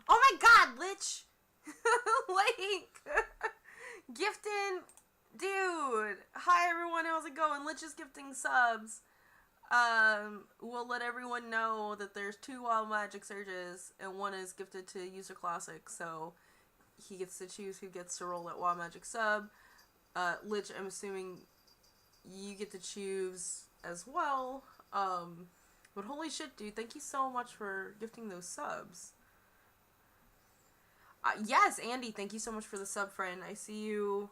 Oh my god, Lich! like, gifting, dude. Hi everyone, how's it going? Lich is gifting subs. We'll let everyone know that there's 2 Wild Magic Surges, and one is gifted to User Classic, so he gets to choose who gets to roll that Wild Magic sub. Lich, I'm assuming you get to choose as well. But holy shit, dude, thank you so much for gifting those subs. Yes, Andy, thank you so much for the sub, friend. I see you,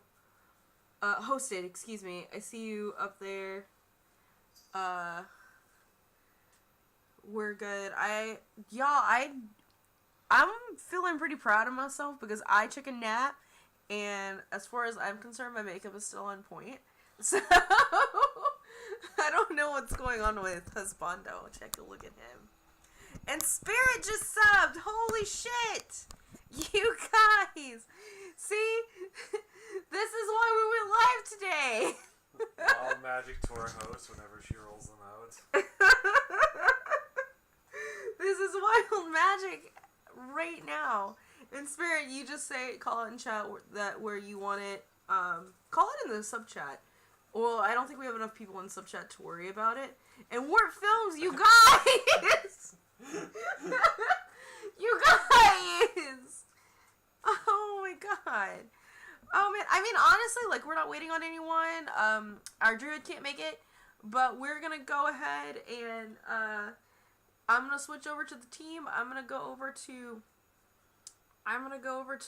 hosted, excuse me. I see you up there. We're good. I'm feeling pretty proud of myself because I took a nap, and as far as I'm concerned, my makeup is still on point. So, I don't know what's going on with Husbando. Check a look at him. And Spirit just subbed! Holy shit! You guys! See? This is why we went live today! Wild Magic to our host whenever she rolls them out. This is Wild Magic right now. In Spirit, you just call it in chat that where you want it. Call it in the sub chat. Well, I don't think we have enough people in sub chat to worry about it. And Warp Films, you guys! You guys! Oh my god. Oh man, I mean, honestly, like, we're not waiting on anyone. Our druid can't make it, but we're gonna go ahead and, I'm gonna switch over to the team. I'm gonna go over to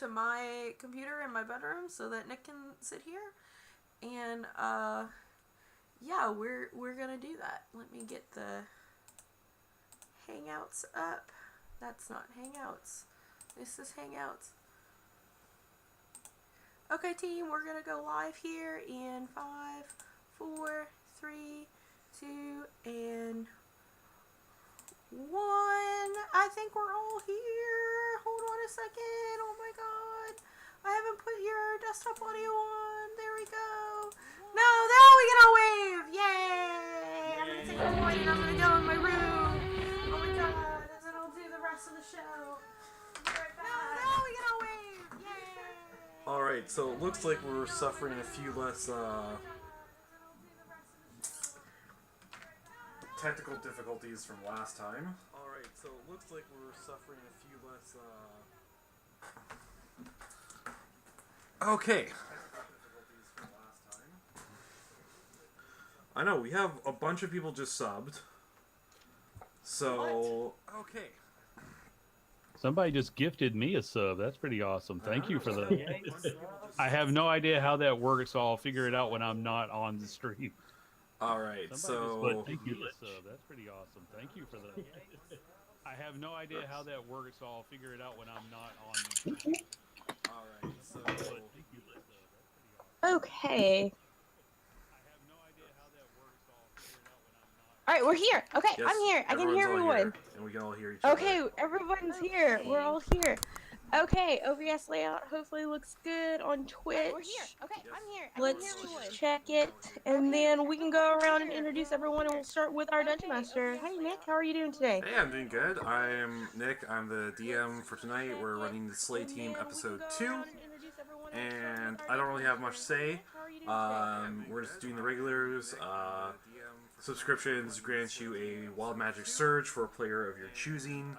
my computer in my bedroom so that Nick can sit here. And, yeah, we're gonna do that. Let me get the Hangouts up. That's not Hangouts. This is Hangouts. Okay, team, we're gonna go live here in 5, 4, 3, 2, and 1. I think we're all here. Hold on a second. Oh my god. I haven't put your desktop audio on. There we go. No, now we can all wave. Yay! I'm gonna take a point and I'm gonna go in my room. Oh my god. And then I'll do the rest of the show. Be right back. No, now we can all wave. Yay! Alright, so it looks like we're suffering a few less, technical difficulties from last time. Alright, so it looks like we're suffering a few less, Okay. I know, we have a bunch of people just subbed. So, what? Okay. Somebody just gifted me a sub. That's pretty awesome. Thank you for that. I have no idea how that works, so I'll figure it out when I'm not on the stream. Alright, so... Thank you for the sub. That's pretty awesome. Thank you for that. I have no idea how that works, so I'll figure it out when I'm not on the stream. Alright, so... Okay. Alright, we're here. Okay, Yes, I'm here. I can hear everyone. Here, and we can all hear each other. Okay, everyone's here. We're all here. Okay, OBS layout hopefully looks good on Twitch. We're here. Okay, I'm here. Let's check it, and then we can go around and introduce everyone, and we'll start with our Dungeon Master. Hey, Nick, how are you doing today? Hey, I'm doing good. I'm Nick. I'm the DM for tonight. We're running the Slay Team Episode 2, and I don't really have much to say. We're just doing the regulars. Subscriptions grant you a Wild Magic Surge for a player of your choosing.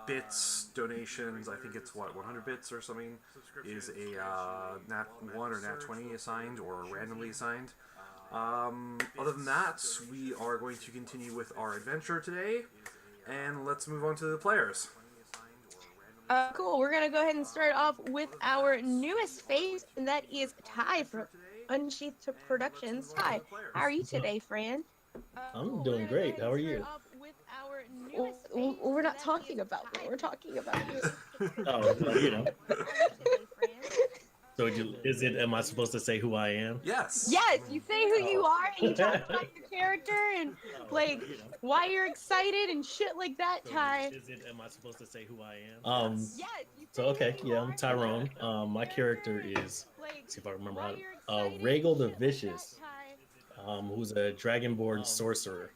Bits, donations, I think it's what, 100 bits or something, is a Nat 1 or Nat 20 assigned or randomly assigned. Other than that, we are going to continue with our adventure today, and let's move on to the players. Cool, we're gonna go ahead and start off with our newest phase, and that is Ty from Unsheathed Productions. Ty, how are you today, friend? I'm doing great. How are you? We're not talking about me. We're talking about you. Oh, well, you know. So, am I supposed to say who I am? Yes. Yes, you say who you are, and you talk about your character, and like why you're excited and shit like that, Ty. Am I supposed to say who I am? Yes. So okay, yeah, I'm Tyrone. My character is, let's see if I remember how. Rhaegal the Vicious, who's a Dragonborn sorcerer.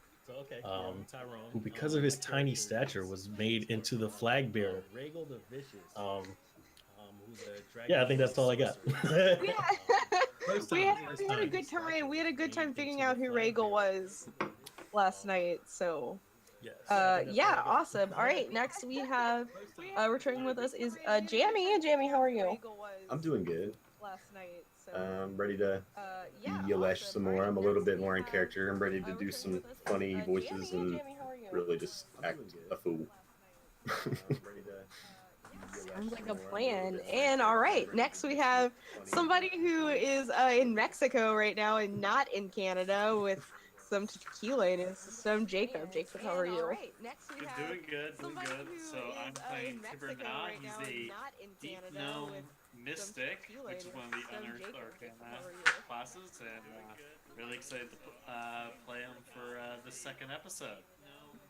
who, because of his tiny stature, was made into the flag bearer. Yeah, I think that's all I got. Yeah. First we time, had, first we had a time. good time. We had a good time figuring out who Regal was last night. So, Yes, I think that's all I yeah, got. awesome. All right, next we have returning with us is Jamie. Jamie, how are you? I'm doing good. Last night. So, I'm ready to be yeah, Yelesh awesome. some All more. right, I'm a little next bit we more in have, character. I'm ready to do returning some with us is, funny voices Jamie. and Jamie, how are you? really just act a fool. Sounds like a plan. And all right, next we have somebody who is in Mexico right now and not in Canada with some tequila in his system. Jacob. Jacob, how are you? We're doing good, doing good. So I'm playing Tibber Na. He's a deep gnome mystic, which is one of the unearthed arcana classes, and really excited to play him for the second episode.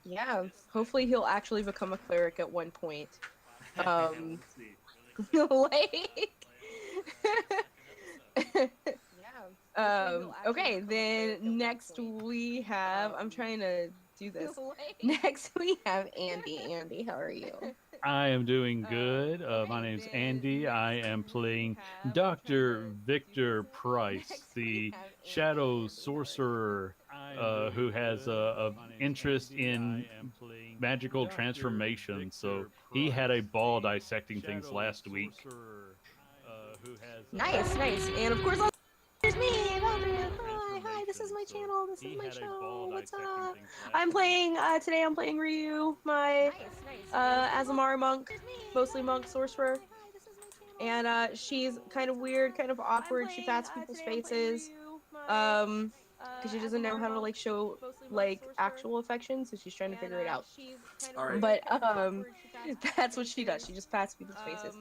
Yeah, hopefully he'll actually become a cleric at one point. We'll see. Like okay, then next we have, I'm trying to do this. Next we have Andy. Andy, how are you? I am doing good. My name's Andy. I am playing Dr. Victor Price, the shadow sorcerer who has a interest in magical transformation. So he had a ball dissecting things last week. Nice, nice. And of course, there's me, Valdria. Hi, this is my channel. This is my show. What's up? I'm playing, today I'm playing Ryu, my Azamara monk, mostly monk sorcerer. And she's kind of weird, kind of awkward. She pats people's faces. Because she doesn't know how to like show like actual affection, so she's trying to figure it out. All right. But that's what she does. She just pats people's faces.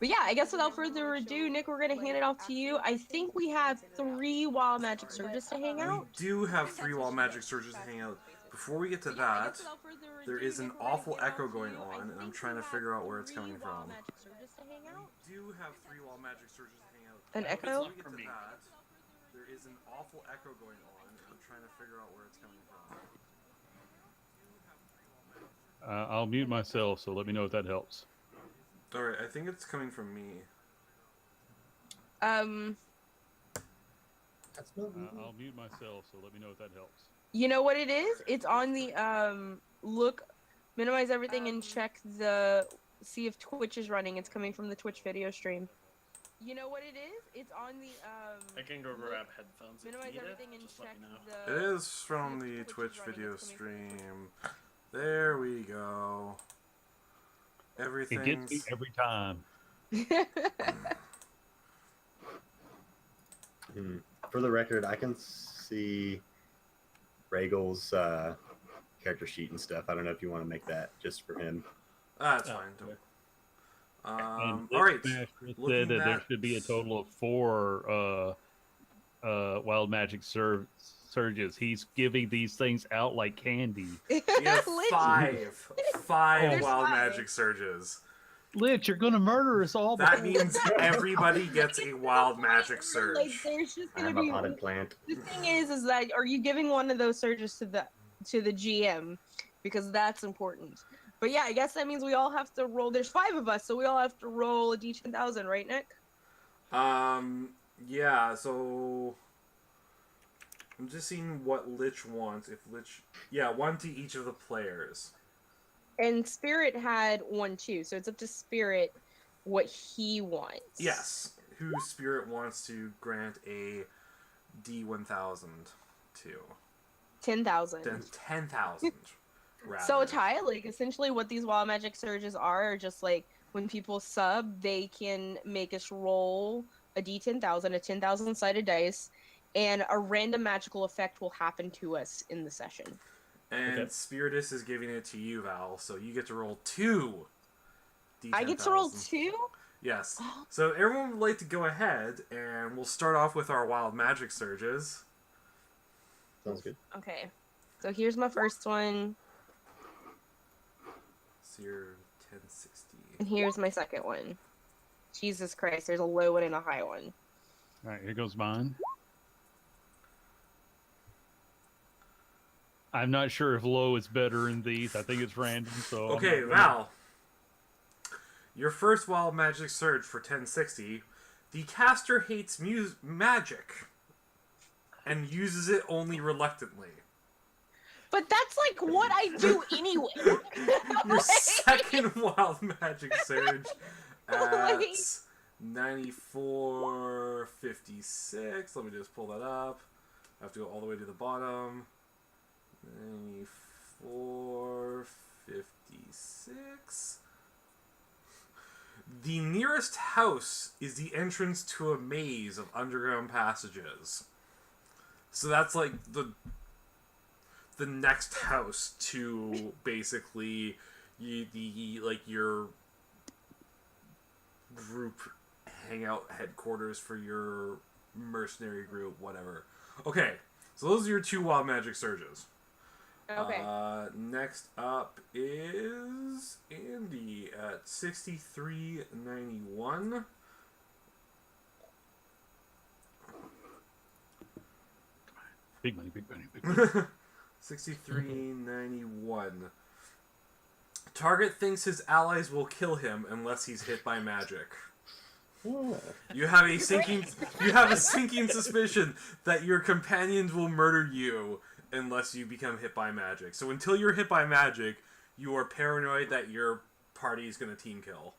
But yeah, I guess without further ado, Nick, we're gonna hand it off to you. I think we have 3 wild magic surges to hang out. We do have 3 wild magic surges to hang out. Before we get to that, there is an awful echo going on, and I'm trying to figure out where it's coming from. We do have 3 wild magic surges to hang out. An echo? Before we get to that, there is an awful echo going on, and I'm trying to figure out where it's coming from. I'll mute myself, so let me know if that helps. Alright, I think it's coming from me. That's no I'll mute myself, so let me know if that helps. You know what it is? It's on the minimize everything and check see if Twitch is running. It's coming from the Twitch video stream. You know what it is? It's on the I can go grab headphones. minimize if everything needed. and Just let check me know. It is from the Twitch video stream. There we go. It Everything's... gets me every time. For the record, I can see Regal's character sheet and stuff. I don't know if you want to make that just for him. That's fine. okay. Alright. Said Looking that there at- should be a total of 4 wild magic surges. He's giving these things out like candy. We have five There's wild 5. magic surges. Lich, you're gonna murder us all. That means everybody gets a wild magic surge. Like, there's just gonna I'm a be. potted plant. The thing is that are you giving one of those surges to the GM, because that's important. But yeah, I guess that means we all have to roll. There's 5 of us, so we all have to roll a d10,000, right, Nick? Yeah, so I'm just seeing what Lich wants. If Lich, yeah, 1 to each of the players. And Spirit had 1 too, so it's up to Spirit what he wants. Yes, who Spirit wants to grant a D1000 to. 10,000. 10,000. So Ty, like essentially what these wild magic surges are just like when people sub, they can make us roll a d10,000, a 10,000 sided dice, and a random magical effect will happen to us in the session. And Okay. Spiritus is giving it to you, Val, so you get to roll 2 D10,000. I get to roll 2? Yes. So everyone would like to go ahead, and we'll start off with our wild magic surges. Sounds good. Okay. So here's my first one, So you're 1060. and here's my second one. Jesus Christ, there's a low one and a high one. All right, here goes mine. I'm not sure if low is better in these. I think it's random. So Okay, Val. Your first wild magic surge for 1060. The caster hates magic and uses it only reluctantly. But that's like what I do anyway. Your second wild magic surge at 9456. Let me just pull that up. I have to go all the way to the bottom. 9456. The nearest house is the entrance to a maze of underground passages. So that's like the next house to basically your group hangout headquarters for your mercenary group, whatever. Okay, so those are your 2 wild magic surges. Okay. Next up is Andy at 6391. Big money, big money, big money. 6391. Target thinks his allies will kill him unless he's hit by magic. You have a sinking suspicion that your companions will murder you unless you become hit by magic. So until you're hit by magic, you are paranoid that your party is going to team kill.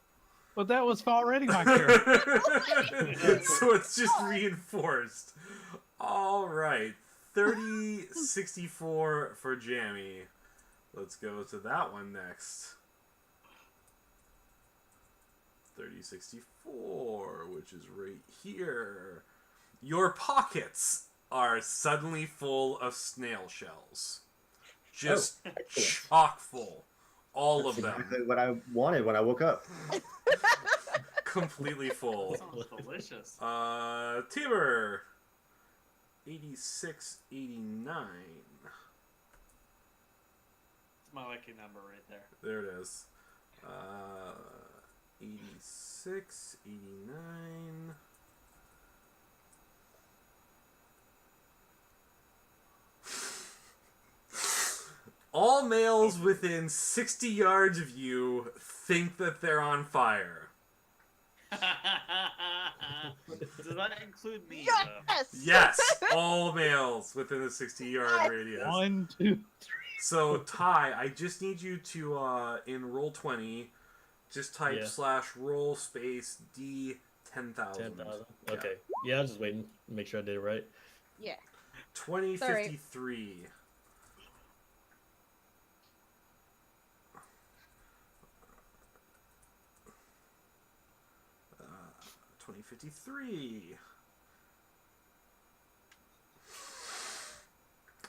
But that was already my character. So it's just reinforced. All right. 3064 for Jammy. Let's go to that one next. 3064, which is right here. Your pockets are suddenly full of snail shells. Just chock full. All of them. Exactly what I wanted when I woke up. Completely full. Sounds delicious. Tiber. 8689. It's my lucky number right there. There it is. 86, 89. All males within 60 yards of you think that they're on fire. Does that include me? Yes. Yes, all males within a 60-yard radius. 1, 2, 3. So, Ty, I just need you to, in Roll20, just type /roll space D 10,000. 10,000. Okay. Yeah, I was just waiting to make sure I did it right. Yeah. 2053. 2053.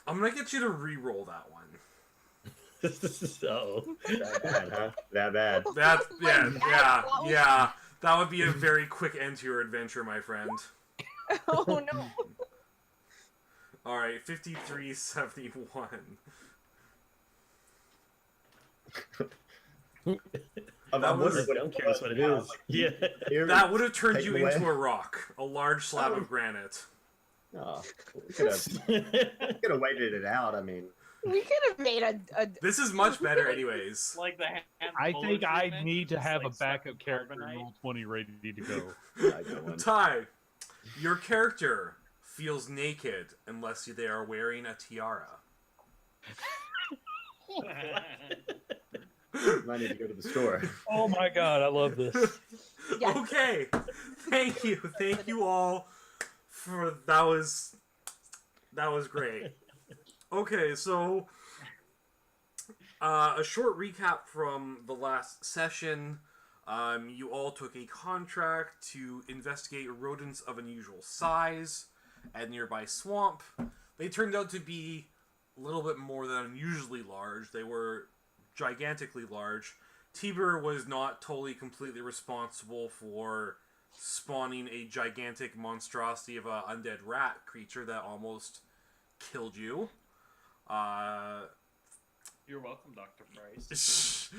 I'm gonna get you to re-roll that one. Oh. That bad, huh? That bad. That's yeah. That would be a very quick end to your adventure, my friend. Oh no. All right, 5371. I'm wondering what I'm curious what it is. Yeah. That would have turned you into a rock, a large slab of granite. Oh, we could have waited it out. I mean, We could have made a This is much better, anyways. Like the I think I need to have a backup character in Roll20 ready to go. I got one. Ty, your character feels naked unless they are wearing a tiara. I need to go to the store. Oh my god, I love this. Yes. Okay, thank you all for that was great. Okay, so a short recap from the last session. You all took a contract to investigate rodents of unusual size at a nearby swamp. They turned out to be a little bit more than unusually large. They were gigantically large. Tiber was not totally completely responsible for spawning a gigantic monstrosity of an undead rat creature that almost killed you. You're welcome, Dr. Price.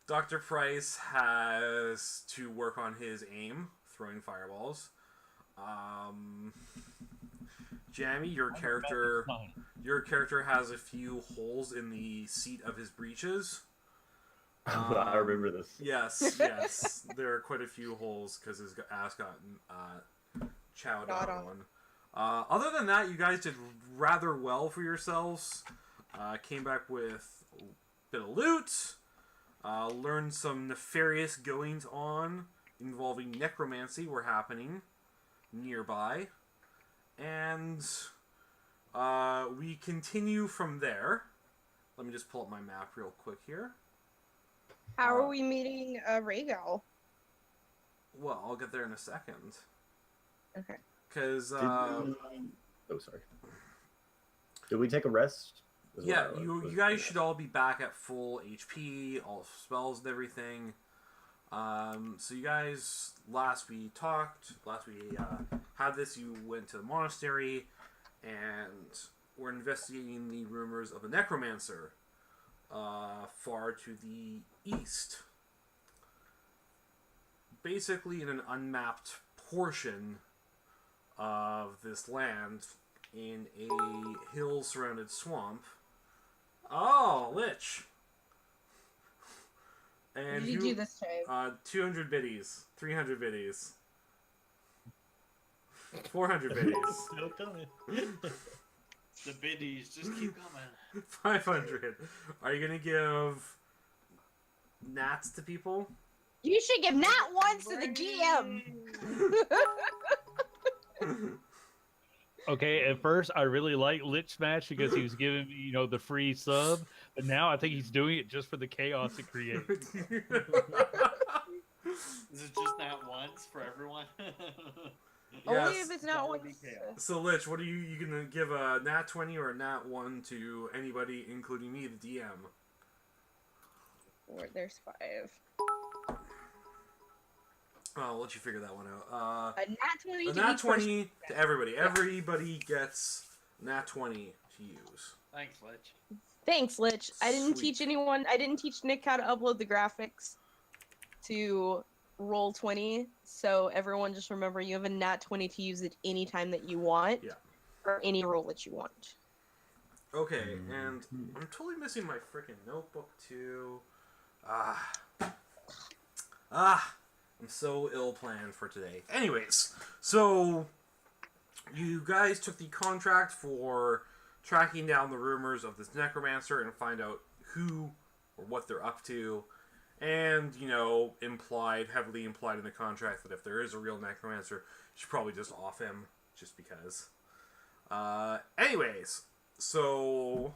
Dr. Price has to work on his aim, throwing fireballs. Jammy, your character Your character has a few holes in the seat of his breeches. I remember this. Yes, yes. There are quite a few holes because his ass got chowed on. Other than that, you guys did rather well for yourselves. Came back with a bit of loot. Learned some nefarious goings on involving necromancy were happening nearby. And we continue from there. Let me just pull up my map real quick here. How are we meeting Rhaegal? Well, I'll get there in a second. Okay. Because, oh, sorry. Did we take a rest? Yeah, you guys should all be back at full HP, all spells and everything. So you guys, last we had this, you went to the monastery, and were investigating the rumors of the necromancer far to the east. Basically in an unmapped portion of this land, in a hill-surrounded swamp. Oh, Lich! And Did you do this time? 200 biddies, 300 biddies, 400 biddies, Still coming. The biddies just keep coming. 500. Are you gonna give nats to people? You should give nat ones to the GM. Okay, at first I really liked Lich Smash because he was giving me, the free sub, but now I think he's doing it just for the chaos it creates. Is it just that once for everyone? Only Yes. if it's not one. So, Lich, what are you gonna give a nat 20 or a nat 1 to anybody, including me, the DM? There's 5. I'll let you figure that one out. A nat 20. A nat 20 to everybody. Yeah. Everybody gets nat 20 to use. Thanks, Lich. Thanks, Lich. I didn't Sweet. teach anyone. I didn't teach Nick how to upload the graphics to roll 20. So everyone just remember you have a nat 20 to use it any time that you want. Yeah. Or any roll that you want. Okay, and I'm totally missing my freaking notebook too. I'm so ill-planned for today. Anyways, so you guys took the contract for tracking down the rumors of this necromancer and find out who or what they're up to. And, heavily implied in the contract that if there is a real necromancer, you should probably just off him, just because. Anyways, so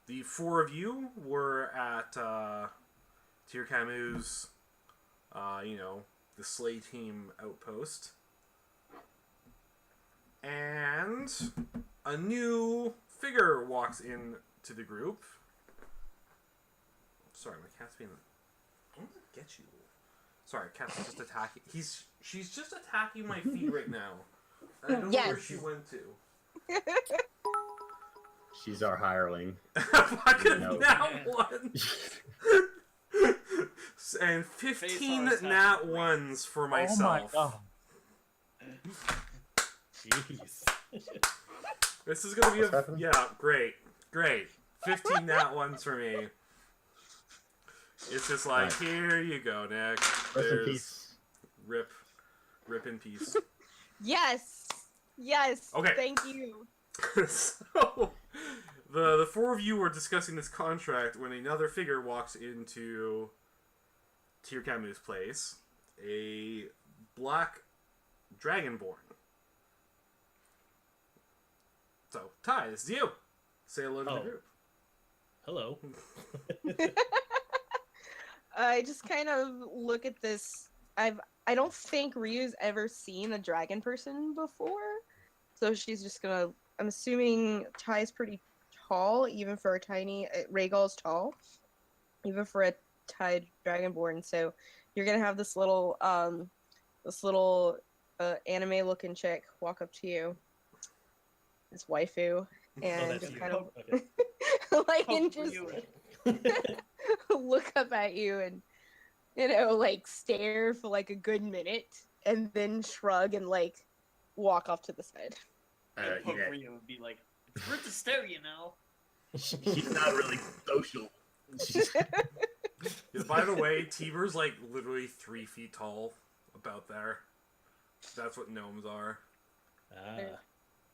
the 4 of you were at Tyr Camus' the Slay Team outpost. And a new figure walks in to the group. Sorry, my cat's being... I'm gonna get you. Sorry, cat's just attacking... She's just attacking my feet right now. I don't know where she went to. She's our hireling. Fucking No. nat 1! And 15 nat 1s for myself. Oh my god. Jeez. This is gonna be What's happening? yeah, great. 15 nat 1s for me. It's just like, Right. here you go, Nick. Rest in There's peace. rip in peace. Yes. Yes. Okay. Thank you. So the 4 of you were discussing this contract when another figure walks into Tyr Camus' place, a black dragonborn. So, Ty, this is you. Say hello to the Oh. group. Hello. I just kind of look at this. I don't think Ryu's ever seen a dragon person before, so she's just gonna. I'm assuming Ty's pretty tall, even for a tiny. Rhaegal's tall, even for a Ty dragonborn. So you're gonna have this little anime-looking chick walk up to you, this waifu, and that's just you. kind of Okay. like Oh, and just really? look up at you and like stare for like a good minute and then shrug and like walk off to the side. Poke Yeah. Ryu would be like, It's rude to stare, you know. She's not really social. Yeah, by the way, Tiber's like literally 3 feet tall, about there. That's what gnomes are.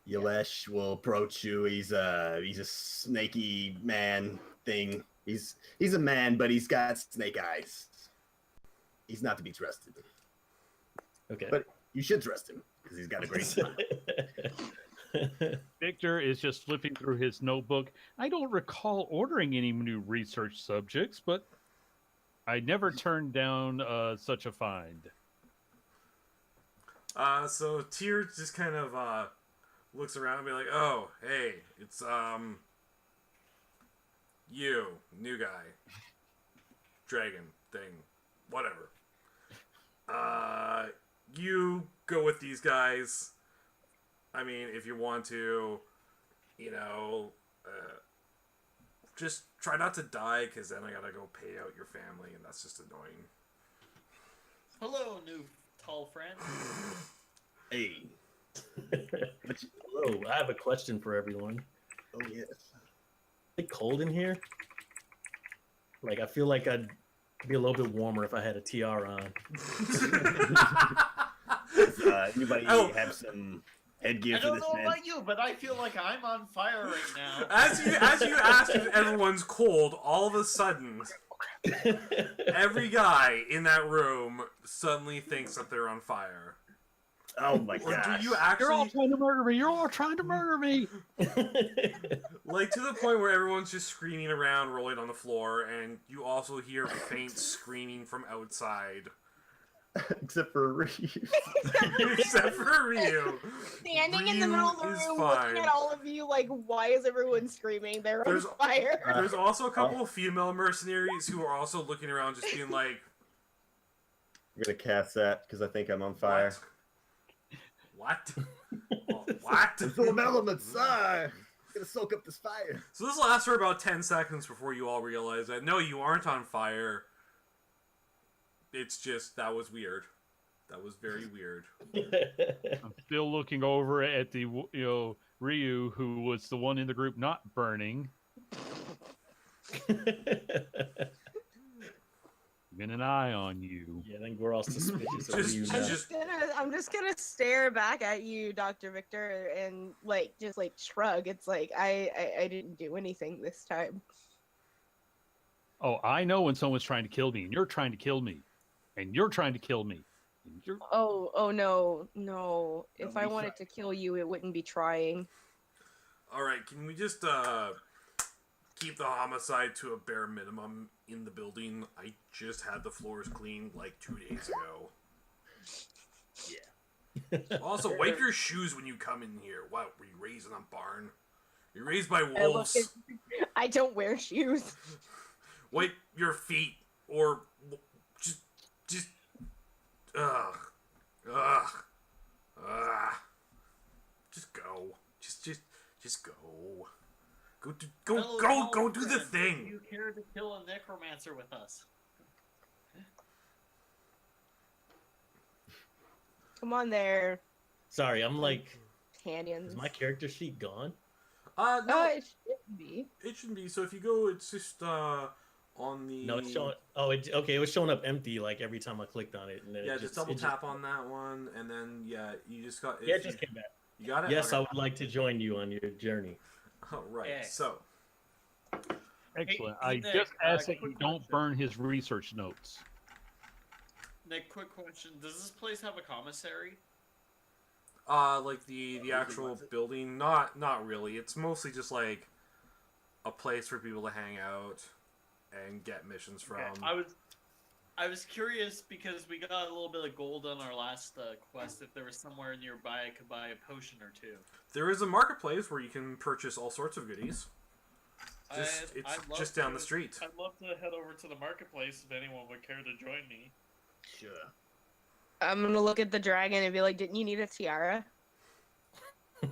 Yalesh will approach you. He's a snaky man thing. He's a man, but he's got snake eyes. He's not to be trusted. Okay. But you should trust him because he's got a great smile. Victor is just flipping through his notebook. I don't recall ordering any new research subjects, but I never turned down such a find. So Tyr just kind of looks around and be like, "Oh, hey, it's you, new guy, dragon thing, whatever. You go with these guys. I mean, if you want to, you know, just try not to die, because then I gotta go pay out your family, and that's just annoying." Hello, new tall friend. Hey. Hello, I have a question for everyone. Oh yes. Is it cold in here? Like, I feel like I'd be a little bit warmer if I had a TR on. Does anybody Oh. have some I headgear for don't this know man? about you, but I feel like I'm on fire right now. As you ask if everyone's cold, all of a sudden, every guy in that room suddenly thinks that they're on fire. Oh my Or gosh. do you You're all actually, trying to murder me! You're all trying to murder me! like, to the point where everyone's just screaming around, rolling on the floor, and you also hear faint screaming from outside. Except for Reeve. Except for Ryu. Standing in the middle of the Ryu is room, fine. looking at all of you, like, why is everyone screaming? They're There's- on fire. There's also a couple of female mercenaries who are also looking around just being like, I'm gonna cast that because I think I'm on fire. What? What? I'm full of elements. I'm gonna soak up this fire. So this lasts for about 10 seconds before you all realize that, no, you aren't on fire. It's just, that was weird. That was very weird. I'm still looking over at the, Ryu, who was the one in the group not burning. Keeping an eye on you. Yeah, then we're all suspicious of Just- you just- now. I'm just gonna stare back at you, Dr. Victor, and just shrug. It's like I didn't do anything this time. Oh, I know when someone's trying to kill me, and you're trying to kill me, and you're trying to kill me. And you're... Oh no. If I wanted to kill you, it wouldn't be trying. Alright, can we just, keep the homicide to a bare minimum in the building? I just had the floors cleaned like 2 days ago. Yeah. Also, wipe your shoes when you come in here. What, were you raised in a barn? You're raised by I look wolves. at- I don't wear shoes. Wipe your feet, or just, ugh, just go, just go, Hello, go tall do the friend. thing. You care to kill a necromancer with us? Come on there, Sorry, I'm like, canyons. is my character sheet gone? No, It should be. it shouldn't be. So if you go, it's just on the. No, it's showing. Oh, okay. It was showing up empty like every time I clicked on it. And then Yeah, it just double it tap on that one, and then you just got. Yeah, it just came back. You got it. Yes, I Okay. would like to join you on your journey. Oh, right. Yeah. So Excellent. Hey, I Nick, just ask that quick you don't question. burn his research notes. Nick, quick question: does this place have a commissary? like the actual building, not really. It's mostly just like a place for people to hang out and get missions from. Okay, I was curious because we got a little bit of gold on our last quest. If there was somewhere nearby I could buy a potion or two. There is a marketplace where you can purchase all sorts of goodies. It's I'd love just down the to- street. I'd love to head over to the marketplace if anyone would care to join me. Sure. I'm gonna look at the dragon and be like, "Didn't you need a tiara?"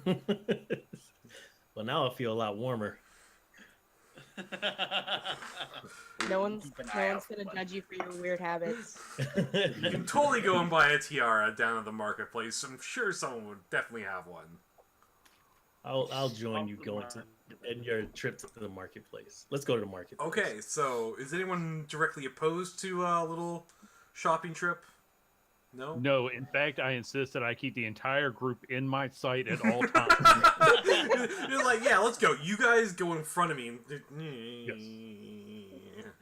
Well, now I feel a lot warmer. No one's gonna judge you for your weird habits. You can totally go and buy a tiara down at the marketplace. I'm sure someone would definitely have one. I'll join you going to in your trip to the marketplace. Let's go to the marketplace. Okay, so is anyone directly opposed to a little shopping trip? No? No, in fact, I insist that I keep the entire group in my sight at all times. You're like, yeah, let's go. You guys go in front of me.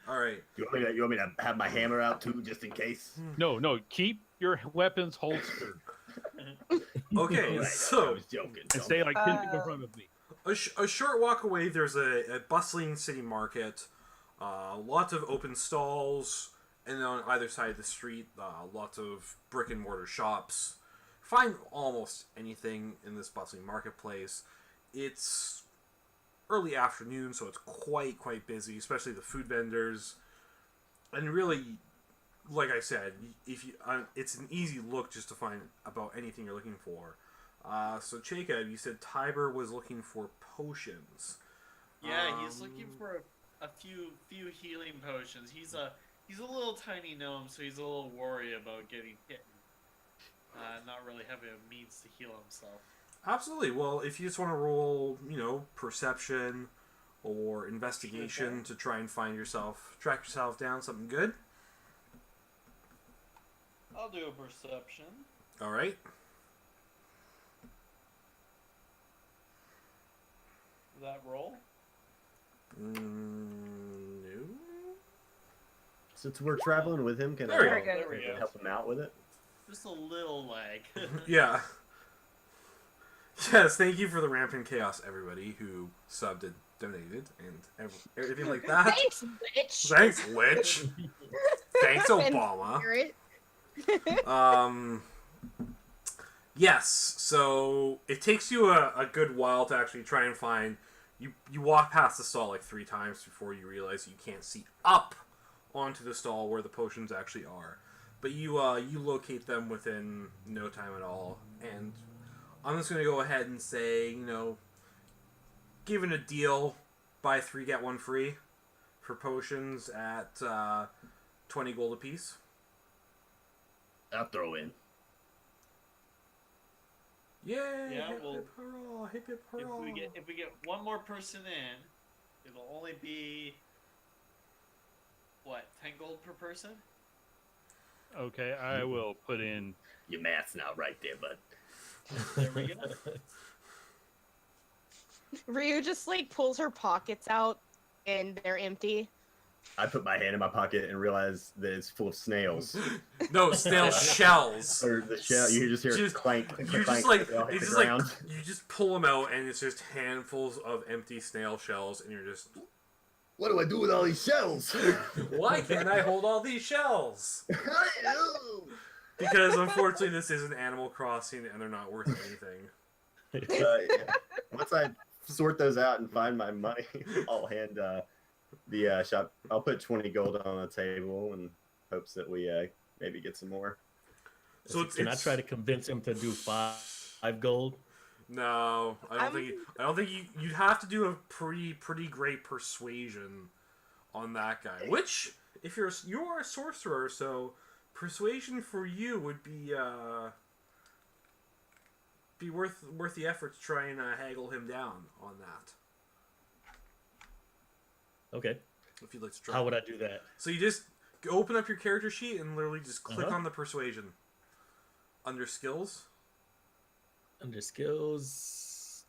All right. You want me to have my hammer out too, just in case? No, keep your weapons holstered Okay, Right, I so was joking. and stay like 10 feet in front of me. a short walk away, there's a bustling city market. Lots of open stalls, and then on either side of the street, lots of brick and mortar shops. Find almost anything in this bustling marketplace. It's early afternoon, so it's quite busy, especially the food vendors. And really, like I said, if you it's an easy look just to find about anything you're looking for. So Jacob, you said Tiber was looking for potions. Yeah, he's looking for a few healing potions. He's a little tiny gnome, so he's a little worried about getting hit. Not really having a means to heal himself. Absolutely. Well, if you just want to roll, perception or investigation to try and track yourself down something good. I'll do a perception. All right. That roll? No. Since we're traveling with him, can There we I go. There we go. help him out with it? Just a little lag. Yeah. Yes, thank you for the rampant chaos, everybody who subbed and donated and everything like that. Thanks, bitch. Thanks, Lich. Thanks, Obama. Yes, so it takes you a good while to actually try and find. You walk past the stall like 3 times before you realize you can't see up onto the stall where the potions actually are. But you locate them within no time at all. And I'm just going to go ahead and say, given a deal, buy 3 get 1 free for potions at 20 gold apiece. I'll throw in. Yay! Yeah, hip, well, hip, hurrah! Hip, hip, hurrah! If we get one more person in, it'll only be what, 10 gold per person? Okay, I will put in. Your math's not right there, bud. There we go. Ryu just pulls her pockets out and they're empty. I put my hand in my pocket and realize that it's full of snails. No, snail shells. Or the shell, you just hear it clank. You're clank, just like, they all hit it's the just ground. you just pull them out, and it's just handfuls of empty snail shells, and you're just, What do I do with all these shells? why can't I hold all these shells? I know. Because unfortunately, this isn't Animal Crossing, and they're not worth anything. Yeah. Once I sort those out and find my money, I'll hand the shop. I'll put 20 gold on the table in hopes that we maybe get some more. So Can I try to convince him to do 5 gold? No, I don't think you'd have to do a pretty great persuasion on that guy. Which, if you're a sorcerer, so persuasion for you would be worth the effort to try and haggle him down on that. Okay. If you'd like to try. How would I do that? So you just open up your character sheet and literally just click Uh-huh. on the persuasion under skills. Under skills.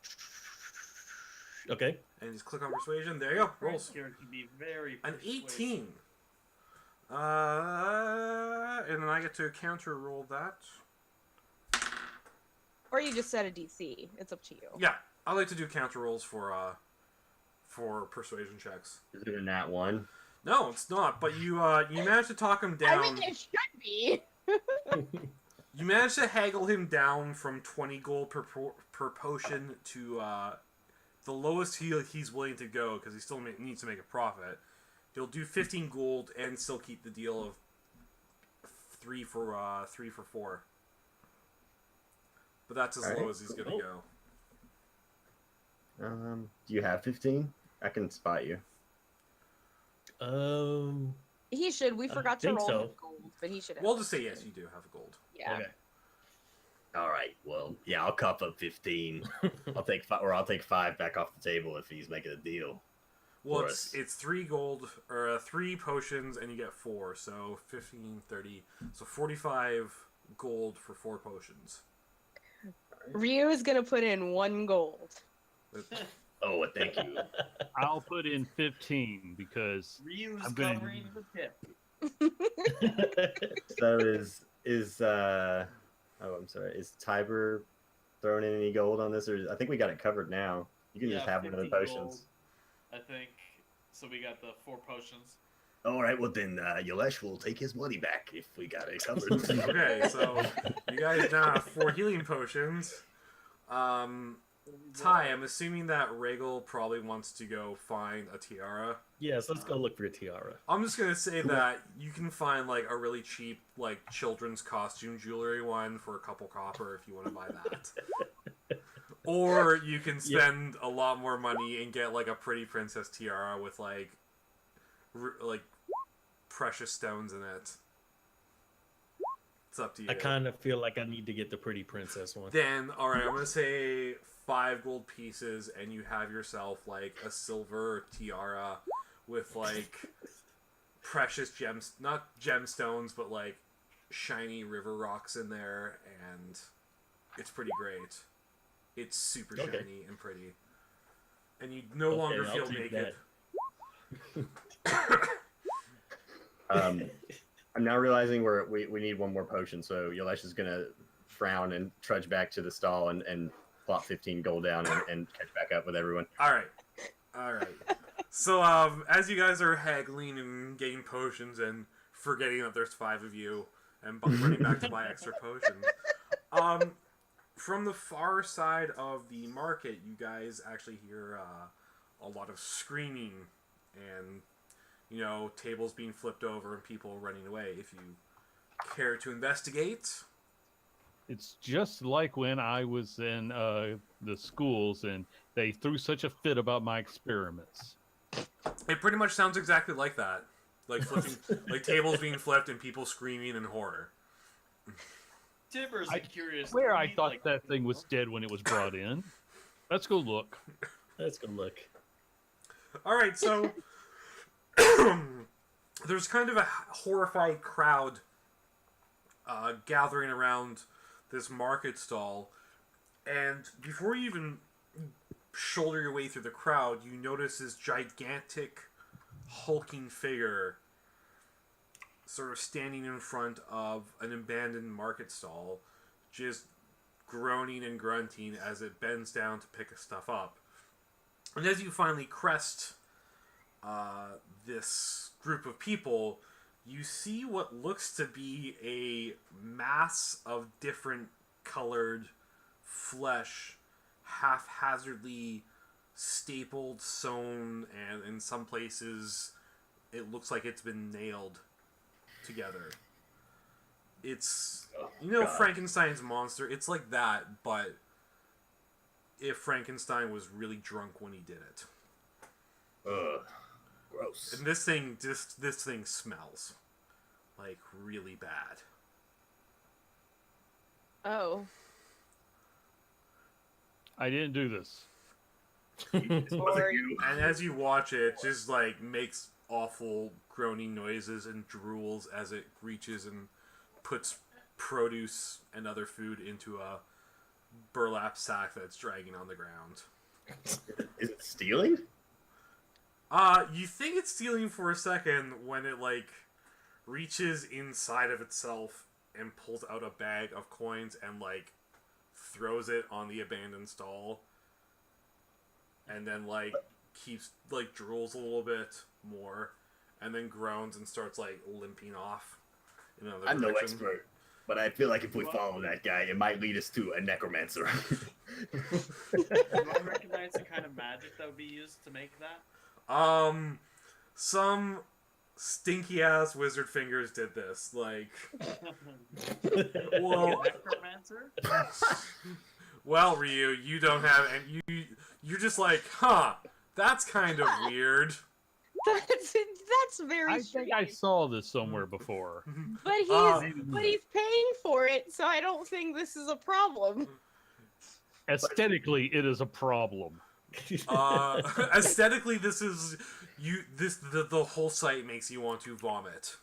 Okay. And just click on persuasion. There you go. Rolls. Here can be very An persuasive. 18. And then I get to counter roll that. Or you just set a DC. It's up to you. Yeah, I like to do counter rolls for persuasion checks. Is it a nat 1? No, it's not. But you managed to talk him down. I mean, it should be. You managed to haggle him down from 20 gold per potion to the lowest he's willing to go because he still needs to make a profit. He'll do 15 gold and still keep the deal of 3 for 4. But that's as low as he's gonna go. Do you have 15? I can spot you. He should. We I forgot to think roll so. his gold, but he should have. We'll just say yes, you do have gold. Yeah. Okay. All right. Well, yeah, I'll cuff up 15. I'll take 5 back off the table if he's making a deal. Well, for it's, us. it's 3 gold, or 3 potions, and you get 4, so 15, 30. So 45 gold for 4 potions. Ryu is gonna put in 1 gold. Oh, well, thank you. I'll put in 15 because Ryu's I'm gonna- covering the tip. So I'm sorry. Is Tiber throwing in any gold on this, or I think we got it covered now? You can just have one of the 50 potions. gold, I think. So we got the 4 potions. All right. Well, then Yelesh will take his money back if we got it covered. Okay, so you guys now have 4 healing potions. Ty, I'm assuming that Regal probably wants to go find a tiara. Yes, let's go look for a tiara. I'm just gonna say that you can find like a really cheap like children's costume jewelry one for a couple copper if you want to buy that. Or you can spend a lot more money and get like a pretty princess tiara with like precious stones in it. It's up to you. I kind of feel like I need to get the pretty princess one. Then, alright, I'm gonna say 5 gold pieces, and you have yourself like a silver tiara with like precious gems, not gemstones, but like shiny river rocks in there, and it's pretty great. It's super Okay. shiny and pretty. And you no longer I'll feel take naked. I'm now realizing we need 1 more potion, so Yelesh is gonna frown and trudge back to the stall and plop 15 gold down and catch back up with everyone. Alright. So, as you guys are haggling and getting potions and forgetting that there's 5 of you and running back to buy extra potions, from the far side of the market, you guys actually hear a lot of screaming and, you know, tables being flipped over and people running away. If you care to investigate... it's just like when I was in the schools and they threw such a fit about my experiments. It pretty much sounds exactly like that. Like flipping, like tables being flipped and people screaming in horror. Tiber's curious. Where I need, thought like, that thing was dead when it was brought in. Let's go look. Let's go look. Alright, so... there's kind of a horrified crowd gathering around this market stall, and before you even shoulder your way through the crowd, you notice this gigantic, hulking figure sort of standing in front of an abandoned market stall, just groaning and grunting as it bends down to pick stuff up. And as you finally crest this group of people, you see what looks to be a mass of different colored flesh, haphazardly stapled, sewn, and in some places it looks like it's been nailed together. It's, you know, God. Frankenstein's monster. It's like that, but if Frankenstein was really drunk when he did it. Ugh. Gross. And this thing smells like really bad. Oh. I didn't do this. Or And as you watch it, it just like makes awful groaning noises and drools as it reaches and puts produce and other food into a burlap sack that's dragging on the ground. Is it stealing? You think it's stealing for a second when it like reaches inside of itself and pulls out a bag of coins and like throws it on the abandoned stall, and then like keeps like drools a little bit more, and then groans and starts like limping off in another I'm no direction. expert, but I feel like if we follow that guy, it might lead us to a necromancer. Do I recognize the kind of magic that would be used to make that? Some stinky ass wizard fingers did this. Like, well, Necromancer? well, Ryu, you don't have, and you're just like, huh? That's kind of weird. That's very I think I saw this somewhere before. But he's paying for it, so I don't think this is a problem. Aesthetically, it is a problem. Aesthetically, the whole site makes you want to vomit.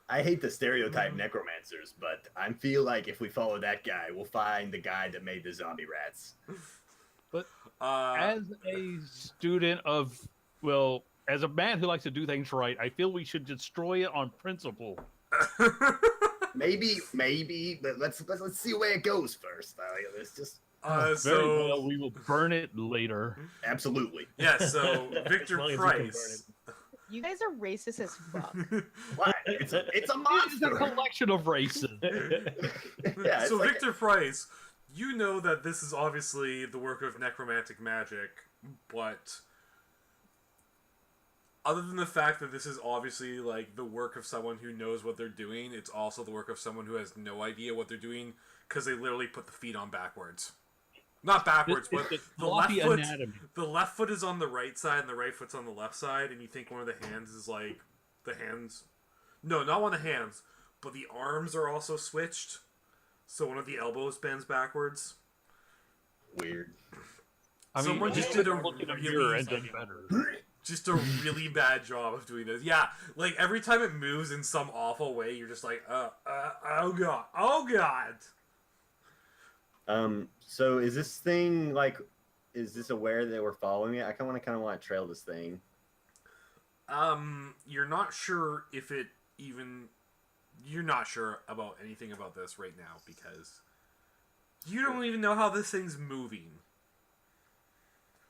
I hate the stereotype necromancers, but I feel like if we follow that guy, we'll find the guy that made the zombie rats. But as a student of, well, as a man who likes to do things right, I feel we should destroy it on principle. maybe, but let's see where it goes first. Let's just. Very well, we will burn it later. Absolutely. Yeah. So Victor Price. You guys are racist as fuck. What? It's a It's monster. a collection of races. Yeah. So like Victor Price, you know that this is obviously the work of necromantic magic, but other than the fact that this is obviously like the work of someone who knows what they're doing, it's also the work of someone who has no idea what they're doing because they literally put the feet on backwards. Not backwards, but the left foot. Anatomy. The left foot is on the right side, and the right foot's on the left side, and you think one of the hands is like the hands. No, not one of the hands, but the arms are also switched. So one of the elbows bends backwards. weird. I mean, Someone just did a look in a really mirror and done better. just a really bad job of doing this. Yeah, like every time it moves in some awful way, you're just like, oh god. So is this thing like, is this aware that we're following it? I kind of want to trail this thing. You're not sure if it even. You're not sure about anything about this right now because you don't even know how this thing's moving.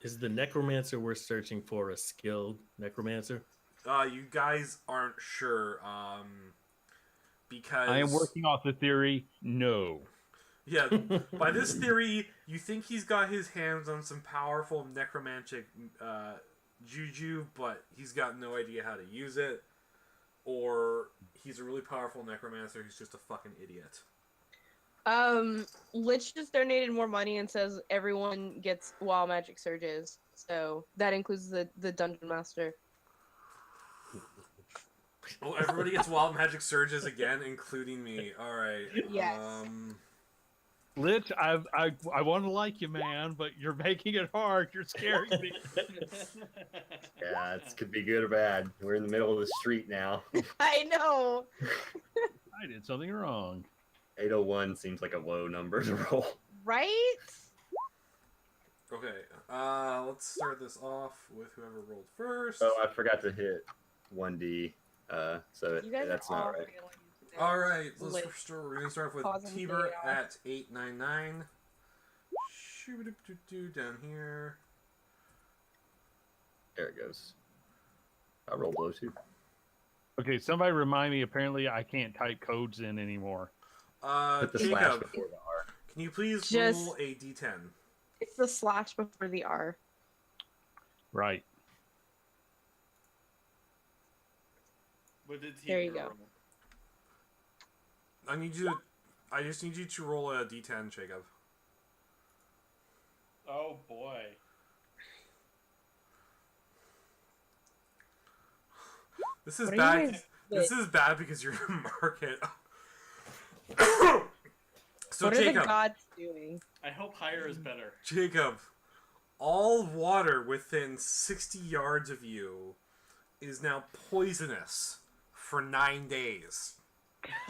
Is the necromancer we're searching for a skilled necromancer? You guys aren't sure, because I am working off the theory, no. Yeah, by this theory, you think he's got his hands on some powerful necromantic juju, but he's got no idea how to use it, or he's a really powerful necromancer who's just a fucking idiot. Lich just donated more money and says everyone gets wild magic surges, so that includes the dungeon master. Oh, everybody gets wild magic surges again, including me. All right. Yes. Lich, I want to like you, man, but you're making it hard. You're scaring me. Yeah, it could be good or bad. We're in the middle of the street now. I know. I did something wrong. 801 seems like a low number to roll. Right? Okay. Let's start this off with whoever rolled first. Oh, I forgot to hit 1D. So You guys that's are all not right. failing today. All right, Lich we're gonna start with causing Tiber chaos. at 899. Shoo-ba-doo-doo-doo, down here. There it goes. I rolled low too. Okay, somebody remind me. Apparently, I can't type codes in anymore. Put the slash Jacob, before the R. can you please Just- roll a d10? It's the slash before the R. Right. What did he There you go. roll? I just need you to roll a d10, Jacob. Oh boy. This is What are bad. you guys This is bad because you're in the market. So what are the Jacob, gods doing? I hope higher is better. Jacob, all water within 60 yards of you is now poisonous for 9 days,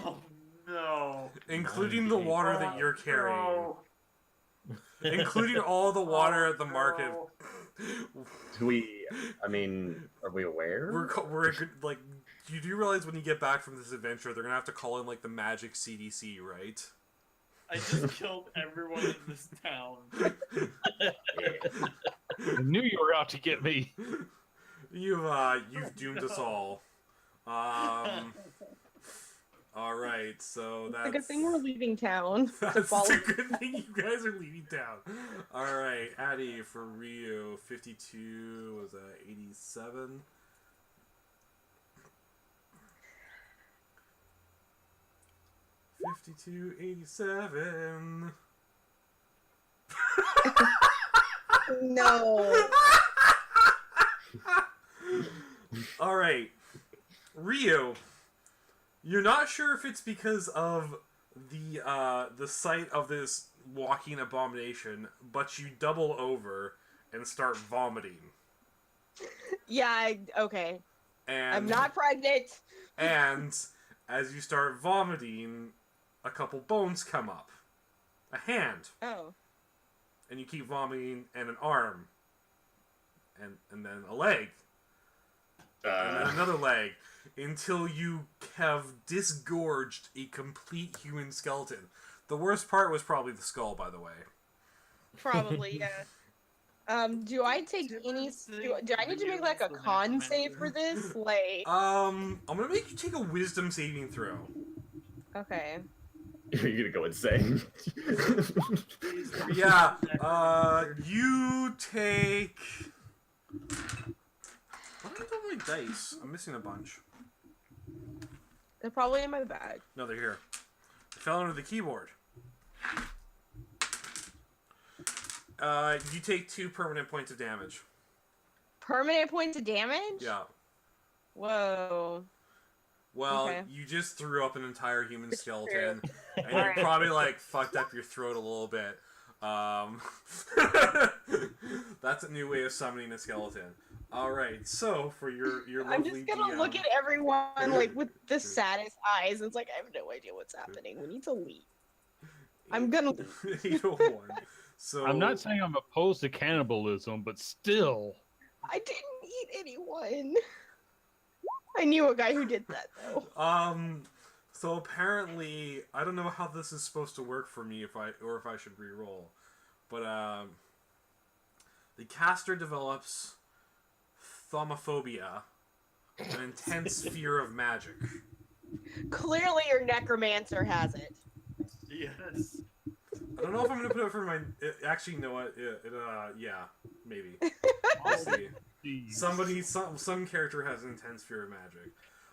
Oh no. including the water that you're carrying, including all the water at the market. Do we? I mean, are we aware? We're like, you do realize when you get back from this adventure, they're gonna have to call in like the magic CDC, right? I just killed everyone in this town. I knew you were out to get me. You've doomed us all. All right, so that's It's a good thing we're leaving town. to That's follow. a good thing you guys are leaving town. All right, Addie for Rio, 52 was 87. $52.87. No. All right, Ryu. You're not sure if it's because of the sight of this walking abomination, but you double over and start vomiting. Yeah, okay. And I'm not pregnant. And as you start vomiting, a couple bones come up. A hand. Oh. And you keep vomiting, and an arm. And then a leg. And then another leg. Until you have disgorged a complete human skeleton. The worst part was probably the skull, by the way. Probably, yeah. Do I take any... Do I need to make, like, a con save for this? Like... I'm gonna make you take a wisdom saving throw. Okay. You're gonna go insane. Yeah, you take... Look at all my dice. I'm missing a bunch. They're probably in my bag. No, they're here. They fell under the keyboard. You take 2 permanent points of damage. Permanent points of damage? Yeah. Whoa. Well, Okay. you just threw up an entire human skeleton, and you Alright. probably, like, fucked up your throat a little bit. That's a new way of summoning a skeleton. Alright, so, for your I'm lovely just gonna DM, look at everyone, like, with the saddest eyes. It's like, I have no idea what's happening. We need to leave. I'm gonna leave. 801. So, I'm not saying I'm opposed to cannibalism, but still. I didn't eat anyone. I knew a guy who did that, though. So apparently, I don't know how this is supposed to work for me if I should re-roll, but the caster develops thaumophobia, an intense fear of magic. Clearly your necromancer has it. Yes. I don't know if I'm gonna put it for my. Actually, you know what? Yeah, maybe. We'll see. Jeez. Some character has an intense fear of magic.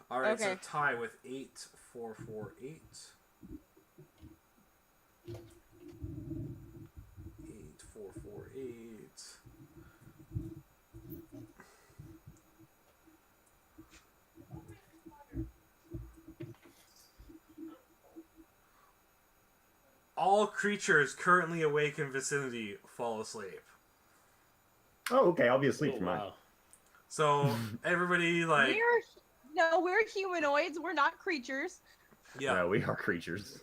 All right, so Okay. tie with 8448. 8448. All creatures currently awake in vicinity fall asleep. Oh, okay. I'll be asleep Oh, for mine. wow. So everybody like We're humanoids. We're not creatures. yeah. No, we are creatures.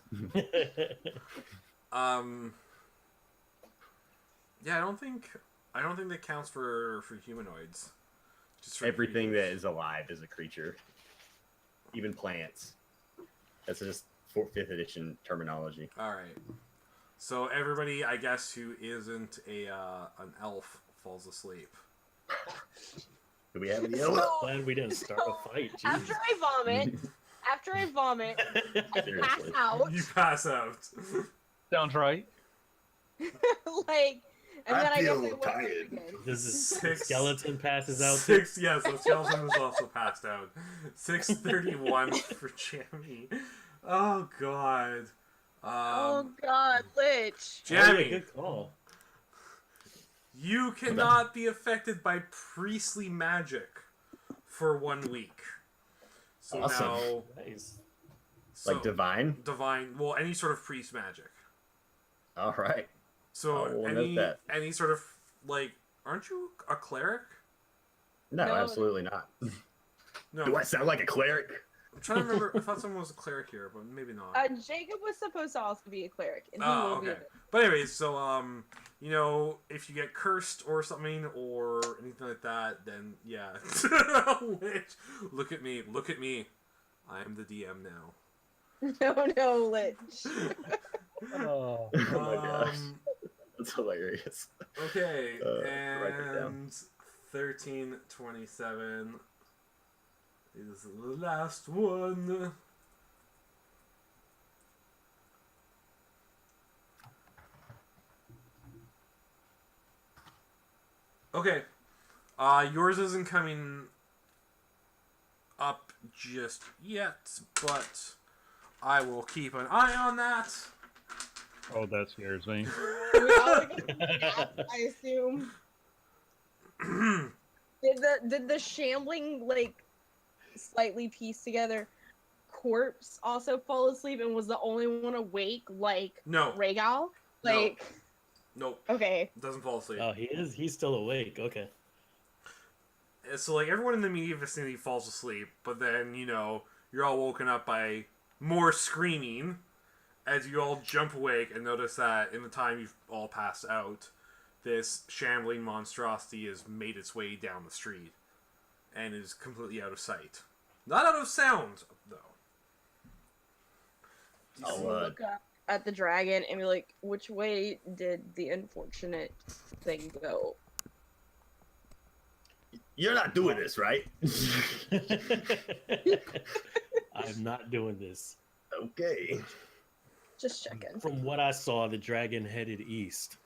Yeah, I don't think that counts for humanoids. Just for Everything that creatures. is alive is a creature. Even plants. That's just 5th edition terminology. All right. So everybody, I guess, who isn't an elf falls asleep. Do we have any So- else? Glad we didn't start a fight. After Jesus. I vomit, I pass Seriously. out. You pass out. Sounds right. Like, and then I guess I feel wake up tired. again. Does the Six- skeleton passes out? 6. Yes, the skeleton is also passed out. 631 for Jamie. Oh God. Oh God, Lich. Oh, yeah, Jamie, good call. you cannot be affected by priestly magic for 1 week. So Awesome. now, Nice. so Like divine? divine, well, any sort of priest magic. All right. So Oh, we'll note that. any sort of like, aren't you a cleric? No, No. absolutely not. No, Do I sound like a cleric? I'm trying to remember. I thought someone was a cleric here, but maybe not. Jacob was supposed to also be a cleric, and he Oh, will be. okay. But anyways, so you know, if you get cursed or something or anything like that, then yeah. Lich, look at me, look at me. I am the DM now. No, Lich. Oh. Oh my gosh. Um, That's hilarious. okay, write that down. and 1327 is the last one. Okay. Yours isn't coming up just yet, but I will keep an eye on that. Oh, that scares me. We all get a nap, I assume. Did Did the shambling, like, slightly pieced together corpse also fall asleep and was the only one awake, like No. Rhaegal? Like, Nope. okay. Doesn't fall asleep. Oh, he's still awake. Okay. So like everyone in the immediate vicinity falls asleep, but then you're all woken up by more screaming as you all jump awake and notice that in the time you've all passed out, this shambling monstrosity has made its way down the street and is completely out of sight. Not out of sound, though. I'll Look up at the dragon and be like, which way did the unfortunate thing go? You're not doing this, right? I'm not doing this. Okay. Just checking. From what I saw, the dragon headed east.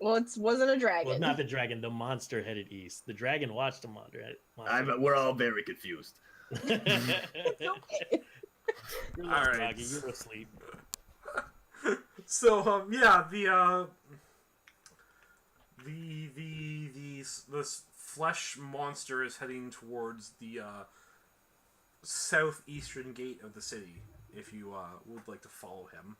Well, it wasn't a dragon. Well, not the dragon. The monster headed east. The dragon watched the monster. We're all very confused. It's okay. You're All right. Doggy, you're asleep. So this flesh monster is heading towards the southeastern gate of the city. If you would like to follow him,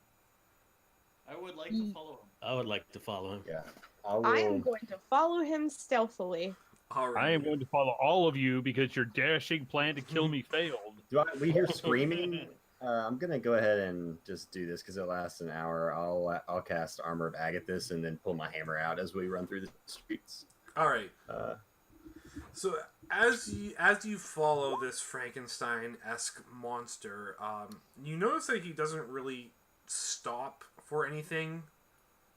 I would like to follow him. I would like to follow him. Yeah. I am going to follow him stealthily. all right. I am going to follow all of you because your dashing plan to kill me failed. We hear screaming? I'm gonna go ahead and just do this because it lasts an hour. I'll cast Armor of Agathis and then pull my hammer out as we run through the streets. All right. So as you follow this Frankenstein-esque monster, you notice that he doesn't really stop for anything.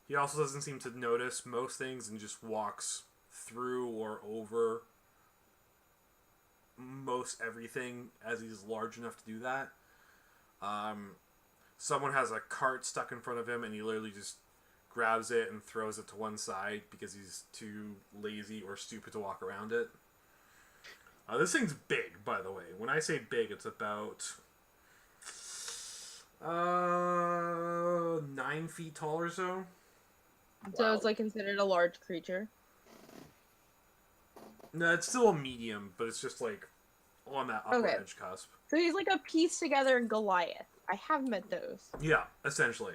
He also doesn't seem to notice most things and just walks through or over most everything as he's large enough to do that. Someone has a cart stuck in front of him and he literally just grabs it and throws it to one side because he's too lazy or stupid to walk around it. This thing's big, by the way. When I say big, it's about 9 feet tall or so. So it's like considered a large creature. No, it's still a medium, but it's just like on that upper Okay. edge cusp. So he's like a piece together Goliath. I have met those. Yeah, essentially.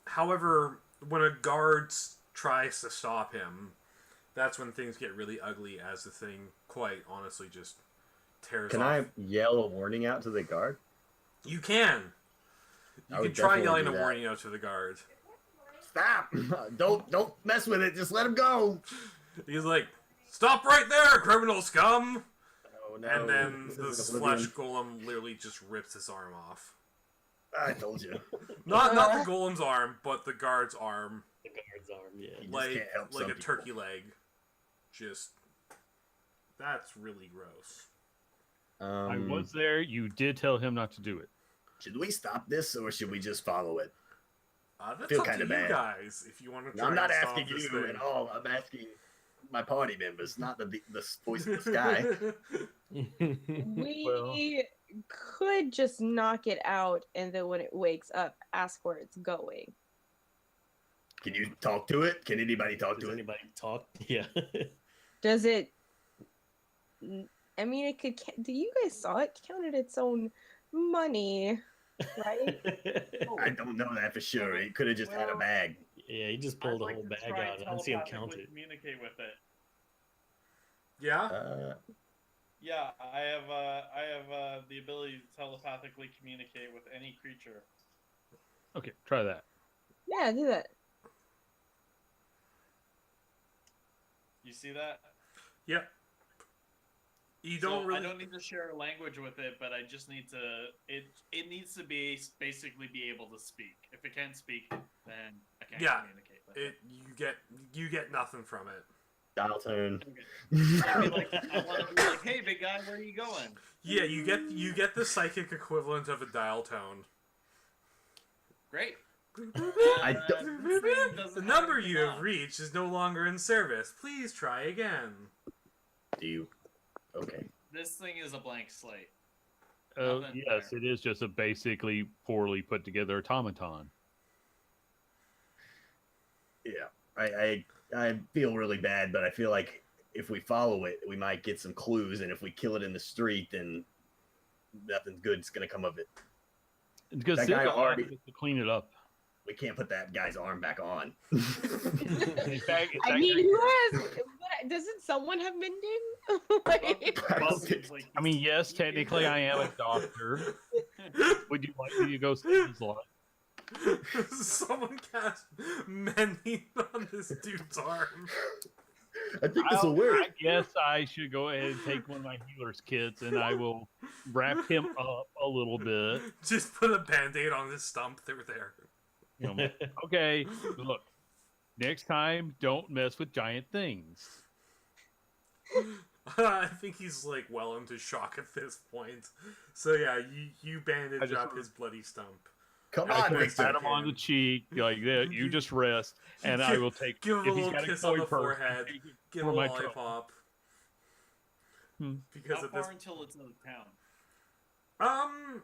However, when a guard tries to stop him, that's when things get really ugly as the thing quite honestly just tears Can off. I yell a warning out to the guard? You can. You I can would try definitely yelling do a that. warning out to the guard. Stop! Don't mess with it. Just let him go. He's like, "Stop right there, criminal scum!" Oh no! And then This this is flesh Oblivion. golem literally just rips his arm off. I told you. Not the golem's arm, but the guard's arm, The guard's arm, yeah. You just like can't help some a people. turkey leg. Just that's really gross. I was there. You did tell him not to do it. Should we stop this or should we just follow it? That's Feel up to kinda you bad. guys if you want to. No, I'm not and stop asking this you thing. at all. I'm asking my party members, not the voice of the sky. We Well. could just knock it out and then when it wakes up, ask where it's going. Can you talk to it? Can anybody talk Does to it? anybody talk? Yeah. Does it... I mean, it could... Do you guys saw it counted its own money, right? I don't know that for sure. It could have just had a bag. Yeah, he just pulled I'd the like whole to bag try out. I don't see him count telepathically it. Communicate with it. Yeah. Yeah, I have the ability to telepathically communicate with any creature. Okay, try that. Yeah, do that. You see that? Yep. You don't So really. I don't need to share a language with it, but I just need to. It needs to be basically be able to speak. If it can't speak, then I can't Yeah, communicate with it. You get nothing from it. Dial tone. I mean, like, I want to be like, "Hey, big guy, where are you going?" Yeah, you get the psychic equivalent of a dial tone. Great. I don't- this thing doesn't The have number anything you have on. reached is no longer in service. Please try again. Do you? Okay. This thing is a blank slate. Oh, Nothing yes, there. it is just a basically poorly put together automaton. Yeah. I I feel really bad, but I feel like if we follow it, we might get some clues, and if we kill it in the street, then nothing good's gonna come of it. Because That guy already. to clean it up. We can't put that guy's arm back on. In fact, I mean, who has? Doesn't someone have mending? Like, I mean, yes, technically I am a doctor. Would you like me to go save his life? Someone cast mending on this dude's arm. I think this will work. I guess I should go ahead and take one of my healer's kits and I will wrap him up a little bit. Just put a band-aid on this stump through there. You know, okay, look. Next time, don't mess with giant things. I think he's like well into shock at this point. So yeah, you bandage up his bloody stump. Come I on, pat Victor. him on the cheek, like that. You just rest, and I will take. Give him a if he's little got kiss a on the koi purse, forehead. Give him for a my lollipop. Because How of this, far until it's in the town?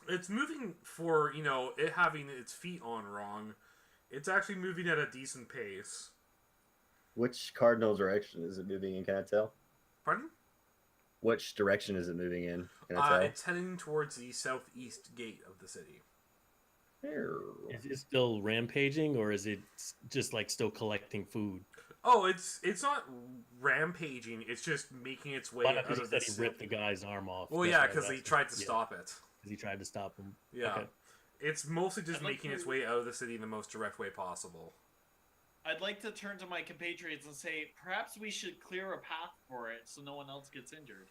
it's moving for it having its feet on wrong. It's actually moving at a decent pace. Which cardinal direction is it moving in? Can I tell? Pardon? Which direction is it moving in? Can I tell? It's heading towards the southeast gate of the city. Is it still rampaging, or is it just like still collecting food? Oh, it's not rampaging. It's just making its way Well, out because of he the said he city. ripped the guy's arm off. Well, That's yeah, why I because was he asking. tried to Yeah, stop it. 'cause he tried to stop him. Yeah. Okay. It's mostly just I'd like making to- its way out of the city in the most direct way possible. I'd like to turn to my compatriots and say, perhaps we should clear a path for it so no one else gets injured.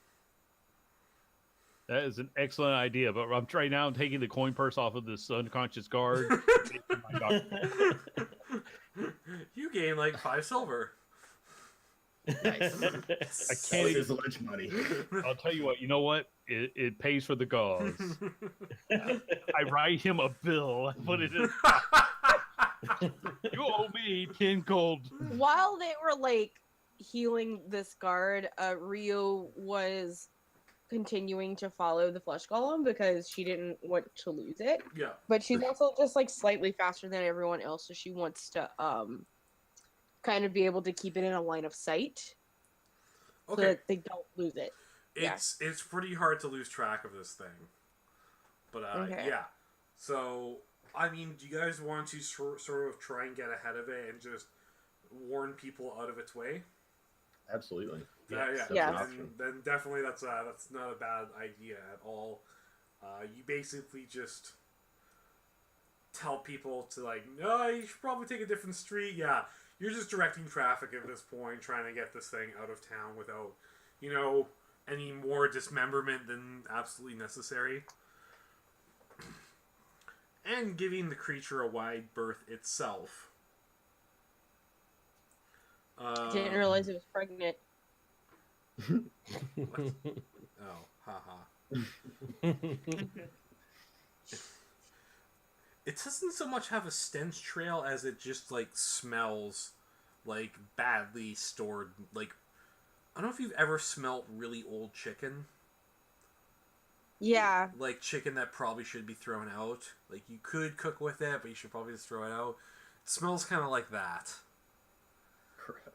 That is an excellent idea, but I'm trying now. I'm taking the coin purse off of this unconscious guard. My doctor. You gain like 5 silver. Nice. I That can't. was his lunch money. I'll tell you what. You know what? It pays for the cause. I write him a bill. I put it in. You owe me 10 gold. while they were like healing this guard, Rio was continuing to follow the flesh golem because she didn't want to lose it. Yeah. But she's also just like slightly faster than everyone else, so she wants to kind of be able to keep it in a line of sight so Okay. that they don't lose it. It's pretty hard to lose track of this thing. But Okay. yeah. So I mean, do you guys want to sort of try and get ahead of it and just warn people out of its way? Absolutely. Yeah. That's Yeah. an option. Then definitely that's not a bad idea at all. You basically just tell people to like, no, you should probably take a different street. Yeah, you're just directing traffic at this point, trying to get this thing out of town without, any more dismemberment than absolutely necessary. And giving the creature a wide berth itself. Didn't realize it was pregnant. Oh, haha. It doesn't so much have a stench trail as it just like smells like badly stored. Like, I don't know if you've ever smelt really old chicken. Yeah. Like chicken that probably should be thrown out. Like you could cook with it, but you should probably just throw it out. It smells kind of like that.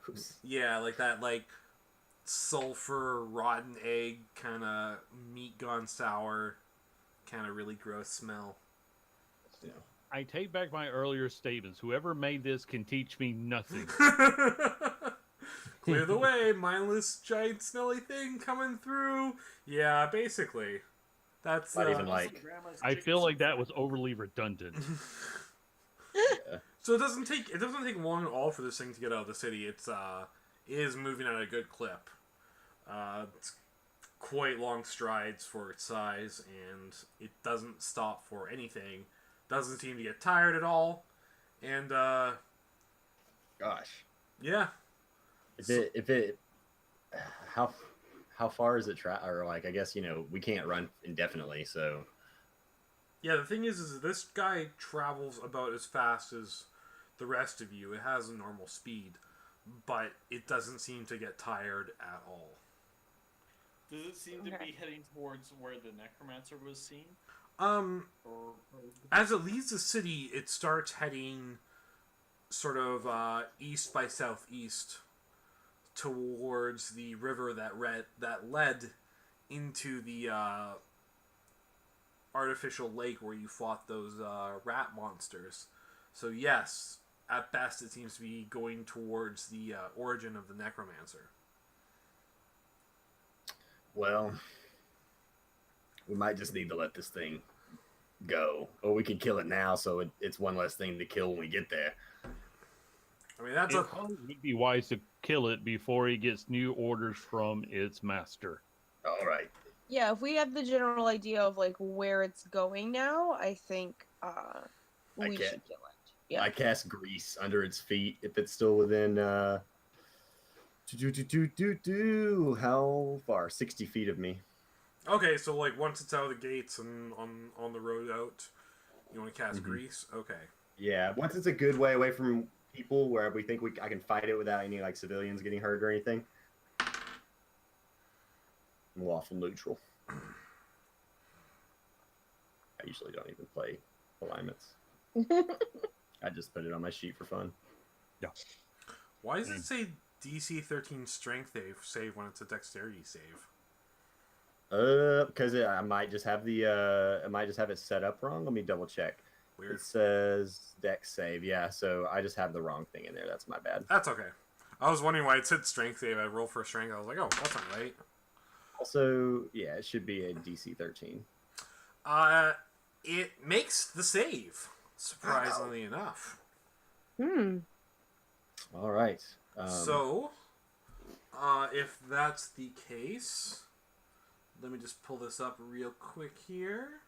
Gross. Yeah, like that, like sulfur, rotten egg, kind of meat gone sour, kind of really gross smell. Yeah. I take back my earlier statements. Whoever made this can teach me nothing. Clear the way, mindless giant smelly thing coming through. Yeah, basically. That's Not even like. I feel like that was overly redundant. So it doesn't take long at all for this thing to get out of the city. It is moving at a good clip. It's quite long strides for its size, and it doesn't stop for anything. Doesn't seem to get tired at all, and Gosh. yeah. How far is it or like, I guess, we can't run indefinitely, so. Yeah, the thing is this guy travels about as fast as the rest of you. It has a normal speed, but it doesn't seem to get tired at all. Does it seem to Okay. be heading towards where the necromancer was seen? As it leaves the city, it starts heading sort of east by southeast towards the river that led into the artificial lake where you fought those rat monsters. So yes, at best it seems to be going towards the origin of the necromancer. Well, we might just need to let this thing go, or we could kill it now, so it's one less thing to kill when we get there. I mean, that's It would be wise to kill it before he gets new orders from its master. All right. Yeah, if we have the general idea of like where it's going now, I think we should kill it. Yeah. I cast grease under its feet if it's still within. How far? 60 feet of me. okay. So like once it's out of the gates and on the road out, you want to cast grease. Okay. Yeah, once it's a good way away from people where we think I can fight it without any like civilians getting hurt or anything. I'm lawful neutral. I usually don't even play alignments. I just put it on my sheet for fun. Yeah. Why does it say DC 13 strength save when it's a dexterity save? Because I might just have it set up wrong. Let me double check. Weird. It says dex save, yeah. So I just have the wrong thing in there. That's my bad. That's okay. I was wondering why it said strength save. I rolled for strength. I was like, oh, that's not right. Also, yeah, it should be a DC 13. It makes the save, surprisingly enough. All right. So, if that's the case, let me just pull this up real quick here.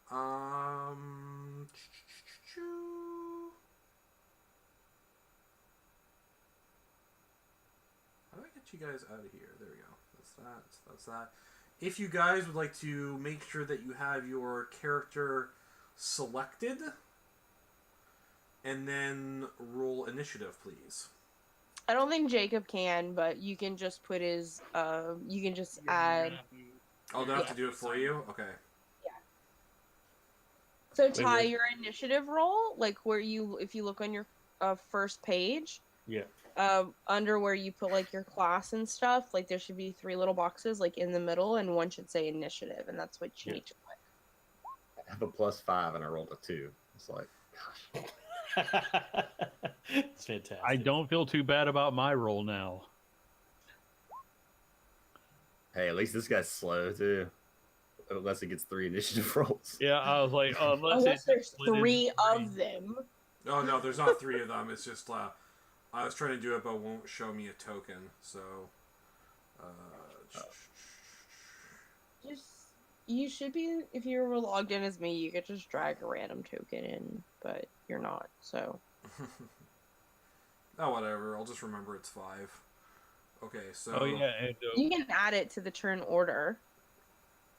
How do I get you guys out of here? There we go. That's that. If you guys would like to make sure that you have your character selected, and then roll initiative, please. I don't think Jacob can, but you can just put his. You can just add. Oh, do I have to do it for you? Okay. So Ty, your initiative roll, like where if you look on your first page, Yeah. Under where you put like your class and stuff, like there should be 3 little boxes like in the middle, and one should say initiative, and that's what you need to put. I have a +5 and I rolled a 2. It's like, gosh. It's fantastic. I don't feel too bad about my roll now. Hey, at least this guy's slow too. Unless he gets 3 initiative rolls. Yeah, I was like, unless there's 3 of them. Oh no, there's not 3 of them. It's just I was trying to do it, but it won't show me a token. So, You should be, if you were logged in as me, you could just drag a random token in, but you're not. So. Oh, whatever. I'll just remember it's 5. Okay, so. Oh yeah, and, you can add it to the turn order.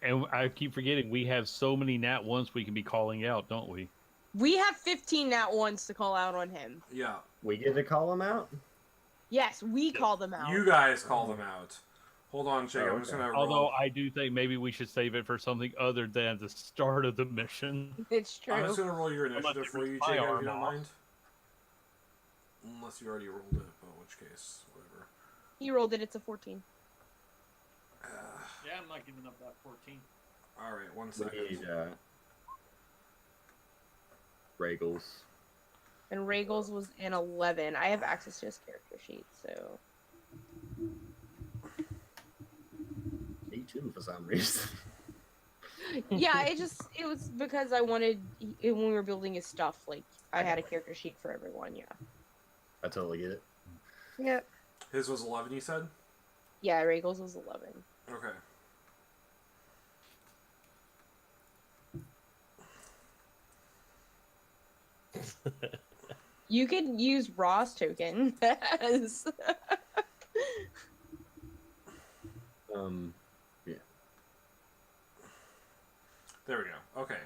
and I keep forgetting we have so many nat ones we can be calling out, don't we? We have 15 nat 1s to call out on him. Yeah. We get to call him out? Yes, we call them out. You guys call them out. Hold on, Jake. I'm just gonna roll. Although I do think maybe we should save it for something other than the start of the mission. It's true. I'm just gonna roll your initiative for you, Jake, if you don't mind. Unless you already rolled it, but in which case, whatever. He rolled it. It's a 14. Yeah, I'm not giving up that 14. All right, 1 We second. need Regals. And Regals was an 11. I have access to his character sheet, so. Me too, for some reason. Yeah, it was because I wanted, when we were building his stuff, like, I had a character sheet for everyone, yeah. I totally get it. Yep. His was 11, you said? Yeah, Regals was 11. Okay. You could use Ross token as... Yeah. There we go. Okay.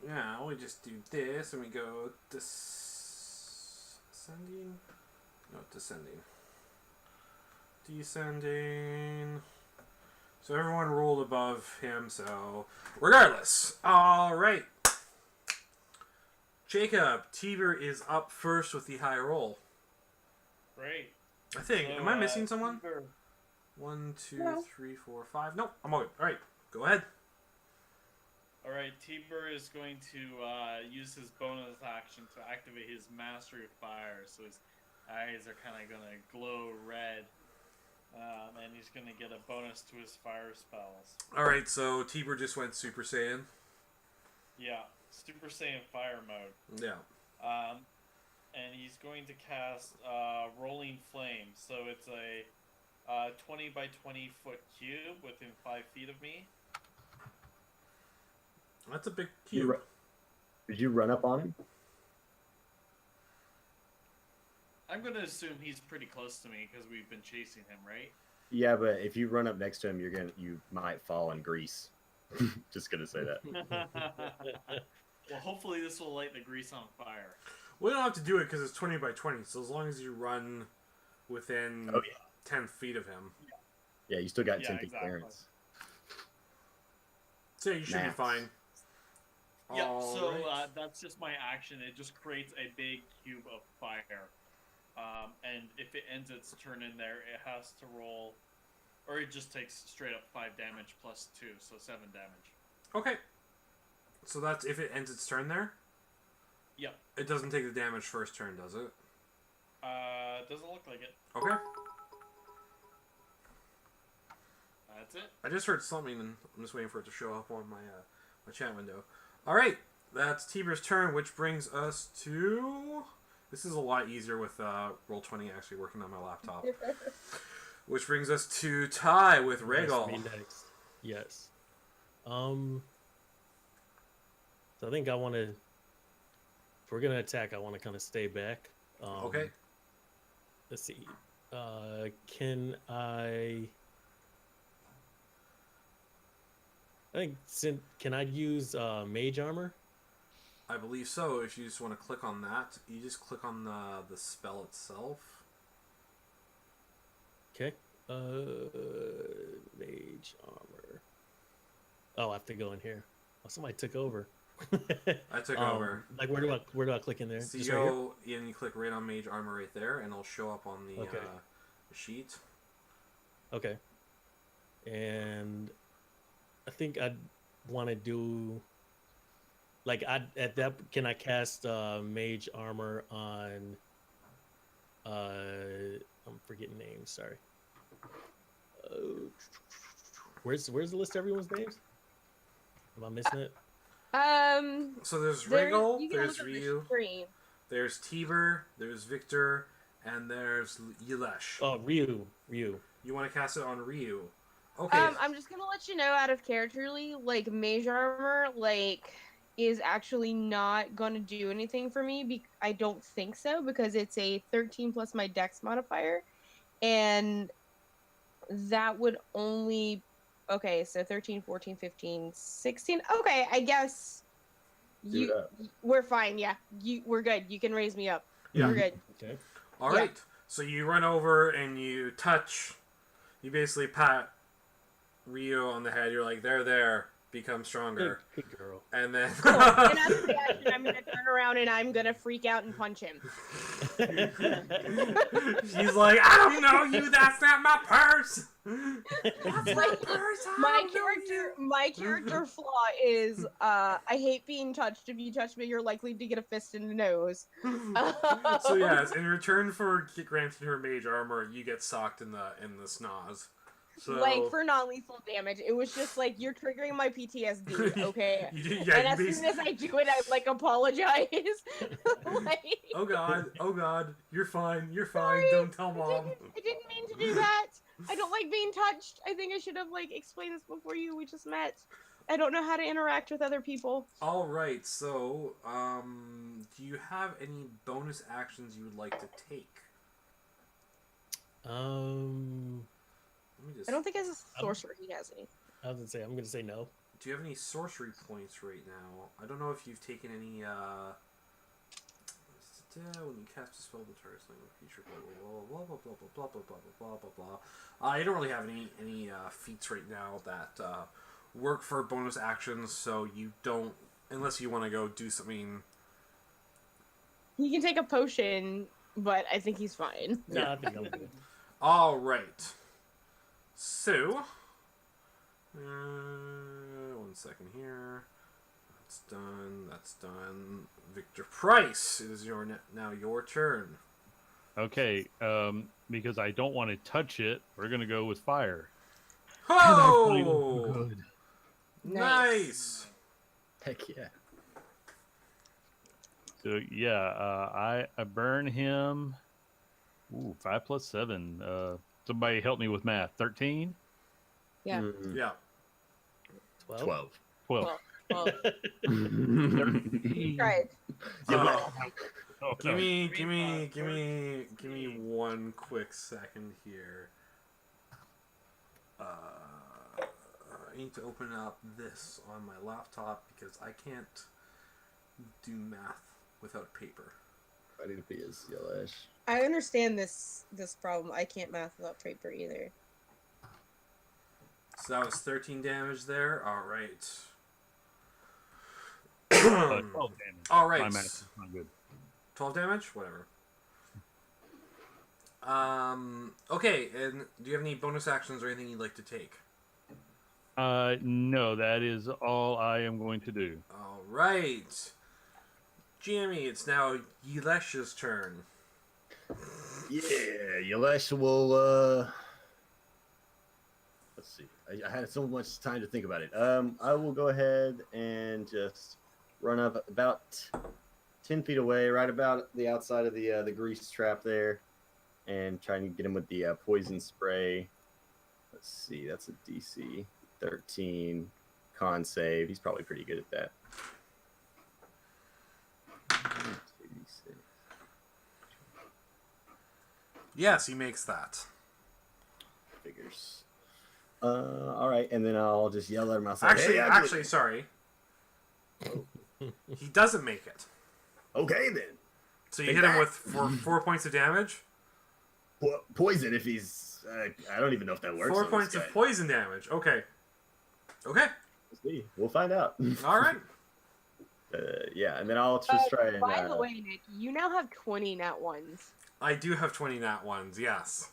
Yeah, we just do this and we go descending. No, descending. Descending. So everyone rolled above him, so regardless. Alright. Jacob, Tiber is up first with the high roll. Great. I think. So, Am I missing someone? Tiber, 1, 2, No. 3, 4, 5. Nope, I'm all good. All right, go ahead. all right, Tiber is going to use his bonus action to activate his Mastery of Fire, so his eyes are kind of going to glow red, and he's going to get a bonus to his fire spells. All right, so Tiber just went Super Saiyan. Yeah, Super Saiyan Fire mode. Yeah. And he's going to cast Rolling Flame, so it's a 20 by 20 foot cube within 5 feet of me. That's a big You cube. ru- Did you run up on him? I'm going to assume he's pretty close to me because we've been chasing him, right? Yeah, but if you run up next to him, you might fall in grease. Just gonna say that. Well, hopefully this will light the grease on fire. We don't have to do it because it's 20 by 20, so as long as you run within Oh, yeah. 10 feet of him. Yeah, you still got Yeah, 10 feet exactly. clearance. So you should be Max. fine. Yep, All so right. that's just my action. It just creates a big cube of fire. And if it ends its turn in there, it has to roll, or it just takes straight up 5 damage plus 2, so 7 damage. Okay. So that's if it ends its turn there? Yep. It doesn't take the damage first turn, does it? Doesn't look like it. Okay. That's it. I just heard something, and I'm just waiting for it to show up on my my chat window. All right, that's Tiber's turn, which brings us to. This is a lot easier with Roll20 actually working on my laptop. Which brings us to Ty with Yes, Rhaegal. me next. Yes. So I think I want to. If we're gonna attack, I want to kind of stay back. Okay. Let's see. Can I? Can I use mage armor? I believe so. If you just want to click on that, you just click on the spell itself. Okay. Mage armor. Oh, I have to go in here. Oh, somebody took over. I took over. Like where do I click in there? So you Just right here? go and you click right on Mage Armor right there, and it'll show up on the Okay. sheet. Okay. And I think I'd want to do like can I cast mage armor on I'm forgetting names, sorry. Where's the list of everyone's names? Am I missing it? So there's there- Rhaegal, you can there's look at the Ryu, screen. there's Tiber, there's Victor, and there's Yilesh. Oh, Ryu. You want to cast it on Ryu. Okay. I'm just gonna let you know out of characterly, like mage armor, like is actually not gonna do anything for me. I don't think so because it's a 13 plus my dex modifier, and that would only. Okay, so 13, 14, 15, 16. Okay, I guess Do it up. we're fine. Yeah, we're good. You can raise me up. Yeah. We're good. Okay. All yeah. right. So you run over and you touch. You basically pat Ryu on the head. You're like, there, become stronger. Good girl. And then. Cool. And after the action, I'm gonna turn around and I'm gonna freak out and punch him. She's like, I don't know you. That's not my purse. Like, my character flaw is I hate being touched. If you touch me, you're likely to get a fist in the nose. So yes, in return for granting her mage armor, you get socked in the snoz. So Like for non-lethal damage, it was just like you're triggering my PTSD. Okay. you, And you as soon as I do it, I like apologize. Like, oh god, you're fine, Sorry, don't tell mom. I didn't mean to do that. I don't like being touched. I think I should have like explained this before we just met. I don't know how to interact with other people. All right, so do you have any bonus actions you would like to take? Let me just. I don't think as a sorcerer he has any. I was gonna say I'm gonna say no. Do you have any sorcery points right now? I don't know if you've taken any. When you cast a spell, the target slaying a creature, blah blah blah blah blah blah blah blah blah blah blah blah. I don't really have any feats right now that work for bonus actions, so you don't, unless you want to go do something He can take a potion, but I think he's fine. No, I think I'm good. All right. So, 1 second here. That's done. That's done. Victor Price, it is now your turn. Okay, because I don't want to touch it, we're gonna go with fire. Oh, Good. nice. Heck yeah. So yeah, I burn him. Ooh, 5 plus 7. Somebody help me with math. 13. Yeah. Yeah. 12. 12. Well, 13. right. Oh, Give no. me one quick second here. I need to open up this on my laptop because I can't do math without paper. I need to be as yellowish. I understand this problem. I can't math without paper either. So that was 13 damage there. All right. 12 damage. All right. My math is not good. 12 damage? Whatever. Okay, and do you have any bonus actions or anything you'd like to take? No, that is all I am going to do. All right. Jimmy, it's now Yelesh's turn. Yeah, Yelesh will, let's see. I had so much time to think about it. I will go ahead and just run up about 10 feet away, right about the outside of the grease trap there, and try and get him with the poison spray. Let's see, that's a DC 13 con save. He's probably pretty good at that. 2d6. Yes, he makes that. Figures. All right, and then I'll just yell at him. I'll say, Actually, "Hey, ugly." actually, sorry. He doesn't make it. Okay then. So you Take hit him that. with 4 points of damage. Poison if he's. I don't even know if that works. 4 on points this of guy. poison damage. Okay. Okay. Let's see. We'll find out. All right. Yeah, and then I'll just try and. By the way, Nick, you now have 20 nat ones. I do have 20 nat ones. Yes.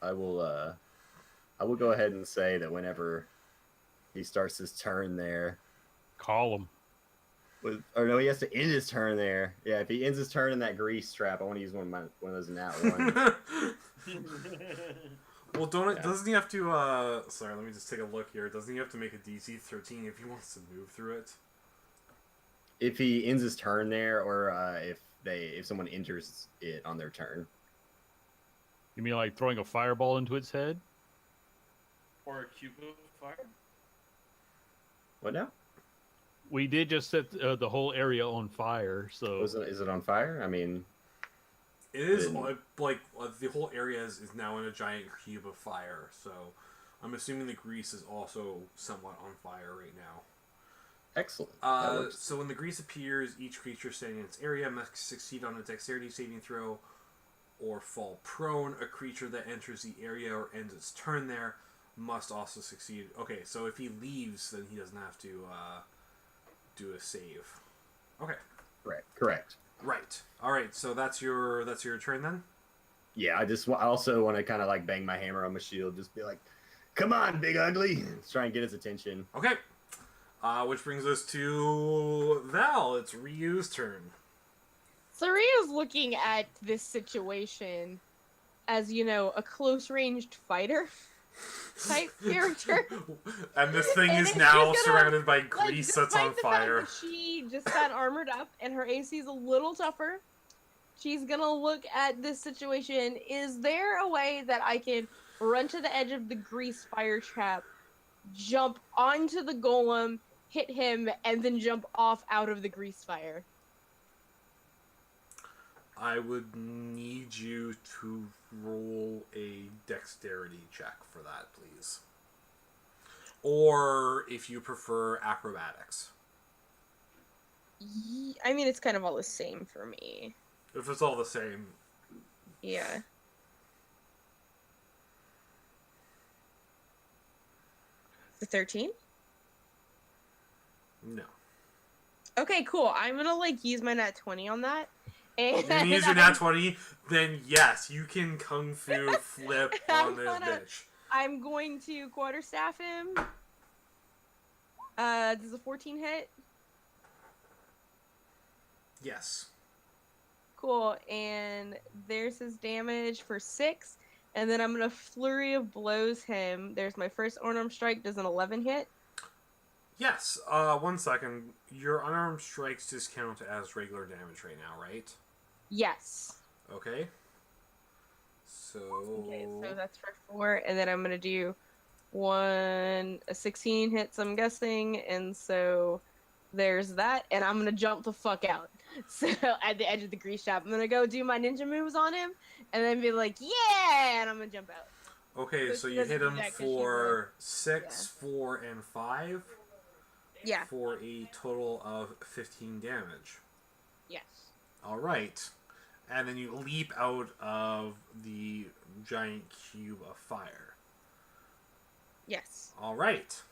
I will go ahead and say that whenever he starts his turn there, Call him. or no, he has to end his turn there. Yeah, if he ends his turn in that grease trap, I want to use one of those nat ones. Well, doesn't he have to? Sorry, let me just take a look here. Doesn't he have to make a DC 13 if he wants to move through it? If he ends his turn there, or if someone enters it on their turn. You mean like throwing a fireball into its head? Or a cube of fire? What now? We did just set the whole area on fire, so Is it on fire? I mean, It is Then- like the whole area is now in a giant cube of fire. So I'm assuming the grease is also somewhat on fire right now. excellent. That works. So when the grease appears, each creature standing in its area must succeed on a dexterity saving throw or fall prone. A creature that enters the area or ends its turn there must also succeed. Okay, so if he leaves, then he doesn't have to do a save. Okay, Correct. right. All right. So that's your turn then. Yeah, I also want to kind of like bang my hammer on my shield, just be like, "Come on, big ugly!" Let's try and get his attention. Okay. Which brings us to Val. It's Ryu's turn. So Rio's looking at this situation as, a close-ranged fighter type character. And this thing And is then now she's gonna, surrounded by grease that's on despite the fact fire. that she just got armored up and her AC is a little tougher, she's gonna look at this situation. Is there a way that I can run to the edge of the grease fire trap, jump onto the golem, hit him, and then jump off out of the grease fire? I would need you to roll a dexterity check for that, please. Or, if you prefer, acrobatics. I mean, it's kind of all the same for me. If it's all the same. Yeah. The 13? No. Okay, cool. I'm gonna like use my nat 20 on that. And If you use your nat 20, then yes, you can kung fu flip on this bitch. I'm going to quarterstaff him. Does a 14 hit? Yes. Cool. And there's his damage for 6. And then I'm gonna flurry of blows him. There's my first unarmed strike. Does an 11 hit? Yes. 1 second. Your unarmed strikes just count as regular damage right now, right? Yes. Okay. So. Okay, so that's for 4, and then I'm gonna do a 16 hits, I'm guessing, and so there's that, and I'm gonna jump the fuck out. So at the edge of the grease trap, I'm gonna go do my ninja moves on him, and then be like, yeah, and I'm gonna jump out. Okay, so you hit him for 6, 4, and 5. Yeah. For a total of 15 damage. Yes. All right. And then you leap out of the giant cube of fire. Yes. All right.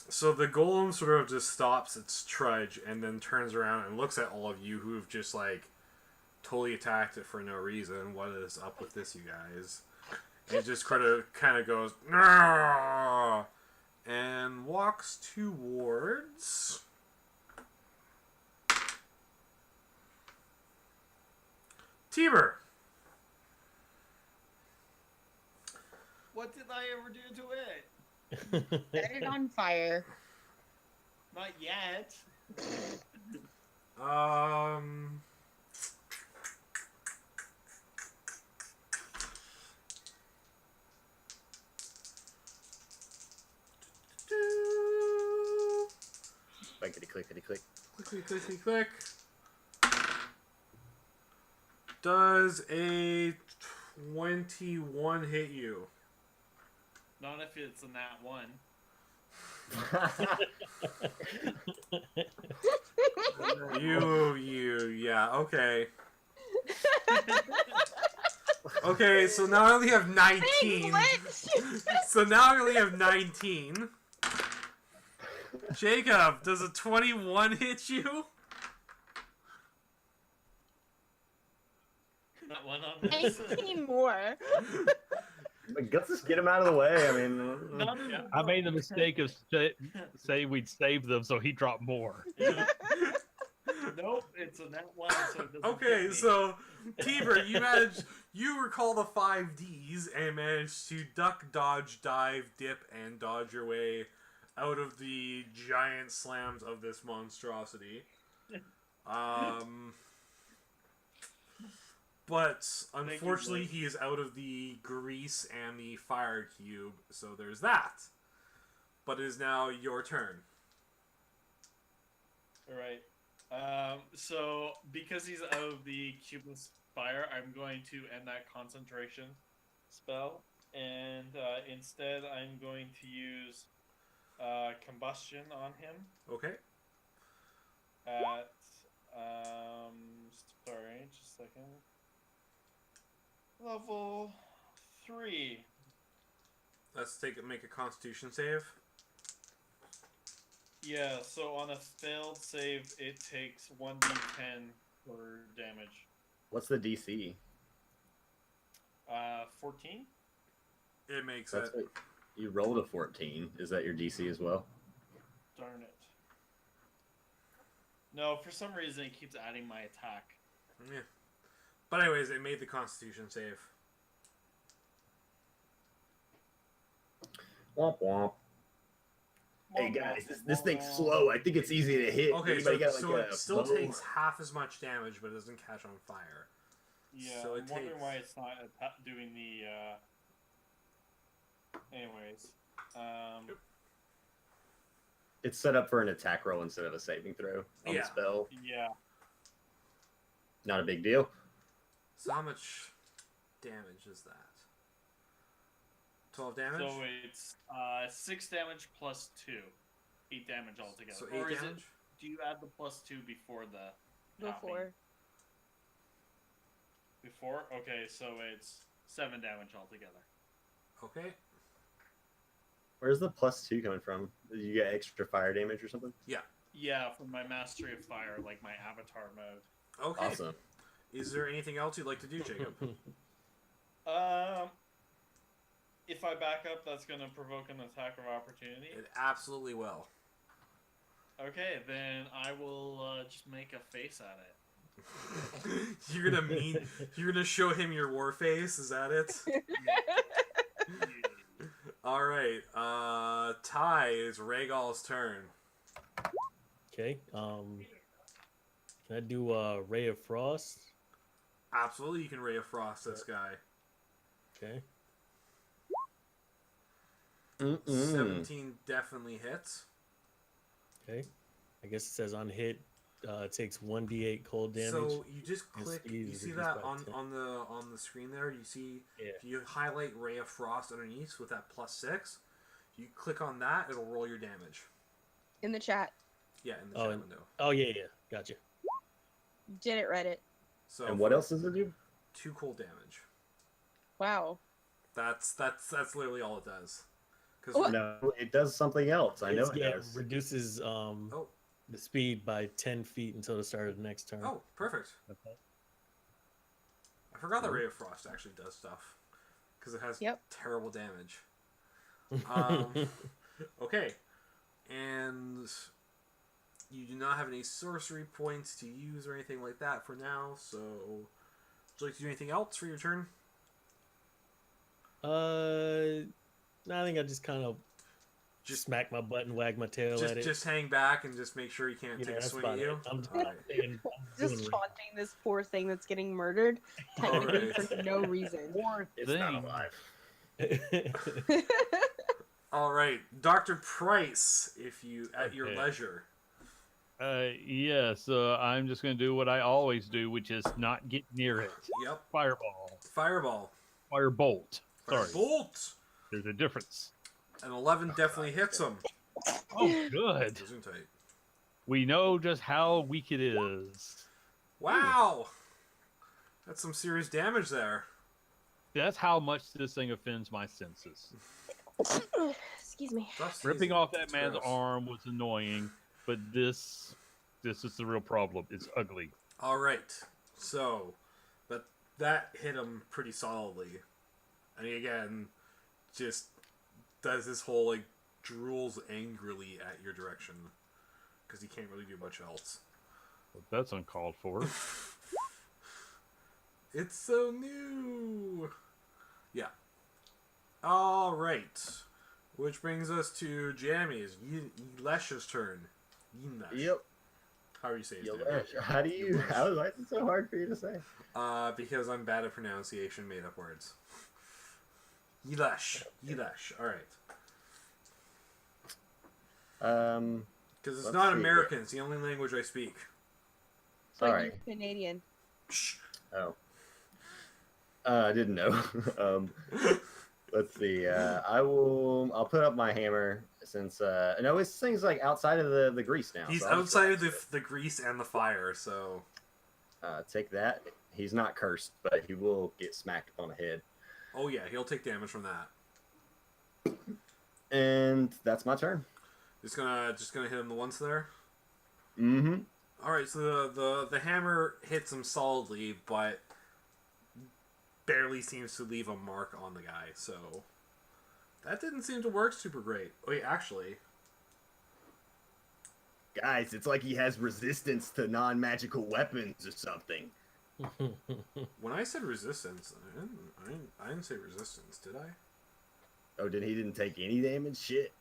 So the golem sort of just stops its trudge and then turns around and looks at all of you who've just like totally attacked it for no reason. What is up with this, you guys? And it just kind of goes, "Nah!" and walks towards Tiber. What did I ever do to it? Set it on fire. Not yet. Clickety clickety click. Click, click, click, click. Does a 21 hit you? Not if it's a nat 1. Yeah, okay. Okay, so now I only have 19. So now I only have 19. Jacob, does a 21 hit you? Not one on this. 18 more. Let's just get him out of the way. I mean, I made the mistake of say we'd save them, so he dropped more. Yeah. Nope, it's a nat 1, so it doesn't Okay, hit me. so Tiber, you recall the 5 Ds and managed to duck, dodge, dive, dip, and dodge your way out of the giant slams of this monstrosity. But unfortunately, he is out of the grease and the fire cube, so there's that. But it is now your turn. Alright. So, because he's out of the cubeless fire, I'm going to end that concentration spell. And instead, I'm going to use combustion on him. Okay. At, sorry, just a second. Level 3. Let's make a Constitution save. Yeah, so on a failed save, it takes 1d10 for damage. what's the DC? 14? It makes That's it. what, you rolled a 14. Is that your DC as well? Darn it. No, for some reason it keeps adding my attack. Yeah. But anyways, it made the Constitution save. Womp womp. Hey guys, this thing's slow. I think it's easy to hit. Okay, Anybody got, so like, it a still bow? takes half as much damage, but it doesn't catch on fire. Yeah, So it I'm wondering takes- why it's not doing the, Anyways. It's set up for an attack roll instead of a saving throw on Yeah. the spell. Yeah. Not a big deal. So how much damage is that? 12 damage? So it's 6 damage plus 2. 8 damage altogether. So Or 8 is damage? it, do you add the plus 2 before the... Before. Before? Okay, so it's 7 damage altogether. Okay. Where's the +2 coming from? Did you get extra fire damage or something? Yeah, from my Mastery of Fire, like my avatar mode. Okay. Awesome. Is there anything else you'd like to do, Jacob? If I back up, that's going to provoke an attack of opportunity. It absolutely will. Okay, then I will just make a face at it. You're gonna show him your war face, is that it? Alright, Ty, it's Rhaegal's turn. Okay. Can I do Ray of Frost? Absolutely, you can Ray of Frost this guy. Okay. 17 definitely hits. Okay. I guess it says on hit, it takes 1d8 cold damage. So you just click. speed You is see reduced that by on 10. on the screen there. You see Yeah. if you highlight Ray of Frost underneath with that +6, you click on that, it'll roll your damage. In the chat. Yeah, in the Oh, chat window. Oh, yeah. Gotcha. Did it, Reddit. So And what else does it do? 2 cold damage. Wow. That's literally all it does. What? No, it does something else. I know it Yeah, does. reduces Oh, the speed by 10 feet until the start of the next turn. oh, perfect. Okay. I forgot that Ray of Frost actually does stuff because it has Yep. terrible damage. Okay, and you do not have any sorcery points to use or anything like that for now. So, would you like to do anything else for your turn? No, I think I just kind of Just- smack my butt and wag my tail at it. Just hang back and just make sure you can't take a that's swing at about you. it. I'm just, Alright. saying, I'm Just doing taunting this poor thing that's getting murdered, technically for no reason. It's not Thing. alive. All right, Dr. Price, if you at your Okay. leisure. Yes, I'm just going to do what I always do, which is not get near it. Yep. Fireball. Fireball. Firebolt. Sorry. Bolt. There's a difference. An 11 definitely hits him. Oh, good. Doesn't it? We know just how weak it is. Wow. That's some serious damage there. That's how much this thing offends my senses. Excuse me. That's Ripping easy. off that It's man's gross. arm was annoying, but this is the real problem. It's ugly. All right. So, but that hit him pretty solidly. And he again just does this whole like drools angrily at your direction because he can't really do much else. Well, that's uncalled for. It's so new. Yeah. All right. Which brings us to Jammy's Yilesh's turn. Yilesh. Yep. How are you saying it? Yelesh. How do you? Why is it so hard for you to say? Because I'm bad at pronunciation, made up words. Yilesh. Yilesh. All right. Because it's Let's not see. American. It's the only language I speak. It's like Sorry. you're Canadian. Shh. Oh. I didn't know. Let's see. I'll put up my hammer since no, this thing's like outside of the grease now. He's so I'll just- outside of the grease and the fire, so take that. He's not cursed, but he will get smacked on the head. oh yeah, he'll take damage from that. And that's my turn. Just gonna hit him the once there. Mm-hmm. All right, so the hammer hits him solidly, but barely seems to leave a mark on the guy. So that didn't seem to work super great. Wait, actually, Guys, it's like he has resistance to non-magical weapons or something. when I said resistance, I didn't say resistance, did I? Oh, he didn't take any damage? Shit.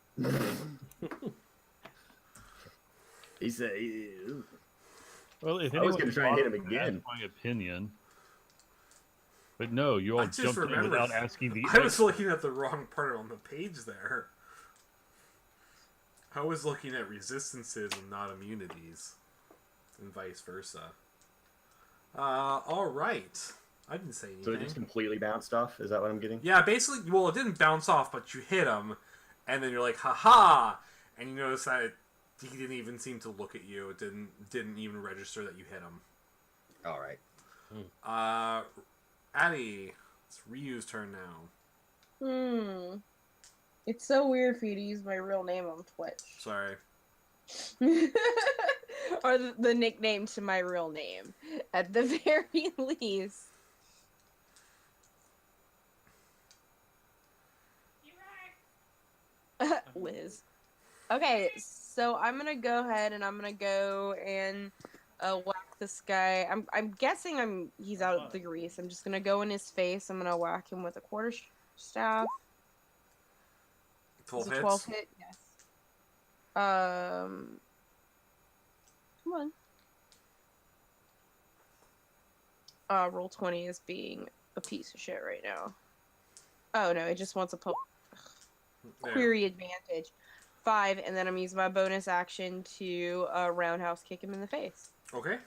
He said... Well, if I was anyone gonna try and hit him bothered to ask again. my opinion. But no, you I all just jumped in remembered- without asking the. I was looking at the wrong part on the page there. I was looking at resistances and not immunities, and vice versa. All right. I didn't say anything. So it just completely bounced off? Is that what I'm getting? Yeah, basically, well, it didn't bounce off, but you hit him, and then you're like, haha! And you notice that he didn't even seem to look at you. It didn't even register that you hit him. All right. Addie, it's Ryu's turn now. It's so weird for you to use my real name on Twitch. Sorry. Or the nickname to my real name, at the very least. Liz. Okay, so I'm gonna go ahead and I'm gonna go and whack this guy. I'm guessing he's out of the grease. I'm just gonna go in his face. I'm gonna whack him with a quarterstaff. 12 Is hits. it 12 hit? Yes. Come on. Roll 20 is being a piece of shit right now. Oh no, it just wants a query advantage. 5, and then I'm using my bonus action to roundhouse kick him in the face. Okay.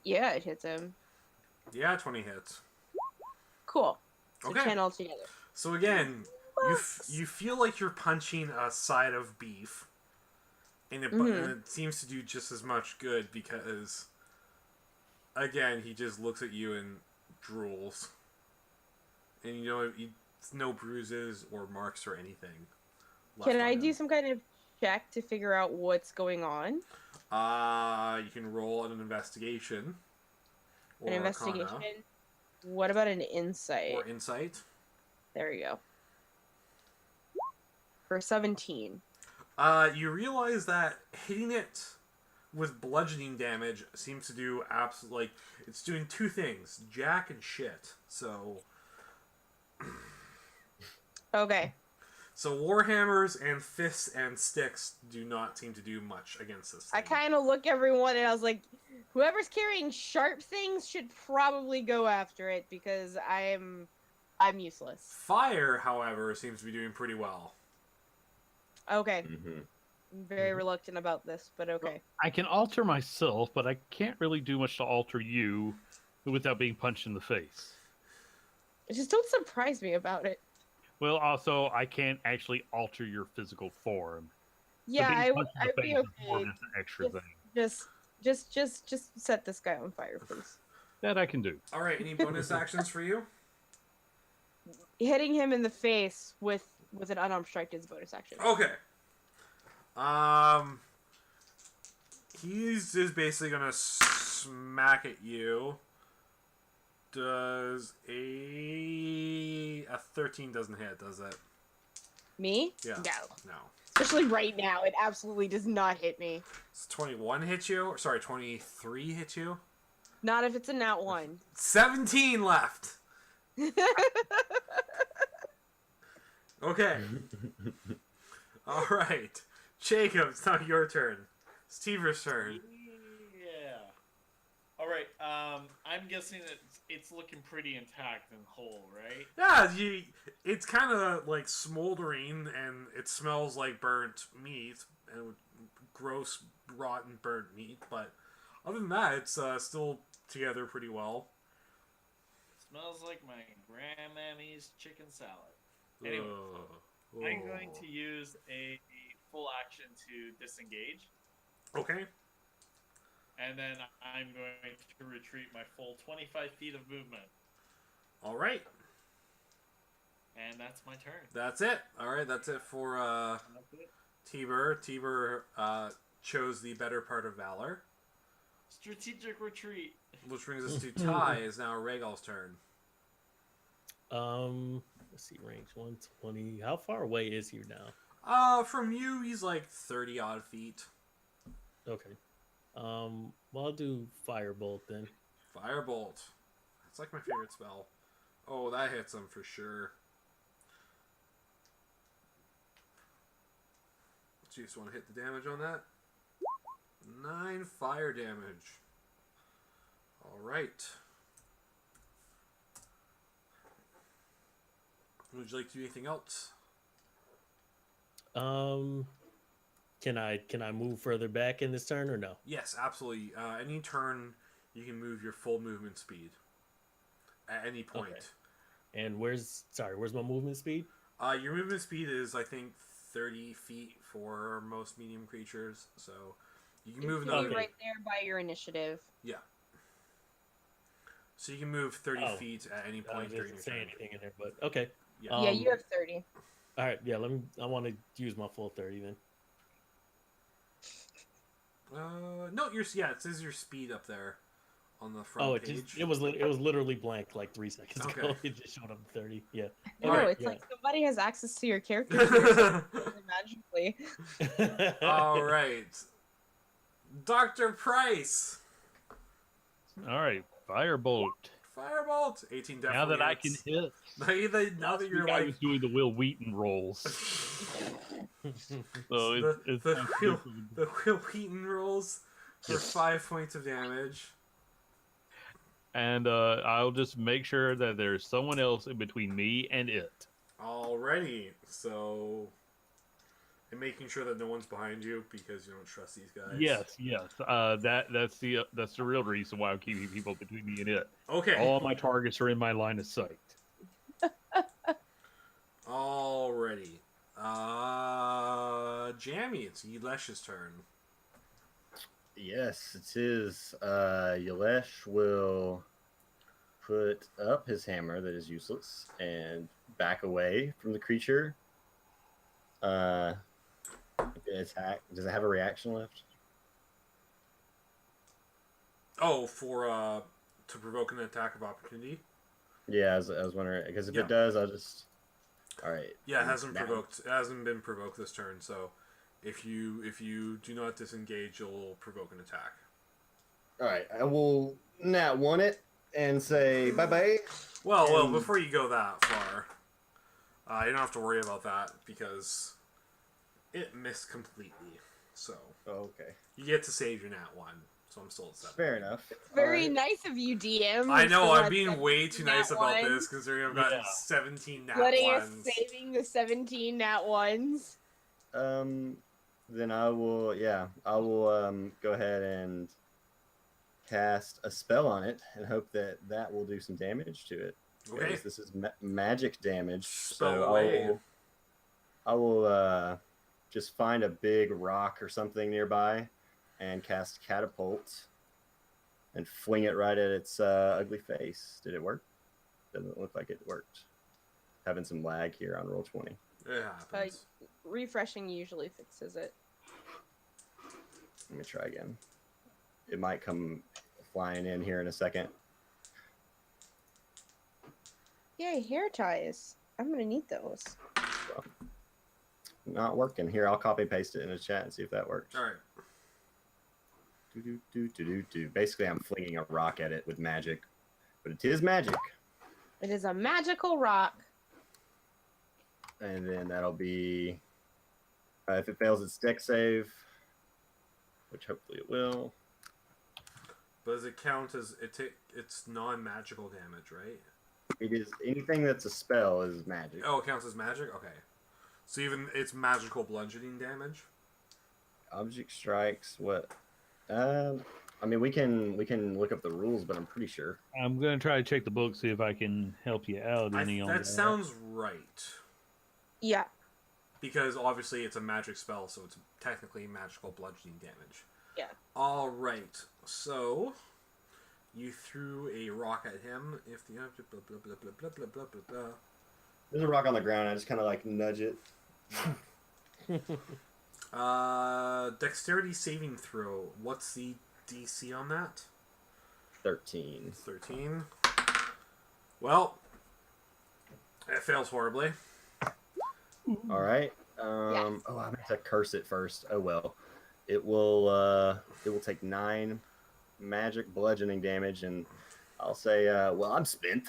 Yeah, it hits him. Yeah, 20 hits. Cool. So Okay. 10 altogether. So again, you feel like you're punching a side of beef, and and it seems to do just as much good because, again, he just looks at you and drools, and you know, no bruises or marks or anything. Can I do some kind of check to figure out what's going on? You can roll an investigation. Or An investigation. Arcana, What about an insight? or insight. There you go. For 17. You realize that hitting it with bludgeoning damage seems to do absolutely, like, it's doing two things: jack and shit. So Okay. So warhammers and fists and sticks do not seem to do much against this thing. I kind of look everyone and I was like, whoever's carrying sharp things should probably go after it because I'm useless. Fire, however, seems to be doing pretty well. Okay. I'm very reluctant about this, but okay. I can alter myself, but I can't really do much to alter you without being punched in the face. Just don't surprise me about it. Well, also, I can't actually alter your physical form. Yeah, So being I'd punched in the be face is more okay. of an extra thing. Just set this guy on fire, please. That I can do. All right, any bonus actions for you? Hitting him in the face with an unarmed strike is a bonus action. Okay. He's just basically gonna smack at you. Does a 13 doesn't hit, does it? Me? Yeah. No. No. Especially right now, it absolutely does not hit me. Does 21 hit you? Or, sorry, 23 hit you? Not if it's a nat 1. 17 left. Okay. All right. Jacob, it's now your turn. Steve's turn. Yeah. All right. I'm guessing that it's looking pretty intact and whole, right? Yeah, it's kind of like smoldering, and it smells like burnt meat and gross, rotten burnt meat. But other than that, it's still together pretty well. Smells like my grandmammy's chicken salad. Anyway, I'm going to use a full action to disengage. Okay. And then I'm going to retreat my full 25 feet of movement. All right. And that's my turn. That's it. All right, that's it for Tiber. Tiber chose the better part of valor. Strategic retreat. Which brings us to Ty. Is now Rhaegal's turn. Let's see, range 120. How far away is he now? From you, he's like 30 odd feet. Okay. Well, I'll do Firebolt then. Firebolt. That's like my favorite spell. Oh, that hits him for sure. So you just want to hit the damage on that? 9 fire damage. Alright. Would you like to do anything else? Can I move further back in this turn or no? Yes, absolutely. Any turn, you can move your full movement speed at any point. Okay. And where's my movement speed? Your movement speed is, I think, 30 feet for most medium creatures. So you can move It's another. right there by your initiative. Yeah. So you can move 30 Oh. feet at any It point during doesn't your say turn. anything in there, but okay. Yeah. Yeah, you have 30. All right, yeah. I want to use my full 30 then. No, it says your speed up there on the front Oh, page. it was literally blank like 3 seconds ago. Okay. It just showed up 30. Yeah. No, Alright, it's yeah. like somebody has access to your character magically. All right, Dr. Price. All right, firebolt. Firebolt. 18 definitely. Now that I can hits. hit, Now that you're I like was doing the Will Wheaton rolls. So it's the Will Wheaton rolls for 5 points of damage. and I'll just make sure that there's someone else in between me and it. Alrighty, so and making sure that no one's behind you because you don't trust these guys. Yes. That's the real reason why I'm keeping people between me and it. Okay. All my targets are in my line of sight. Alrighty. Jammy, it's Yelesh's turn. Yes, it is. Yelesh will put up his hammer that is useless and back away from the creature. Attack. Does it have a reaction left? Oh, for to provoke an attack of opportunity. Yeah, I was wondering because if Yeah. it does, I'll just. All right. Yeah, it hasn't Now- provoked. It hasn't been provoked this turn. So, if you do not disengage, you'll provoke an attack. All right, I will nat one it and say bye bye. Well, before you go that far, you don't have to worry about that because it missed completely. So Oh, okay, you get to save your nat 1. So I'm still at 7. fair enough. Very All right. nice of you, DM. I know, to I'm let being them way too nice nat about ones. this considering I've gotten Yeah. 17 nat Letting us 1s. saving the 17 nat ones. Then I will. Yeah, I will go ahead and cast a spell on it and hope that that will do some damage to it. Okay. Because this is magic damage. Spell So away. I will just find a big rock or something nearby and cast catapult and fling it right at its ugly face. Did it work? Doesn't look like it worked. Having some lag here on roll 20. It happens. Refreshing usually fixes it. Let me try again. It might come flying in here in a second. Yay, hair ties. I'm gonna need those. Not working. Here, I'll copy paste it in the chat and see if that works. All right. Do. Basically, I'm flinging a rock at it with magic, but it is magic. It is a magical rock. And then that'll be if it fails its deck save, which hopefully it will. But does it count as it's non-magical damage, right? It is anything that's a spell is magic. Oh, it counts as magic. Okay. So even it's magical bludgeoning damage. Object strikes. What? I mean, we can look up the rules, but I'm pretty sure. I'm gonna try to check the book, see if I can help you out any on That sounds right. Yeah. Because obviously it's a magic spell, so it's technically magical bludgeoning damage. Yeah. All right. So you threw a rock at him. If the object blah blah blah blah blah blah blah blah. There's a rock on the ground. I just kind of like nudge it. Dexterity saving throw. What's the DC on that? 13. 13. Well, it fails horribly. All right. Yes. Oh, I meant to curse it first. Oh well. It will take 9 magic bludgeoning damage, and I'll say, well, I'm spent.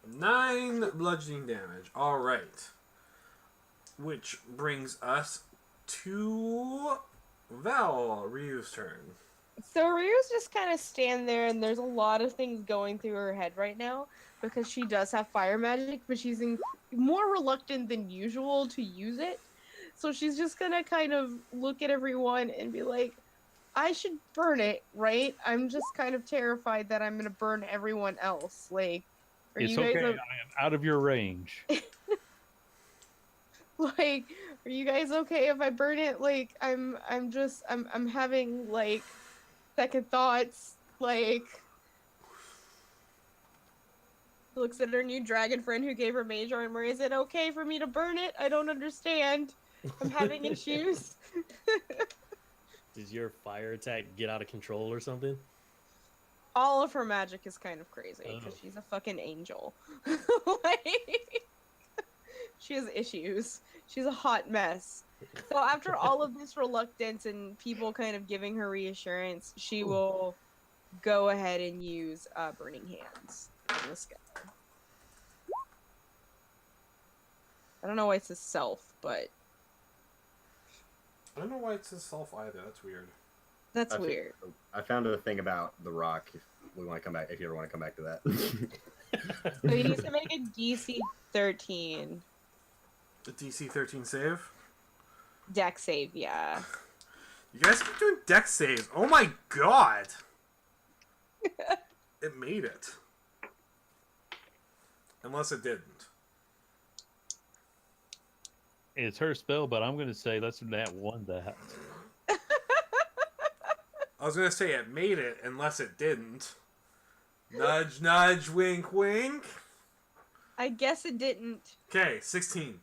9 bludgeoning damage. All right. Which brings us to Ryu's turn. So Ryu's just kind of stand there, and there's a lot of things going through her head right now because she does have fire magic, but she's more reluctant than usual to use it. So she's just gonna kind of look at everyone and be like, I should burn it, right? I'm just kind of terrified that I'm gonna burn everyone else. Like, It's okay. I am out of your range. Like, are you guys okay if I burn it? Like, I'm having like second thoughts. Like, looks at her new dragon friend who gave her mage armor. Is it okay for me to burn it? I don't understand. I'm having issues. Did your fire attack get out of control or something? All of her magic is kind of crazy because she's a fucking angel. Like, she has issues. She's a hot mess. So after all of this reluctance and people kind of giving her reassurance, she will go ahead and use Burning Hands on this guy. I don't know why it says self, but I don't know why it says self either. That's weird. that's weird. I found a thing about the rock. If we want to come back, if you ever want to come back to that. So you need to make a DC 13 The DC 13 save. deck save, yeah. You guys keep doing deck saves. Oh my god! It made it. Unless it didn't. It's her spell, but I'm gonna say let's nat one that. I was gonna say it made it, unless it didn't. Nudge, nudge, wink, wink. I guess it didn't. Okay, 16.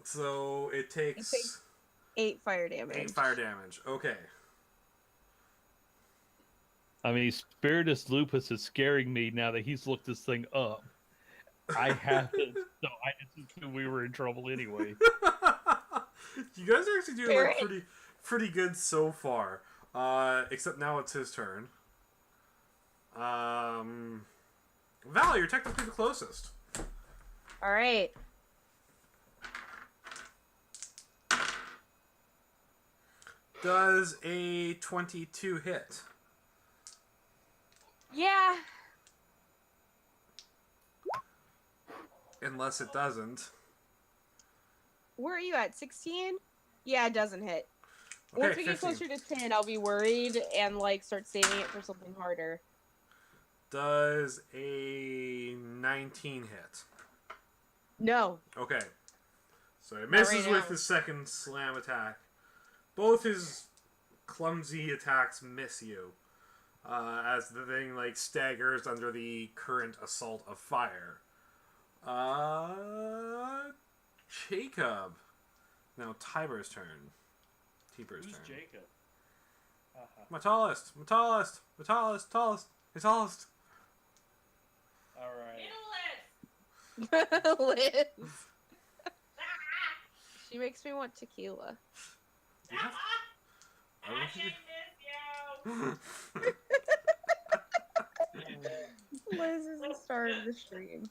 So it takes, It takes 8 fire damage. 8 fire damage. Okay. I mean, Spiritus Lupus is scaring me now that he's looked this thing up. I haven't, so I just assumed we were in trouble anyway. You guys are actually doing like Spirit. pretty good so far. Except now it's his turn. Val, you're technically the closest. Alright. Does a 22 hit? Yeah. Unless it doesn't. Where are you at? 16? Yeah, it doesn't hit. Okay, Once we get 15. closer to 10, I'll be worried and like start saving it for something harder. Does a 19 hit? No. Okay. So it Not misses right with now. his second slam attack. Both his clumsy attacks miss you. As the thing like staggers under the current assault of fire. Jacob. Now Tiber's turn. Tiber's Who's turn. Jacob? Uh-huh. My tallest. His tallest. Alright. Liz. She makes me want tequila. Yeah. I want you to- Liz is the star of the stream.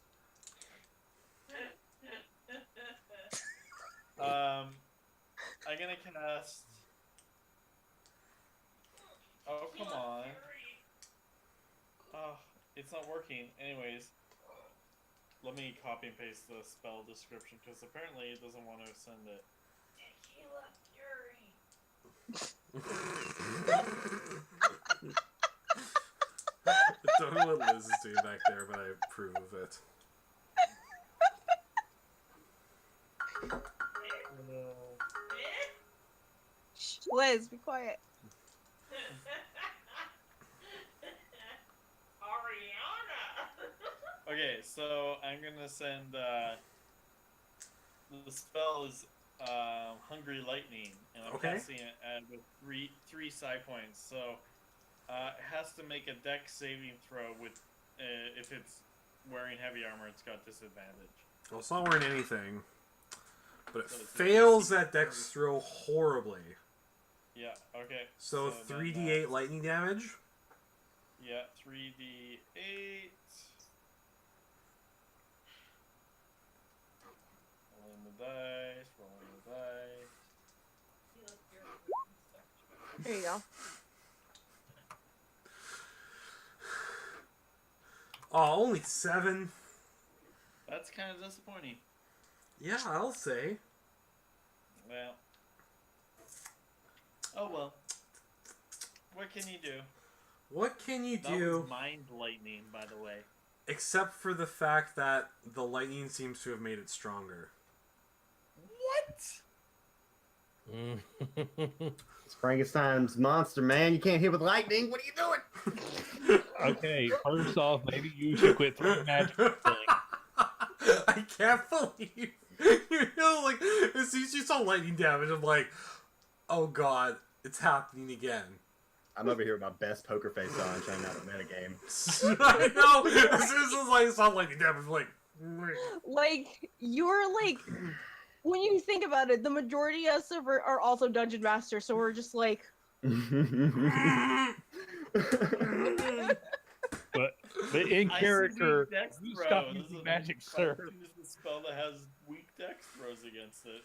I'm gonna cast. Oh, come on. Oh, it's not working. Anyways, let me copy and paste the spell description because apparently it doesn't want to send it. I don't know what Liz is doing back there, but I approve of it. Shh, Liz, be quiet. Okay, so I'm gonna send. The spell is Hungry Lightning, and I'm Okay. casting it with three psi points. So it has to make a dex saving throw with if it's wearing heavy armor, it's got disadvantage. Well, it's not wearing anything, but it So it's fails a that dex throw horribly. Yeah. Okay. So then 3d8 lightning damage. Yeah, 3d8. Rolling the dice, rolling the dice. There you go. Oh, only 7. That's kind of disappointing. Yeah, I'll say. Well. Oh well. What can you do? What can you That do was mind lightning, by the way. except for the fact that the lightning seems to have made it stronger? What? It's Frankenstein's monster, man. You can't hit with lightning. What are you doing? Okay, first off, maybe you should quit throwing magic things. I can't believe you know, like as soon as you saw lightning damage, I'm like, oh god, it's happening again. I'm over here with my best poker face on, trying out a metagame. I know. As soon as I saw lightning damage, I'm like, Like, you're like, when you think about it, the majority of us are also dungeon masters, so we're just like, But in I character, see weak dex you throw. stop This using is magic, a- sir. This is a spell that has weak dex throws against it.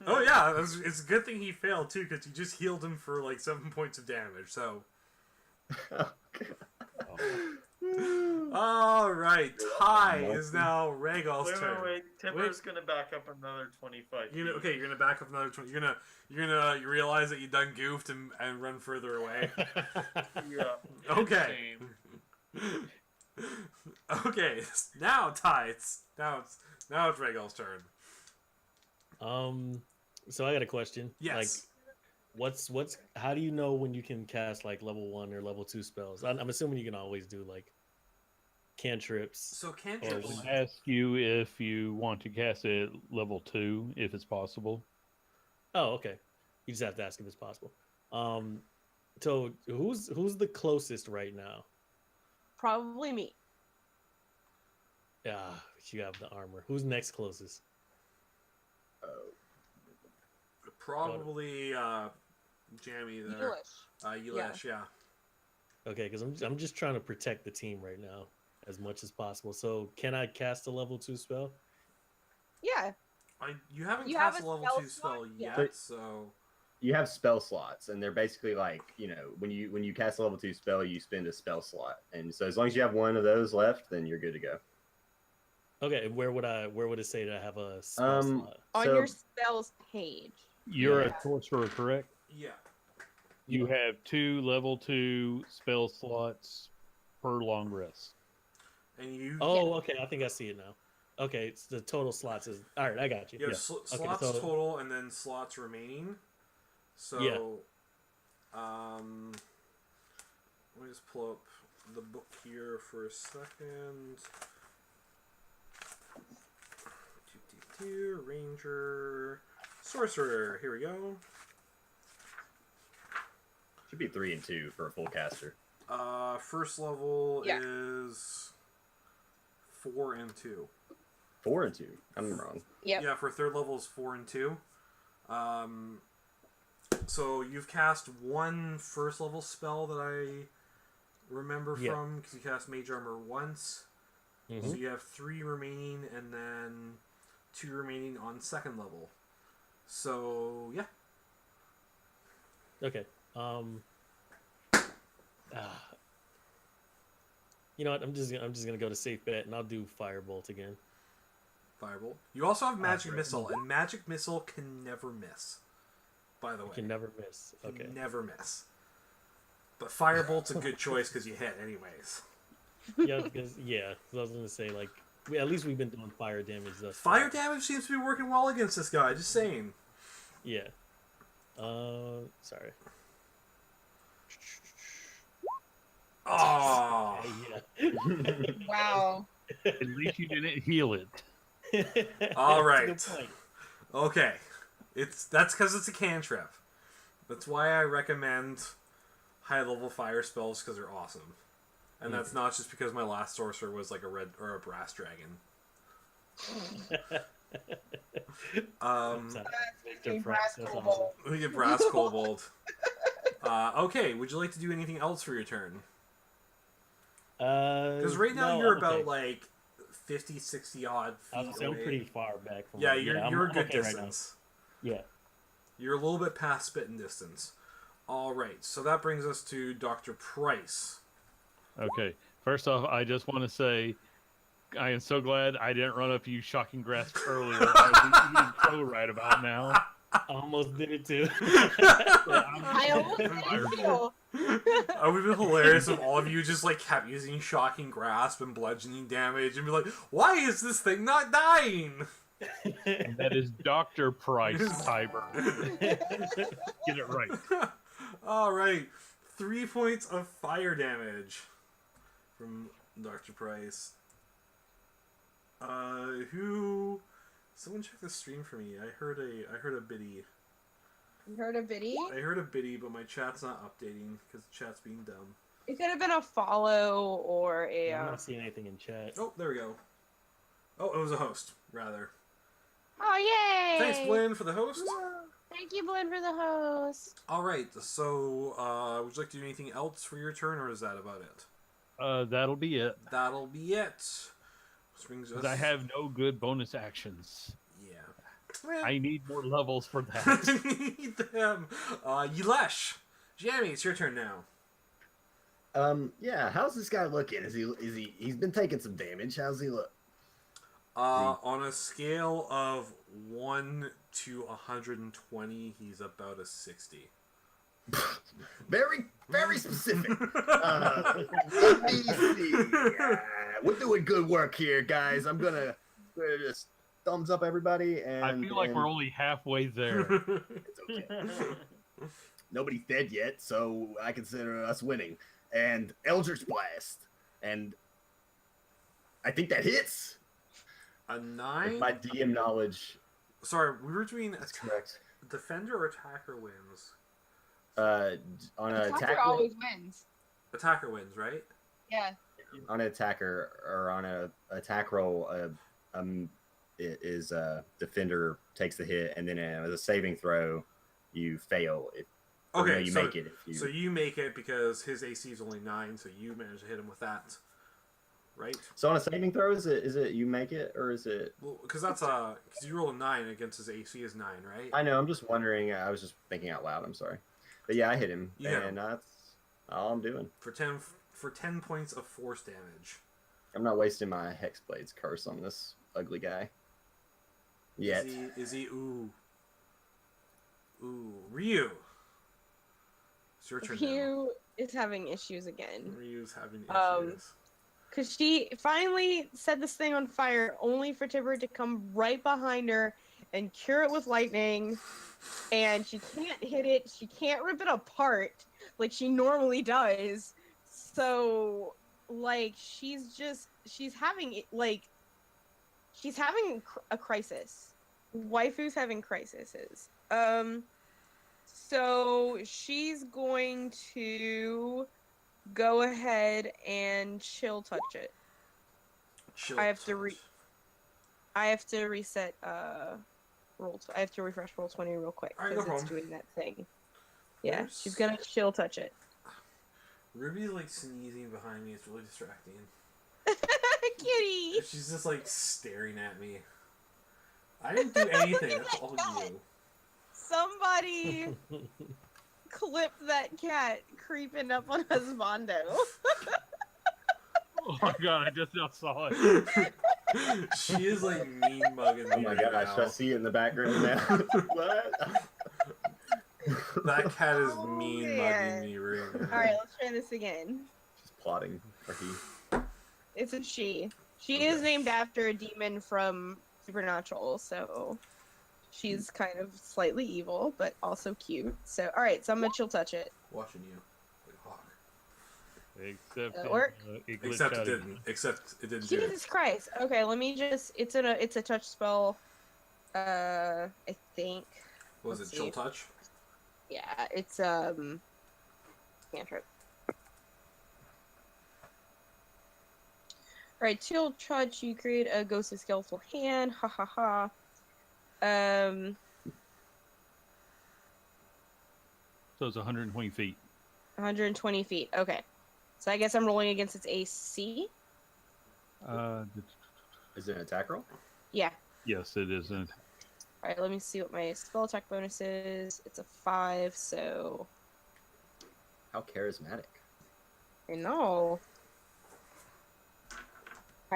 oh yeah, it's a good thing he failed too, because you just healed him for like 7 points of damage. So, all right, tie is now Rhaegal's turn. Wait. Timber's gonna back up another 25. You're gonna back up another 20. You realize that you done goofed and run further away. Yeah. Okay. Shame. Okay. Now now it's Rhaegal's turn. So I got a question. Yes. Like, how do you know when you can cast like level 1 or level 2 spells? I'm assuming you can always do like cantrips. So Or cantrips. we'll ask you if you want to cast it at level 2, if it's possible. Oh, okay. You just have to ask if it's possible. So who's the closest right now? probably me. Yeah, you have the armor. Who's next closest? Probably Jamie there. Elish, yeah. Okay, because I'm just trying to protect the team right now as much as possible. So can I cast a level 2 spell? Yeah. You haven't You cast have a a level spell 2 slot? spell Yeah. yet, so You have spell slots, and they're basically like, you know, when you cast a level 2 spell, you spend a spell slot, and so as long as you have one of those left, then you're good to go. Okay, where would it say that I have a spell slot? On So- your spells page. You're Yeah. a sorcerer, correct? yeah. You have 2 level 2 spell slots per long rest. And you Oh, okay. I think I see it now. Okay, it's the total slots is all right. I got you. you have Yeah. slots Okay, so- total and then slots remaining. So let me just pull up the book here for a second. Ranger, sorcerer. Here we go. Should be 3 and 2 for a full caster. First level Yeah. is 4 and 2. 4 and 2. I'm wrong. Yep. Yeah, for third level is 4 and 2. So you've cast one first level spell that I remember Yeah. from, because you cast Mage Armor once. Mhm. So you have 3 remaining, and then 2 remaining on second level. So yeah. Okay. You know what? I'm just gonna go to safe bet, and I'll do firebolt again. Firebolt. You also have Magic Great. Missile, and Magic Missile can never miss. By the way, Can never miss. Can Okay. never miss. But Firebolt's a good choice because you hit anyways. Yeah, because I was gonna say like at least we've been doing fire damage thus Fire far. damage seems to be working well against this guy. Just saying. Yeah. Sorry. Oh. Yeah. Wow. At least you didn't heal it. All That's a right. good point. Okay. That's because it's a cantrip. That's why I recommend high level fire spells, because they're awesome. And that's not just because my last sorcerer was like a red or a brass dragon. Sorry. Victor Frost, that's awesome. We get brass kobold. Okay, would you like to do anything else for your turn? Because right now no, you're I'm about okay. like 50, 60 odd feet I was gonna say, I'm away. pretty far back from. Yeah, where- you're I'm a good okay right now. distance. Yeah. You're a little bit past spitting distance. All right, so that brings us to Dr. Price. Okay. First off, I just want to say I am so glad I didn't run up you shocking grasp earlier. I was eating so right about now. I almost did it too. I almost did it too. It would be hilarious if all of you just like kept using shocking grasp and bludgeoning damage and be like, why is this thing not dying? And that is Dr. Price Tiber. Get it right. All right, 3 points of fire damage from Dr. Price. Who? Someone check the stream for me. I heard a biddy. You heard a biddy? I heard a biddy, but my chat's not updating because the chat's being dumb. It could have been a follow or a. I'm not seeing anything in chat. Oh, there we go. Oh, it was a host, rather. Oh, yay! Thanks, Blinn, for the host. Thank you, Blinn, for the host. All right, so would you like to do anything else for your turn, or is that about it? That'll be it. That'll be it. Which brings us... 'Cause I have no good bonus actions. Yeah. I need more levels for that. I need them. Ylesh, Jamie, it's your turn now. Yeah, how's this guy looking? He's been taking some damage. How's he look? On a scale of 1 to 120, he's about a 60. Very, very specific. Let me see. We're doing good work here, guys. I'm gonna just thumbs up everybody, and I feel like we're only halfway there. It's okay. Nobody's dead yet, so I consider us winning. And Eldritch Blast, and I think that hits. A 9? With my DM knowledge. Sorry, we were doing That's correct. defender or attacker wins. On an Attacker attacker, always wins. Attacker wins, right? Yeah. on an attacker or on a attack roll, defender takes the hit, and then as a saving throw, you fail. Okay, you so, make it. So you make it because his AC is only 9, so you manage to hit him with that, right? So on a saving throw, is it you make it, or is it? Well, because because you roll a 9 against his AC is 9, right? I know. I'm just wondering. I was just thinking out loud. I'm sorry, but yeah, I hit him, You hit and him. that's all I'm doing. For 10 points of force damage. I'm not wasting my Hexblade's curse on this ugly guy. Yet. Is he? Ooh, Ryu. It's your turn now. Ryu is having issues again. Ryu's having issues. Because she finally set this thing on fire, only for Tibber to come right behind her and cure it with lightning. And she can't hit it. She can't rip it apart like she normally does. So, like, she's having a crisis. Waifu's having crises. So she's going to go ahead and chill touch it. I have to reset I have to refresh roll 20 real quick Alright, because no it's problem. doing that thing. Yeah, There's- she's gonna chill touch it. Ruby's like sneezing behind me. It's really distracting. Kitty! She's just like staring at me. I didn't do anything. That's all you. Somebody clip that cat creeping up on Husbando. Oh my god, I just now saw it. She is like mean mugging me. Oh my right gosh, now. I see it in the background now. What? That cat is mean man. mugging me right now. Alright, let's try this again. She's plotting. Or he. It's a she. She is named after a demon from Supernatural, so she's kind of slightly evil, but also cute. So, alright, so I'm gonna chill touch it. Watching you. Like a hawk. Except That work? it glitched Except out it again. didn't. Except it didn't do it. Jesus Christ. Okay, let me just. It's a touch spell. I think. Was it Let's chill see. touch? Yeah, it's cantrip. Alright, chill touch. You create a ghostly skeletal hand. Ha ha ha. So it's 120 feet. 120 feet. Okay. So I guess I'm rolling against its AC. Is it an attack roll? Yeah. Yes, it isn't. Alright, let me see what my spell attack bonus is. It's a 5, so How charismatic. I know.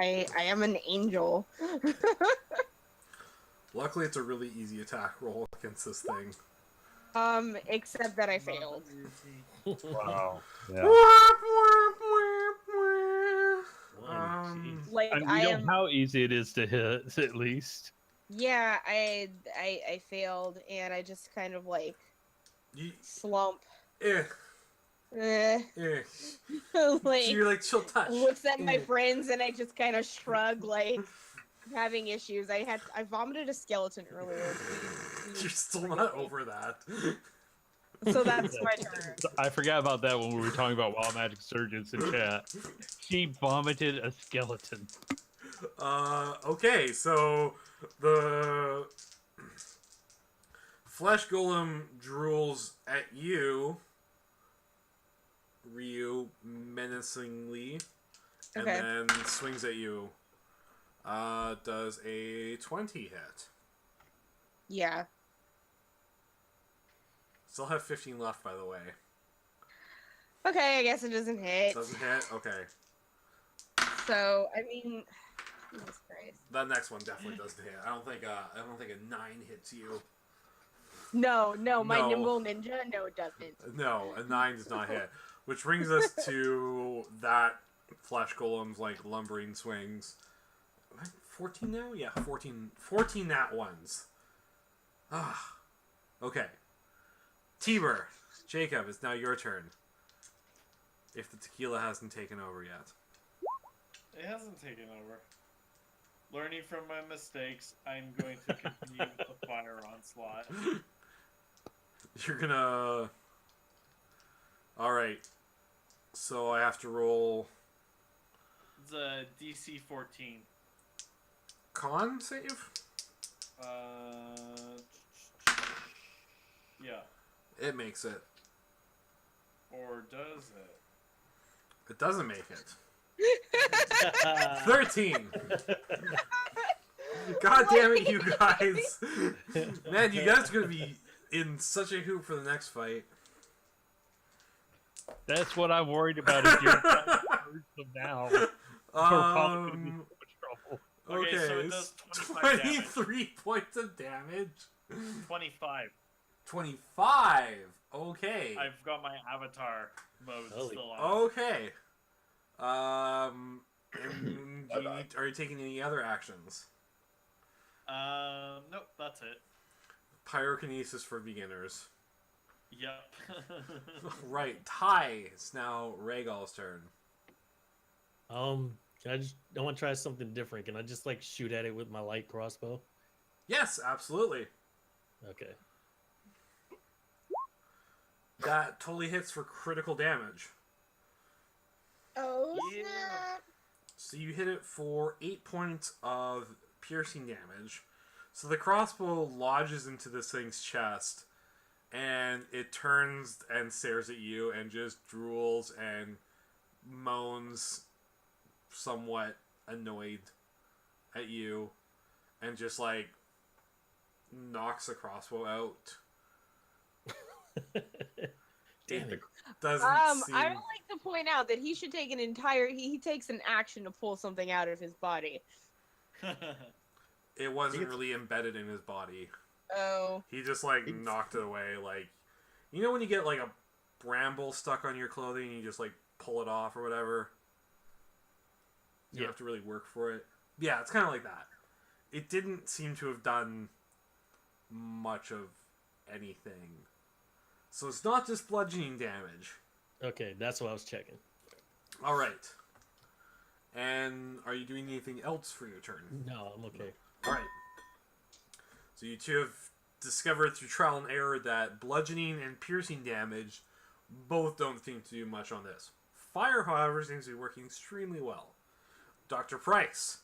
I am an angel. Luckily, it's a really easy attack roll against this thing. Except that I failed. Wow. Yeah. Like And I we know am how easy it is to hit, at least. Yeah, I failed, and I just kind of like You, slump. eh, Eh. eh. Like, So you're like, she'll touch. looks at my Eh. friends, and I just kind of shrug, like I'm having issues. I vomited a skeleton earlier. You're still not over that. So that's my turn. I forgot about that when we were talking about Wild Magic Surgeons in chat. She vomited a skeleton. Okay, so the flesh golem drools at you, Ryu, menacingly, and Okay. then swings at you. Does a 20 hit? Yeah. Still have 15 left, by the way. Okay, I guess it doesn't hit. Doesn't hit? Okay. So, I mean, Jesus Christ. That next one definitely doesn't hit. I don't think a 9 hits you. No, my No. nimble ninja, no, it doesn't. No, a 9 does not hit. Which brings us to that flesh golem's like lumbering swings. 14 now? Yeah, 14 nat ones. Ah. Okay. Tiber, Jacob, it's now your turn. If the tequila hasn't taken over yet. It hasn't taken over. Learning from my mistakes, I'm going to continue the fire onslaught. You're gonna... Alright. So I have to roll... It's a DC 14. Con save? Yeah. It makes it. Or does it? It doesn't make it. 13! God damn it, you guys! Man, you guys are gonna be in such a hoop for the next fight. That's what I'm worried about if you're them now. We're probably gonna be in so much trouble. Okay, Okay, so it does 25 damage. 23 points of damage. 25. 25. Okay. I've got my avatar mode Holy- still on. Okay. And are you taking any other actions? Nope, that's it. Pyrokinesis for beginners. Yep. Right. Ty. It's now Rhaegal's turn. Can I want to try something different. Can I just like shoot at it with my light crossbow? Yes, absolutely. Okay. That totally hits for critical damage. Oh, Yeah. snap. So you hit it for 8 points of piercing damage. So the crossbow lodges into this thing's chest, and it turns and stares at you and just drools and moans, somewhat annoyed at you, and just like knocks the crossbow out. Damn it. Doesn't seem... I would like to point out that he should take an entire. He takes an action to pull something out of his body. It wasn't really embedded in his body. Oh. He just like knocked it away. Like, you know when you get like a bramble stuck on your clothing and you just like pull it off or whatever? You don't have to really work for it. Yeah, it's kind of like that. It didn't seem to have done much of anything. So it's not just bludgeoning damage. Okay, that's what I was checking. Alright. And are you doing anything else for your turn? No, I'm okay. Alright. So you two have discovered through trial and error that bludgeoning and piercing damage both don't seem to do much on this. Fire, however, seems to be working extremely well. Dr. Price.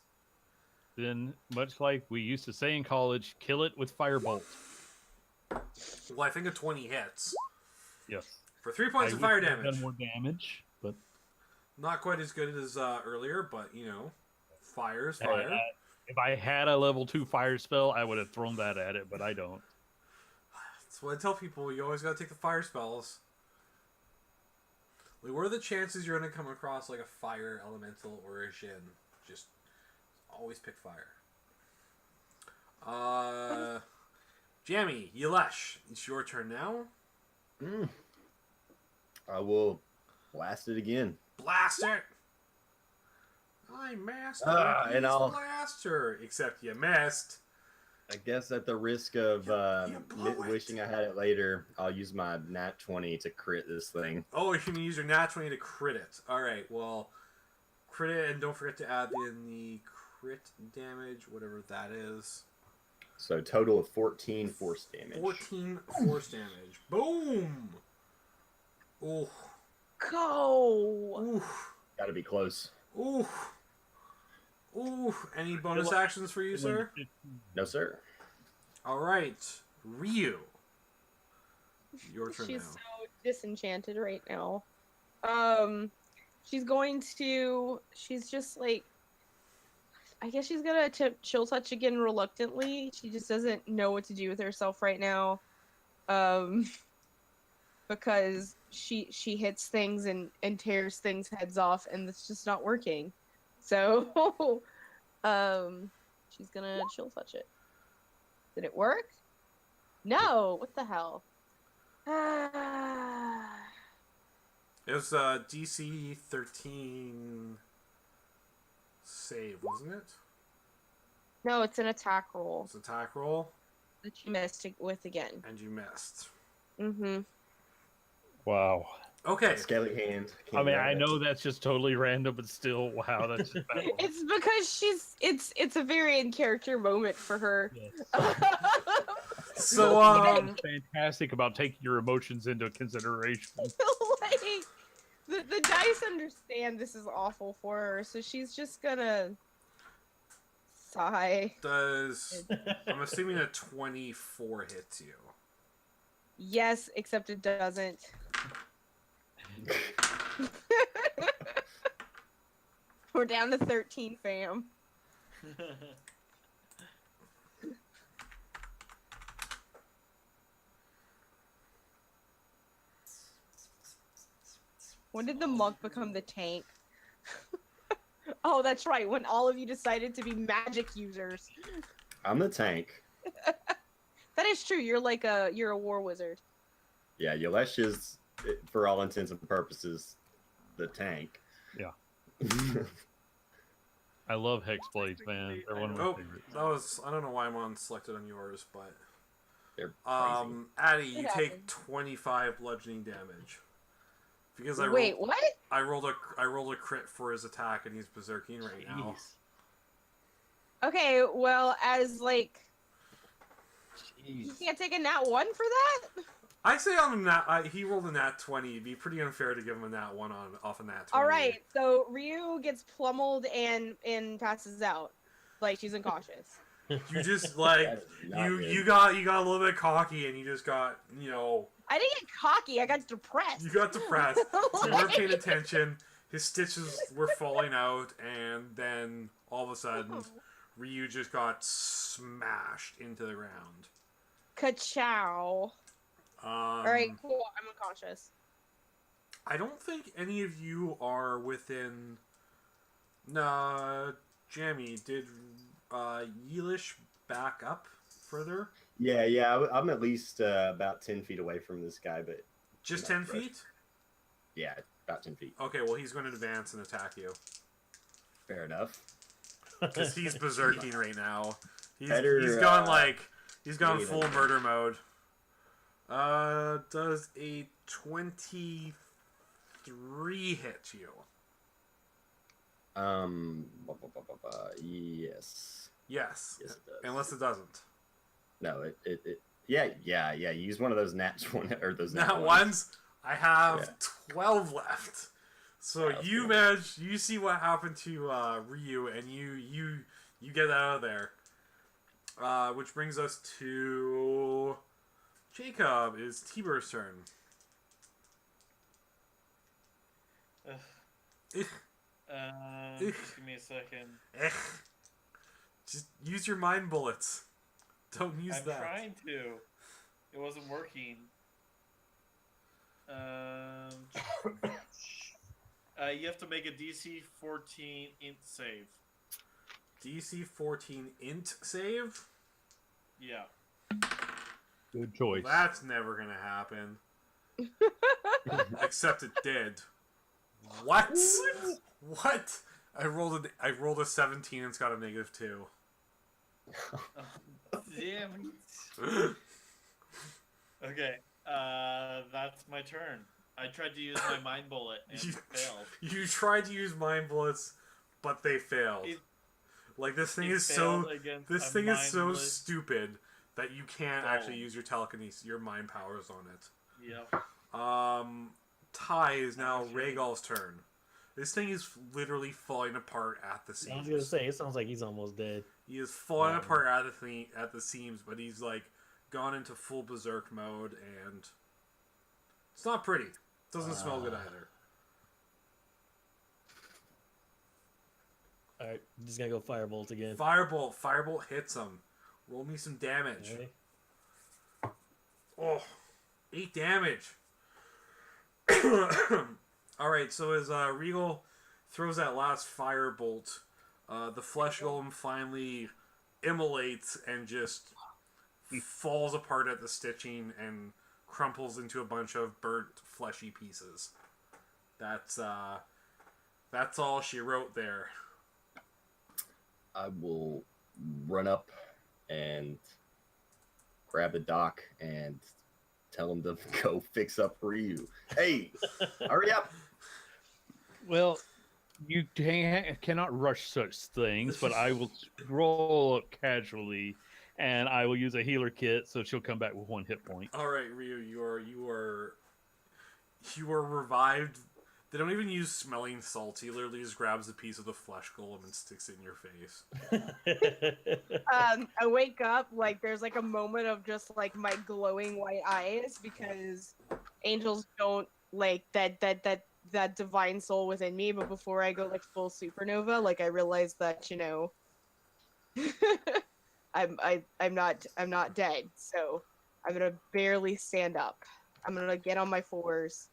Then, much like we used to say in college, kill it with firebolt. Well, I think a 20 hits. Yes. For 3 points of fire wish it had damage. done more damage, but Not quite as good as earlier, but, you know, fire's fire. if I had a level 2 fire spell, I would have thrown that at it, but I don't. That's what I tell people. You always gotta take the fire spells. Like, what are the chances you're gonna come across, like, a fire elemental or a Jin? Just always pick fire. Jammy, Yelesh, it's your turn now. I will blast it again. Blast it! I master And I'll- blaster! Except you missed. I guess at the risk of blew it. wishing I had it later, I'll use my nat 20 to crit this thing. Oh, you can use your nat 20 to crit it. Alright, well, crit it, and don't forget to add in the crit damage, whatever that is. So total of 14 force damage. 14 force damage. Boom! Oh. Go. Oof. Gotta be close. Oof. Oof. Any bonus actions for you, sir? No, sir. Alright. Ryu. Your turn She's now. so disenchanted right now. She's going to. She's just like. I guess she's gonna attempt chill touch again reluctantly. She just doesn't know what to do with herself right now. Because she hits things and tears things heads off, and it's just not working. So, she's gonna chill touch it. Did it work? No. What the hell? It was DC 13 save, wasn't it? No, it's an attack roll It's attack roll, that you missed it with again. and you missed. Mm-hmm. Wow. Okay. Scaly hand. I mean, I know that's just totally random, but still, wow, that's just bad. It's because it's a very in character moment for her. Yes. So, Fantastic about taking your emotions into consideration. Like, the dice understand this is awful for her, so she's just gonna sigh. I'm assuming a 24 hits you. Yes, except it doesn't. We're down to 13, fam. When did the monk become the tank? Oh, that's right. When all of you decided to be magic users. I'm the tank. That is true. You're a war wizard. Yeah, Yelesh is, for all intents and purposes, the tank. Yeah. I love Hexblades, man. They're one of my Oh, favorites. that was. I don't know why I'm selected on yours, but. They're crazy. Addie, you It take happens. 25 bludgeoning damage. Because Wait, what? I rolled a crit for his attack, and he's berserking right now. Jeez. Okay, well, as like, you Jeez. can't take a nat 1 for that? I say on a nat, he rolled a nat 20. It'd be pretty unfair to give him a nat 1 off a nat 20. Alright, so Ryu gets plummeled and passes out. Like, she's unconscious. You just like That is not good. you got a little bit cocky, and you just got I didn't get cocky, I got depressed. you got depressed. You weren't paying attention. His stitches were falling out, and then all of a sudden, Ryu just got smashed into the ground. Ka-chow. Alright, cool, I'm unconscious. I don't think any of you are within. Nah, Jammy, did Yeelish back up further? Yeah, I'm at least about 10 feet away from this guy, but Just Not 10 right. feet? yeah, about 10 feet. Okay, well, he's going to advance and attack you. Fair enough. Because he's berserking right now. He's Better, gone wait full a minute. murder mode. Does a 23 hit you? Yes. Yes. Yes, it does. Unless it doesn't. No, yeah. Use one of those nats one or those Not ones. ones. I have Yeah. 12 left. So That was you good. manage. You see what happened to Ryu, and you get out of there. Which brings us to Jacob. Is T-Bird's turn? Ugh. Eh, Just give me a second. eh. Just use your mind bullets. Don't use I'm that. trying to. It wasn't working. You have to make a DC 14 int save. DC 14 int save? Yeah. Good choice. That's never gonna happen. Except it did. What? What? I rolled a 17 and it's got a -2. Damn Okay, that's my turn. I tried to use my mind bullet and failed. You tried to use mind bullets, but they failed. Like this thing is so stupid that you can't actually use your telekinesis, your mind powers on it. Yep. Ty is now Rhaegal's turn. This thing is literally falling apart at the seams. I was gonna say, it sounds like he's almost dead. He is falling apart at the seams, but he's like gone into full berserk mode, and it's not pretty. It doesn't smell good either. All right, just gonna go firebolt again. Firebolt hits him. Roll me some damage. Okay. Oh, 8 damage. All right, so as Regal throws that last firebolt, the flesh golem finally immolates and just falls apart at the stitching and crumples into a bunch of burnt, fleshy pieces. That's all she wrote there. I will run up and grab the doc and tell him to go fix up Ryu. Hey, hurry up! Well, you cannot rush such things, but I will roll up casually, and I will use a healer kit, so she'll come back with 1 hit point. All right, Ryu, you are revived. They don't even use smelling salts. He literally just grabs a piece of the flesh golem and sticks it in your face. I wake up, like, there's, like, a moment of just, like, my glowing white eyes, because angels don't, like, that divine soul within me, but before I go, like, full supernova, like, I realize that, you know, I'm not dead, so I'm gonna barely stand up. I'm gonna get on my fours,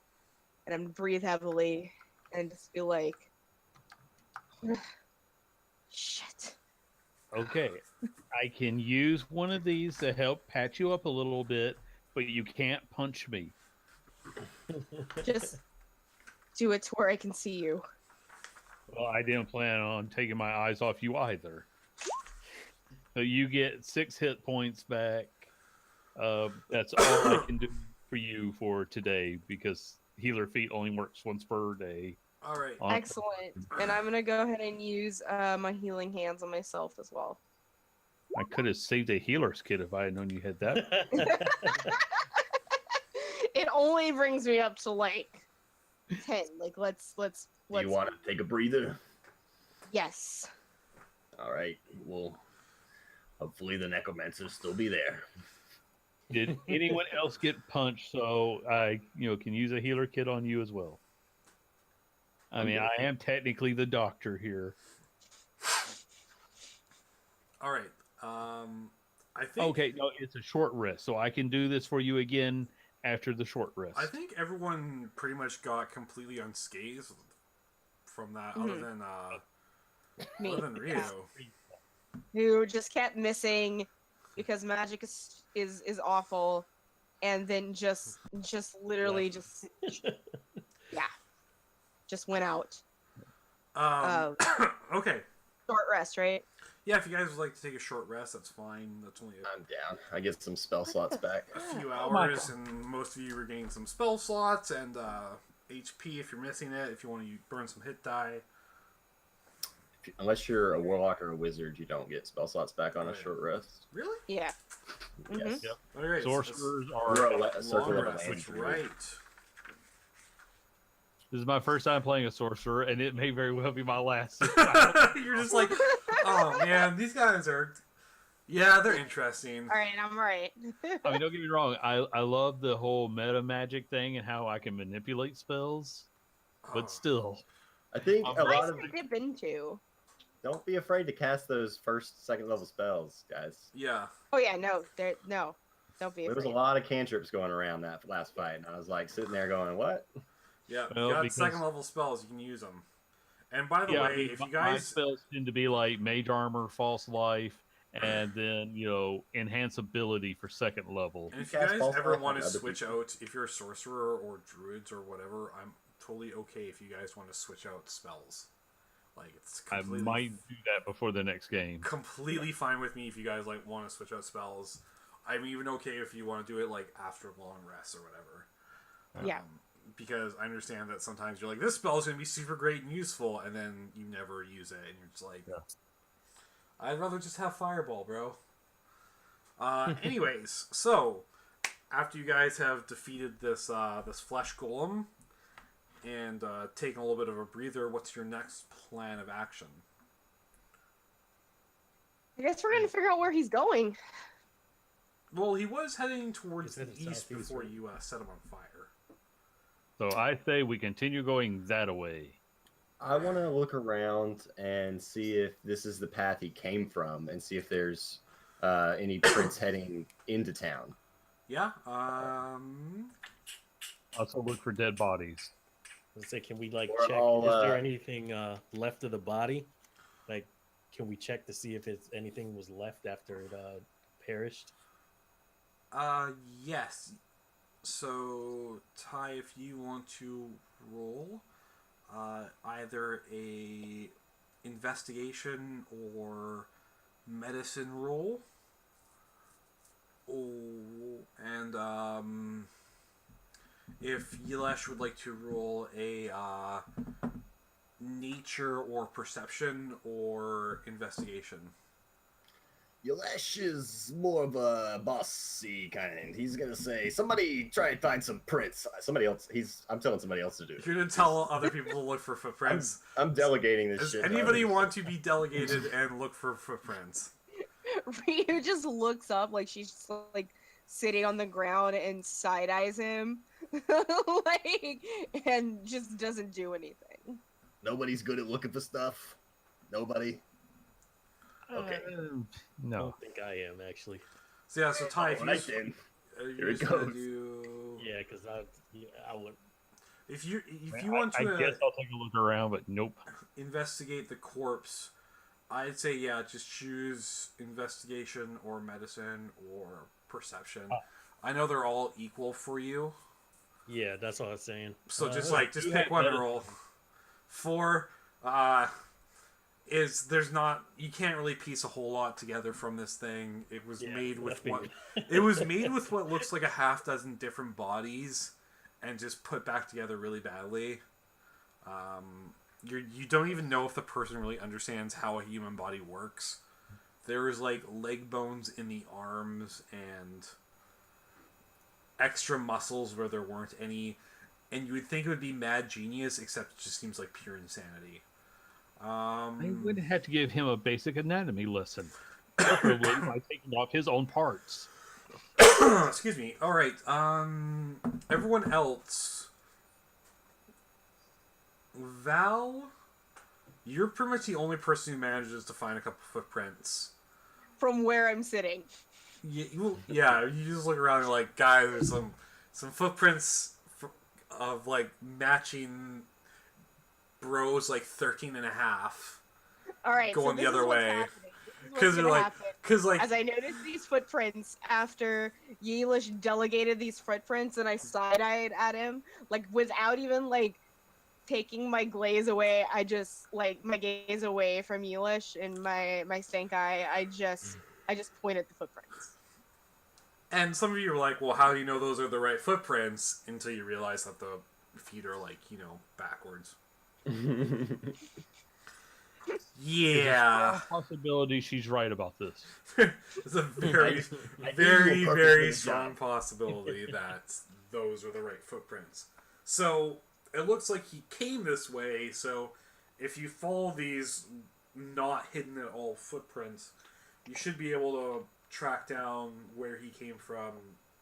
and I'm gonna breathe heavily, and just be like, shit. Okay, I can use one of these to help patch you up a little bit, but you can't punch me. Just do it to where I can see you. Well, I didn't plan on taking my eyes off you either. So you get 6 hit points back. That's all I can do for you for today, because healer feat only works once per day. All right. Excellent. And I'm gonna go ahead and use my healing hands on myself as well. I could have saved a healer's kit if I had known you had that. It only brings me up to like 10. Like let's. You want to take a breather? Yes. All right. Well, hopefully the necromancers still be there. Did anyone else get punched? So I, can use a healer kit on you as well. I mean, I am technically the doctor here. All right. I think. Okay, no, it's a short rest, so I can do this for you again after the short rest. I think everyone pretty much got completely unscathed from that, other than Me. other than Rio. Yeah. Who just kept missing because magic is awful, and then just literally just went out. Okay. Short rest, right? Yeah, if you guys would like to take a short rest, that's fine. That's only I'm down. I get some spell slots back. a few hours, and most of you regain some spell slots and HP if you're missing it. If you want to burn some hit die. Unless you're a warlock or a wizard, you don't get spell slots back on a short rest. Really? Yeah. Yes. Yep. All right. Sorcerers You're are. a circle of a That's land. right. This is my first time playing a sorcerer, and it may very well be my last. You're just like, oh man, these guys are. Yeah, they're interesting. All right, I'm right. I mean, don't get me wrong. I love the whole meta magic thing and how I can manipulate spells, but still, I think a lot Nice of to dip into. don't be afraid to cast those first, second level spells, guys. Yeah. Oh yeah, no, don't be There was afraid. a lot of cantrips going around that last fight, and I was like sitting there going, "What?" Yeah. Well, you got because- second level spells, you can use them. And by the yeah, way, if you my guys. spells tend to be like mage armor, false life, and then enhance ability for second level. And if You you cast guys false ever light want on to other switch people. out, if you're a sorcerer or druids or whatever, I'm totally okay if you guys want to switch out spells. Like, it's I completely, might do that before the next game. completely fine with me if you guys like want to switch out spells. I'm even okay if you want to do it like after a long rest or whatever. Yeah. Because I understand that sometimes you're like, this spell is going to be super great and useful, and then you never use it, and you're just like, I'd rather just have Fireball, bro. Anyways, so after you guys have defeated this this flesh golem and taken a little bit of a breather, what's your next plan of action? I guess we're gonna figure out where he's going. Well, he was heading towards He's the heading east southeast, before right? you set him on fire. So I say we continue going that way. I want to look around and see if this is the path he came from, and see if there's any prints heading into town. Yeah. Also look for dead bodies. Let's say, can we like We're check? all, Is there anything left of the body? Like, can we check to see if anything was left after it perished? Yes. So, Ty, if you want to roll either a investigation or medicine roll, and if Yilesh would like to roll a nature or perception or investigation. Yelesh is more of a bossy kind. He's gonna say, "Somebody try and find some prints." Somebody else. I'm telling somebody else to do it. You're gonna tell other people to look for footprints. I'm delegating this Does shit. anybody want to be delegated and look for footprints? Ryu just looks up like she's just, like sitting on the ground and side eyes him, like, and just doesn't do anything. Nobody's good at looking for stuff. Nobody. Okay. I No. don't think I am actually. So yeah, so Ty, if Alright you then. you're Here it just gonna goes. do Yeah, because I would. if you want I to guess I'll take a look around, but nope. investigate the corpse, I'd say yeah, just choose investigation or medicine or perception. I know they're all equal for you, Yeah, that's what I was saying. so just let's do pick that one and medicine. roll. 4 is there's not you can't really piece a whole lot together from this thing. It was Yeah, made with I what figured. it was made with what looks like a half dozen different bodies and just put back together really badly. You don't even know if the person really understands how a human body works. There is like leg bones in the arms and extra muscles where there weren't any, and you would think it would be mad genius, except it just seems like pure insanity. I would have to give him a basic anatomy lesson, preferably by taking off his own parts. Excuse me. All right. Everyone else, Val, you're pretty much the only person who manages to find a couple footprints. From where I'm sitting. You just look around and you're like, guys, there's some footprints of like matching bros like 13 and a half. All right, Going so the this other is what's way. happening. This is Because what's they're gonna like, happen. because like, As I noticed these footprints after Yeelish delegated these footprints and I side-eyed at him, like without even like taking my glaze away, I just like my gaze away from Yeelish and my stank eye, I just point at the footprints. and some of you are like, well, how do you know those are the right footprints? Until you realize that the feet are like, backwards. Yeah. Possibility she's right about this. It's a very, I think very, you will very perfectly strong job. possibility that those are the right footprints. So it looks like he came this way. So if you follow these not hidden at all footprints, you should be able to track down where he came from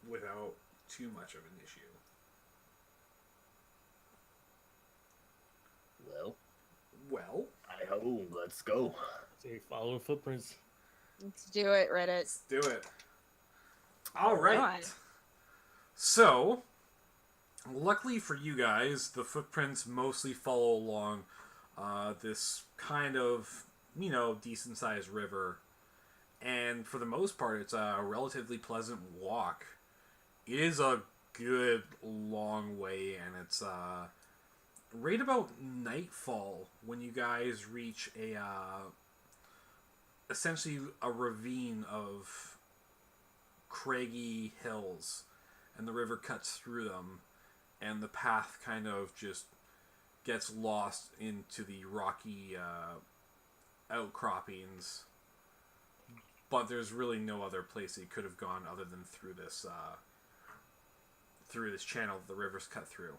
without too much of an issue. Well, Hi-ho, let's go. Say, follow the footprints. Let's do it, Reddit. let's do it. All right. Alright. So, luckily for you guys, the footprints mostly follow along this kind of, decent-sized river. And for the most part, it's a relatively pleasant walk. It is a good long way, and it's right about nightfall, when you guys reach a essentially a ravine of craggy hills, and the river cuts through them, and the path kind of just gets lost into the rocky outcroppings. But there's really no other place that you could have gone other than through this channel that the river's cut through.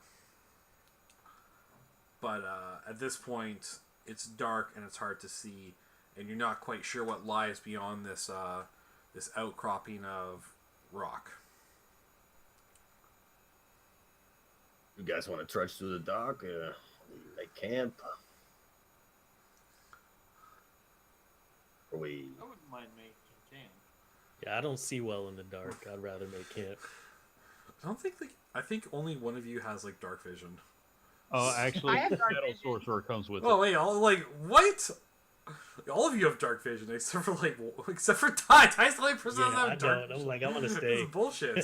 But at this point, it's dark and it's hard to see, and you're not quite sure what lies beyond this this outcropping of rock. You guys want to trudge through the dock? Make camp? Or we? I wouldn't mind making camp. Yeah, I don't see well in the dark. I'd rather make camp. I think only one of you has like dark vision. Oh, actually, I have dark Shadow vision. Sorcerer comes with Oh it. wait, what? All of you have dark vision except for Ty. Ty's the only person that Yeah, I have dark don't. I'm vision. like, I want to This stay. is bullshit.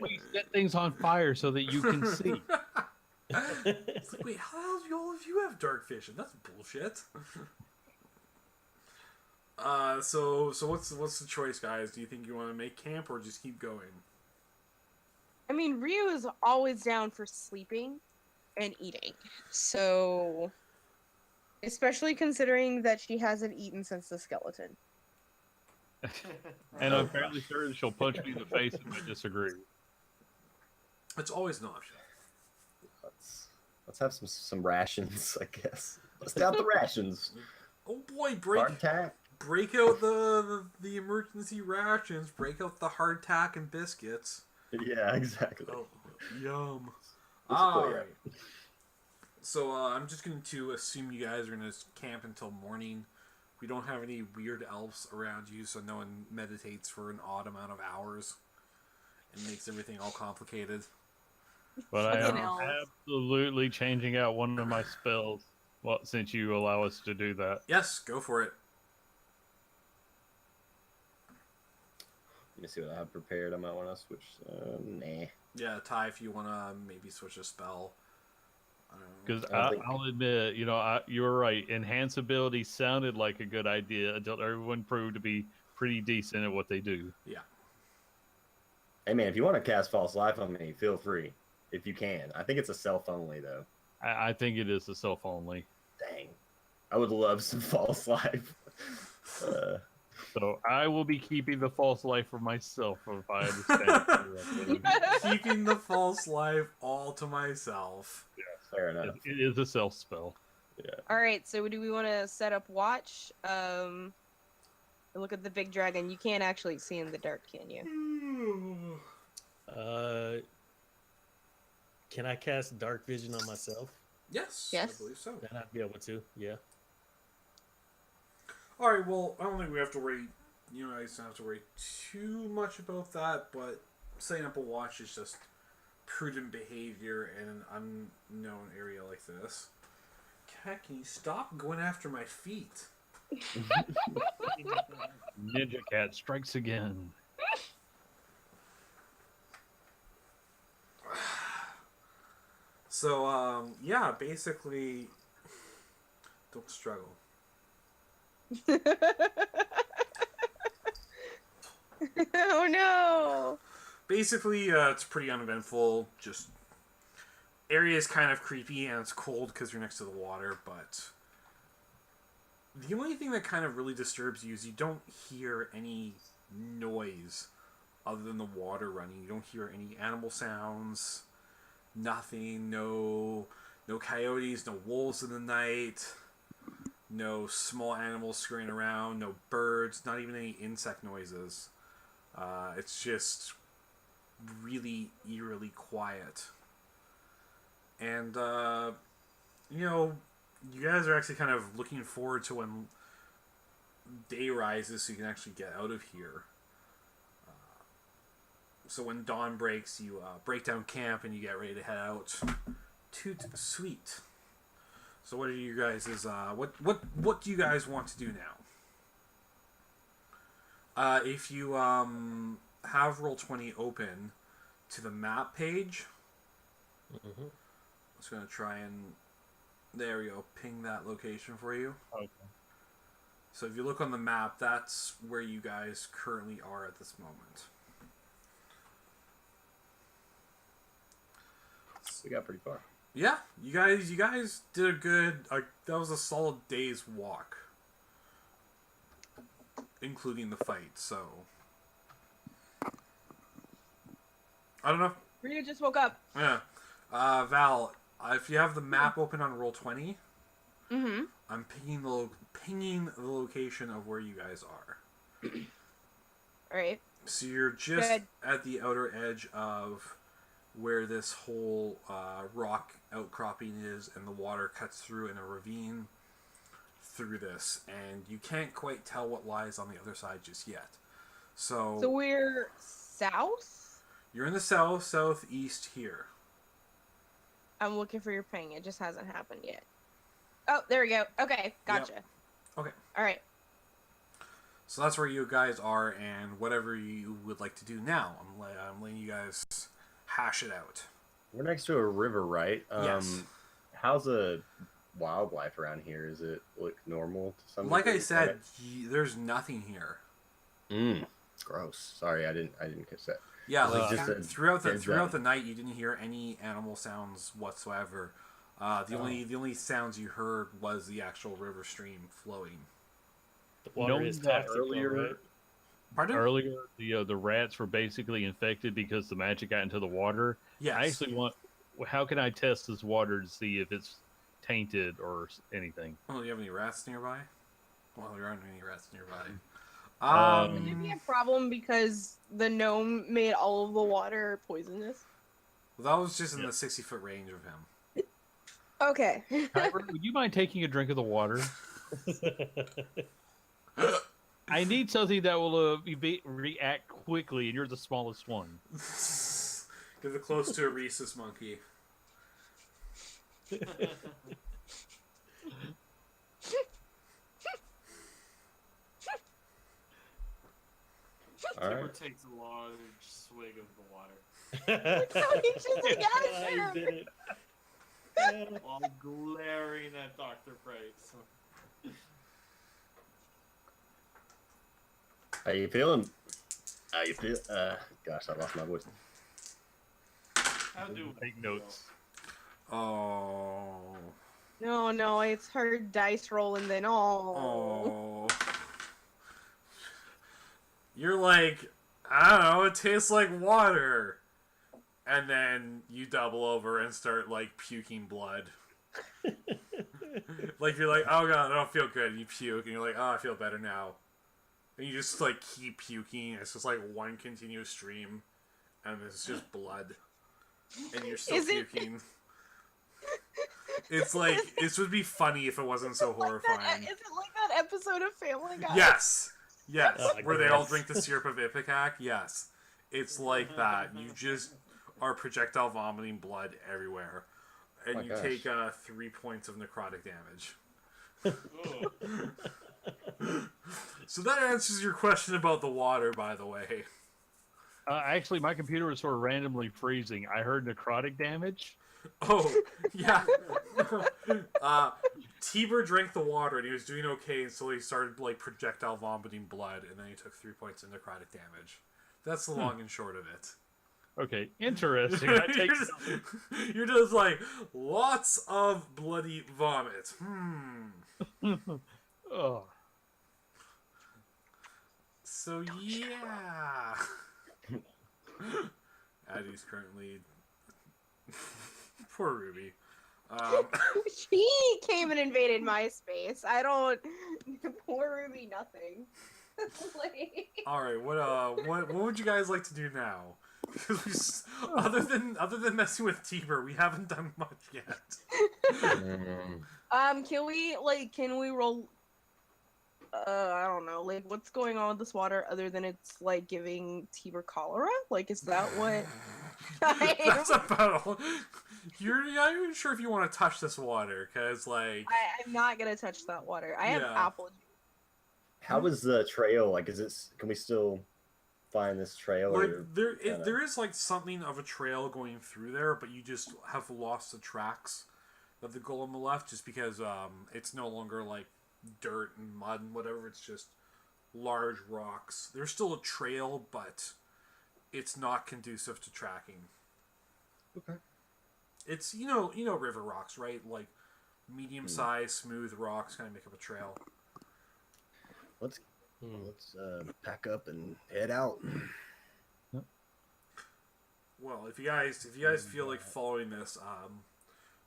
We set things on fire so that you can see. It's like, wait, how the hell do all of you have dark vision? That's bullshit. So what's the choice, guys? Do you think you want to make camp or just keep going? I mean, Ryu is always down for sleeping and eating. So, especially considering that she hasn't eaten since the skeleton. And I'm fairly certain she'll punch me in the face if I disagree. It's always an option. Let's have some rations, I guess. Let's down the rations. Oh boy, Hardtack. break out the emergency rations. Break out the hardtack and biscuits. Yeah, exactly. Oh, yum. Let's play Alright. So I'm just going to assume you guys are going to camp until morning. We don't have any weird elves around you, so no one meditates for an odd amount of hours. It makes everything all complicated. But I am Fucking elves. absolutely changing out one of my spells. Well, since you allow us to do that. Yes, go for it. Let me see what I have prepared. I might want to switch. Nah. Yeah, Ty, if you want to maybe switch a spell. I don't know. Because I think- I'll admit, you were right. Enhance ability sounded like a good idea until everyone proved to be pretty decent at what they do. Hey man, if you want to cast False Life on me, feel free. If you can. I think it's a self only though. I think it is a self only. Dang. I would love some False Life. So I will be keeping the false life for myself if I understand. correctly. Keeping the false life all to myself. Fair enough. It is a self spell. All right, so do we want to set up watch? Look at the big dragon. You can't actually see in the dark, can you? Can I cast dark vision on myself? Yes, Yes. I believe so. Then I'd be able to. Yeah. All right, well, I don't think we have to worry. You guys don't have to worry too much about that, but setting up a watch is just prudent behavior in an unknown area like this. Cat, can you stop going after my feet? Ninja Cat strikes again. So, yeah, basically, don't struggle. Oh no! Basically, it's pretty uneventful. Just area is kind of creepy and it's cold because you're next to the water. But the only thing that kind of really disturbs you is you don't hear any noise other than the water running. You don't hear any animal sounds. Nothing. No coyotes. No wolves in the night. No small animals scurrying around. No birds. Not even any insect noises. It's just really eerily quiet. And, you guys are actually kind of looking forward to when day rises so you can actually get out of here. So when dawn breaks, you break down camp and you get ready to head out. Toot sweet. So what are you guys' what do you guys want to do now? If you have Roll20 open to the map page, Mm-hmm. just gonna try and there we go, ping that location for you. Okay. So if you look on the map, that's where you guys currently are at this moment. We got pretty far. Yeah, you guys did a good. That was a solid day's walk, including the fight. So I don't know. Ryu just woke up. Yeah, Val, if you have the map open on Roll20, Mm-hmm. I'm pinging the location of where you guys are. All right. So you're just Good. at the outer edge of where this whole rock outcropping is, and the water cuts through in a ravine through this, and you can't quite tell what lies on the other side just yet. So we're south? you're in the southeast here. I'm looking for your ping. It just hasn't happened yet. Oh, there we go. Okay, gotcha. Okay. All right. So that's where you guys are, and whatever you would like to do now, I'm letting you guys hash it out. We're next to a river, right? Yes. How's the wildlife around here? Is it look normal to some Like I degree? said, there's nothing here. Gross. Sorry, I didn't catch that. Yeah, Like like just a throughout dead the night, you didn't hear any animal sounds whatsoever. The only sounds you heard was the actual river stream flowing. The water Knowing is that toxic, though, earlier, right? Pardon? earlier the rats were basically infected because the magic got into the water. Yes. I actually want. How can I test this water to see if it's tainted or anything? Oh, do you have any rats nearby? Well, there aren't any rats nearby. Would there be a problem because the gnome made all of the water poisonous? Well, that was just in the 60-foot range of him. Okay. Kyber, would you mind taking a drink of the water? I need something that will react quickly, and you're the smallest one. Get it close to a rhesus monkey. All Tipper right. takes a large swig of the water How he just He got did it. while glaring at Dr. Price. How you feeling? How you feel? Gosh, I lost my voice. How do we Take notes. Oh. No, it's her dice rolling then. Oh. You're like, I don't know, it tastes like water. And then you double over and start, like, puking blood. Like, you're like, oh god, I don't feel good. And you puke, and you're like, oh, I feel better now. And you just, like, keep puking. It's just, like, one continuous stream. And it's just blood. And you're still Is it- puking. It's like, this would be funny if it wasn't so horrifying. Is it like that episode of Family Guy? Yes. Yes. Oh, Where they all gross. drink the syrup of Ipecac. Yes. It's like that. You just are projectile vomiting blood everywhere. And My you gosh. take 3 points of necrotic damage. Oh, So that answers your question about the water, by the way. Actually, my computer was sort of randomly freezing. I heard necrotic damage. Oh, yeah. Tiber drank the water and he was doing okay until he started like projectile vomiting blood, and then he took 3 points of necrotic damage. That's the long and short of it. Okay, interesting. That you're, takes just, you're just like, lots of bloody vomit. oh. So, yeah. Addie's currently... Poor Ruby. She came and invaded my space. I don't. Poor Ruby, nothing. Like... Alright, what would you guys like to do now? Because other than messing with Tiber, we haven't done much yet. Can we roll? I don't know. Like, what's going on with this water other than it's like giving Tiber cholera? Like, is that what? That's about all. You're not even sure if you want to touch this water, because, like... I'm not gonna touch that water. I have Yeah. apple juice. How is the trail? Like, is it? Can we still find this trail? Like Or there is like something of a trail going through there, but you just have lost the tracks of the golem left, just because it's no longer like dirt and mud and whatever. It's just large rocks. There's still a trail, but it's not conducive to tracking. Okay. It's you know river rocks, right? Like medium-sized smooth rocks kind of make up a trail. Let's pack up and head out. Well, if you guys feel like following this,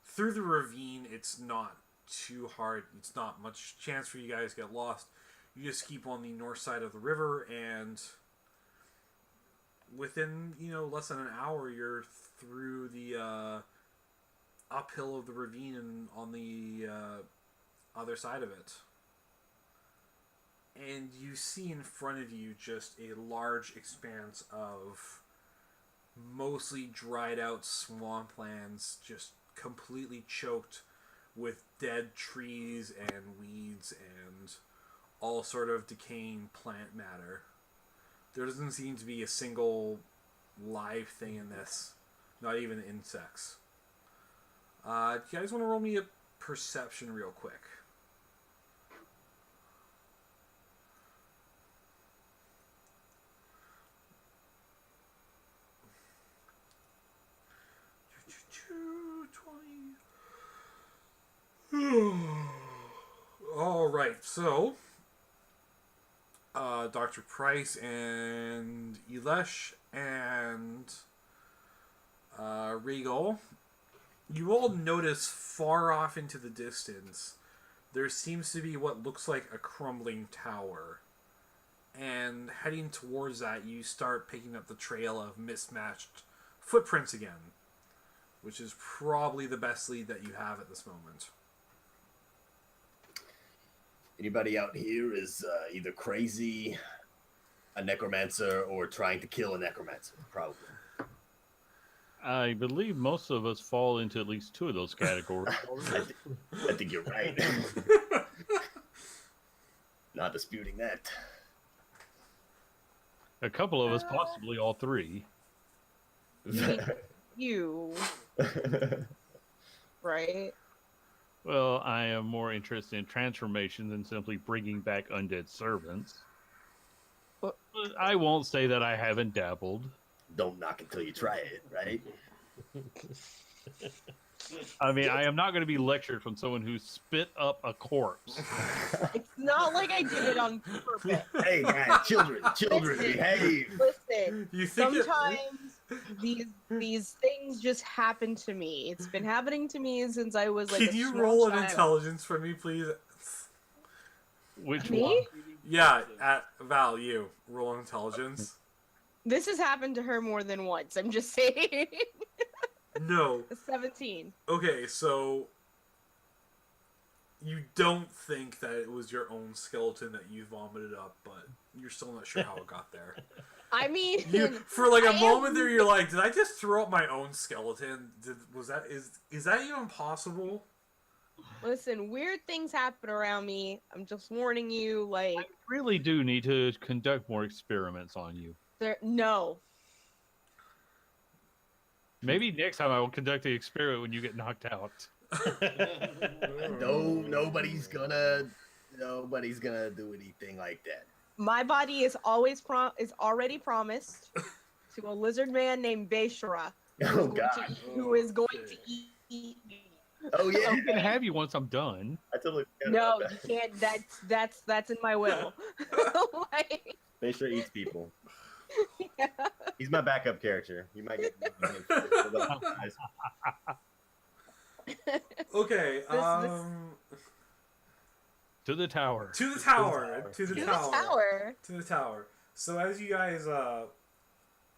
through the ravine, it's not too hard. It's not much chance for you guys to get lost. You just keep on the north side of the river, and within less than an hour, you're through the uphill of the ravine and on the other side of it. And you see in front of you just a large expanse of mostly dried out swamplands, just completely choked with dead trees and weeds and all sort of decaying plant matter. There doesn't seem to be a single live thing in this, not even insects. Do you guys want to roll me a perception real quick? Alright, so Dr. Price and Elesh and Regal, you all notice far off into the distance there seems to be what looks like a crumbling tower. And heading towards that, you start picking up the trail of mismatched footprints again, which is probably the best lead that you have at this moment. Anybody out here is either crazy, a necromancer, or trying to kill a necromancer, probably. I believe most of us fall into at least two of those categories. I think you're right. Not disputing that. A couple of us, possibly all three. You. Right? Well, I am more interested in transformation than simply bringing back undead servants. But I won't say that I haven't dabbled. Don't knock until you try it, right? I mean, I am not going to be lectured from someone who spit up a corpse. It's not like I did it on purpose. Hey, guys, children, behave. Listen, You think sometimes these things just happen to me. It's been happening to me since I was like. Can you roll an intelligence for me, please? Which Me? one? Yeah, at Val, you roll intelligence. This has happened to her more than once. I'm just saying. No. 17. Okay, so you don't think that it was your own skeleton that you vomited up, but you're still not sure how it got there. I mean, For like a moment there, you're like, "Did I just throw up my own skeleton? Is that even possible?" listen, weird things happen around me. I'm just warning you. Like, I really do need to conduct more experiments on you. no. Maybe next time I will conduct the experiment when you get knocked out. Nobody's gonna do anything like that. My body is already promised to a lizard man named Beshara, Oh God. who is going to eat me. Oh yeah. I'm gonna have you once I'm done. I totally forgot No, about you can't. That's in my will. Like, Make sure he eats people. yeah. He's my backup character. You might get. Okay. To the tower. To the tower. To the To the tower. tower. To the tower. So as you guys,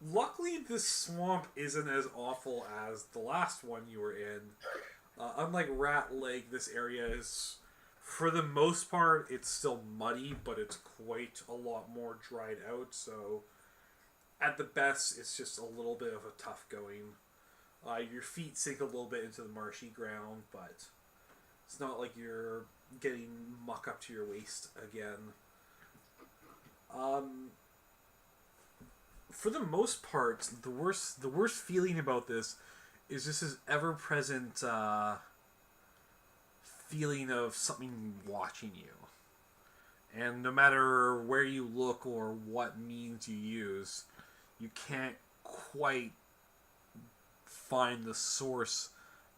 luckily this swamp isn't as awful as the last one you were in. Unlike Rat Lake, this area is, for the most part, it's still muddy, but it's quite a lot more dried out. So at the best, it's just a little bit of a tough going. Your feet sink a little bit into the marshy ground, but it's not like you're getting muck up to your waist again. for the most part, the worst feeling about this is just this ever present feeling of something watching you. And no matter where you look or what means you use, you can't quite find the source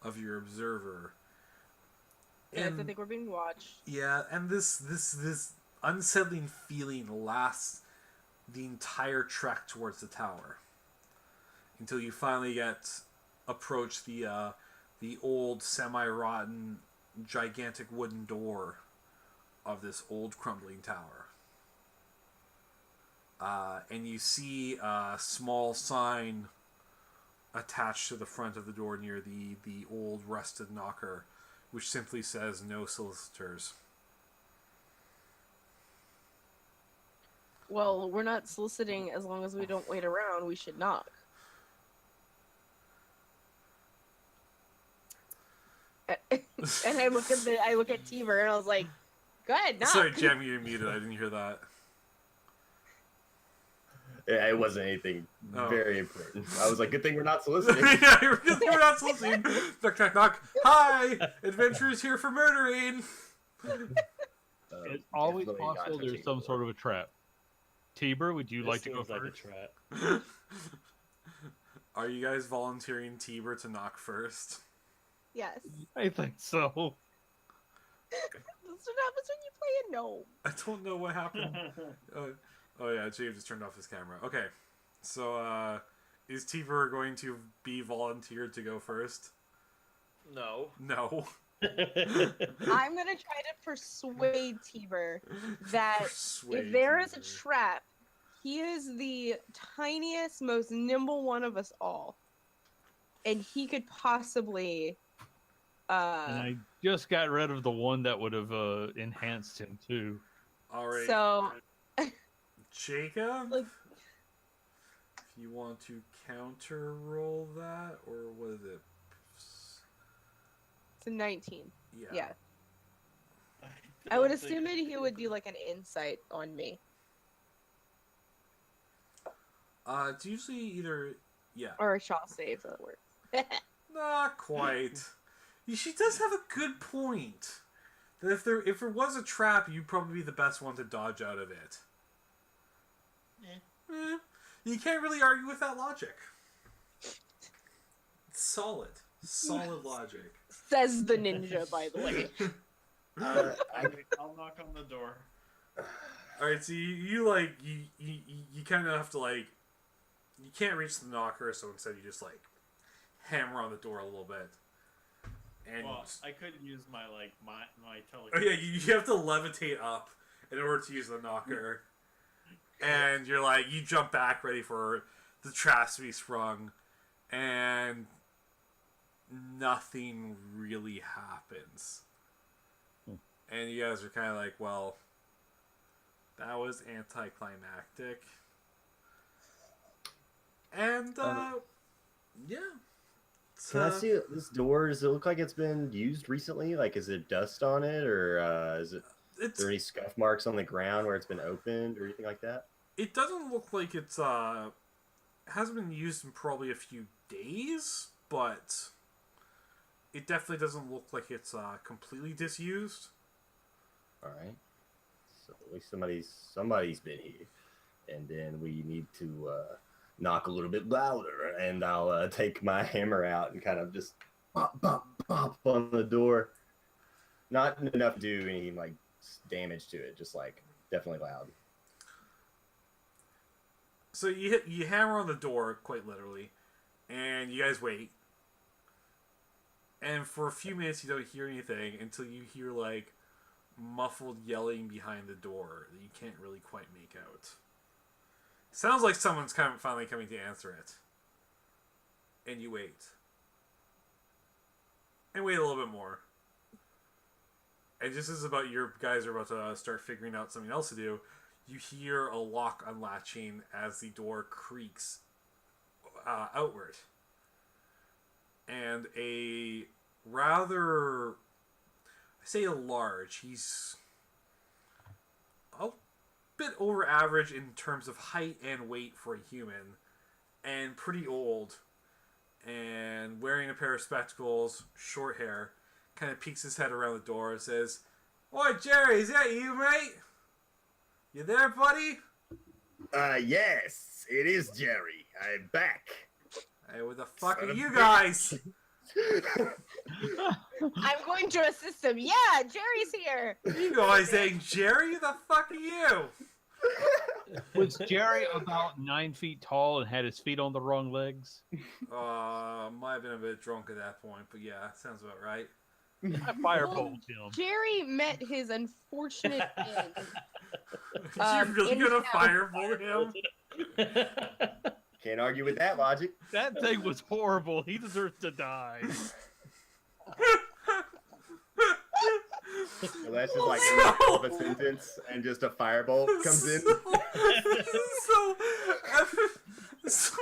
of your observer. Yes, I And think we're being watched. yeah, and this unsettling feeling lasts the entire trek towards the tower until you finally approach the old semi-rotten gigantic wooden door of this old crumbling tower. And you see a small sign attached to the front of the door near the old rusted knocker, which simply says "No solicitors." Well, we're not soliciting as long as we don't wait around. We should knock. And I look at Tiber and I was like, "Go ahead, knock." Sorry, Jam, you muted. I didn't hear that. Yeah, it wasn't anything Oh. very important. I was like, good thing we're not soliciting. Yeah, we're not soliciting. Knock, knock, knock. Hi, adventurers here for murdering. It's always Definitely not possible there's touching some the sort of a trap. Tiber, would you This like to go seems like a first? trap. Are you guys volunteering Tiber to knock first? Yes. I think so. That's what happens when you play a gnome. I don't know what happened. Oh yeah, James just turned off his camera. Okay, so is Tiber going to be volunteered to go first? No. No. I'm gonna try to persuade Tiber that Persuade if there is a Tiber. trap, he is the tiniest, most nimble one of us all, and he could possibly. And I just got rid of the one that would have enhanced him too. All right, So Jacob. like- If you want to counter roll that, or what is it? it's a 19. Yeah. Yeah. I would assume that he would do like an insight on me, It's usually either or a shot save that works. Not quite. She does have a good point. That if there was a trap, you'd probably be the best one to dodge out of it. You can't really argue with that logic. It's solid logic. Says the ninja, by the way. I'll knock on the door. All right, so you kind of have to you can't reach the knocker, so instead you just hammer on the door a little bit. And Well, I could use my oh telekinesis. yeah, you have to levitate up in order to use the knocker. And you're you jump back ready for the traps to be sprung, and nothing really happens. And you guys are kind of well, that was anticlimactic. And, yeah. Can I see this door? Does it look like it's been used recently? Like, is it dust on it, or is there any scuff marks on the ground where it's been opened or anything like that? It doesn't look like it's hasn't been used in probably a few days, but it definitely doesn't look like it's completely disused. All right. So at least somebody's been here, and then we need to knock a little bit louder, and I'll take my hammer out and kind of just bop bop bop on the door. Not enough to do any damage to it, just definitely loud. So you hammer on the door quite literally, and you guys wait. And for a few minutes you don't hear anything until you hear muffled yelling behind the door that you can't really quite make out. Sounds like someone's finally coming to answer it. And you wait. And wait a little bit more. And just as your guys are about to start figuring out something else to do, you hear a lock unlatching as the door creaks outward. And a rather, I say a large, he's a bit over average in terms of height and weight for a human, and pretty old, and wearing a pair of spectacles, short hair, kind of peeks his head around the door and says, "Oi, Jerry, is that you, mate? You there, buddy?" Yes, it is Jerry. I'm back. Hey, where the fuck Son are of you a guys? I'm going to assist him. Yeah, Jerry's here. You guys ain't Jerry. Who the fuck are you? Was Jerry about 9 feet tall and had his feet on the wrong legs? Might have been a bit drunk at that point, but yeah, sounds about right. I firebolt him. Jerry met his unfortunate end. You're really in gonna town. fireball him? Can't argue with that logic. That thing was horrible. He deserves to die. Well, that's just like in the middle of a sentence, and just a firebolt comes in. So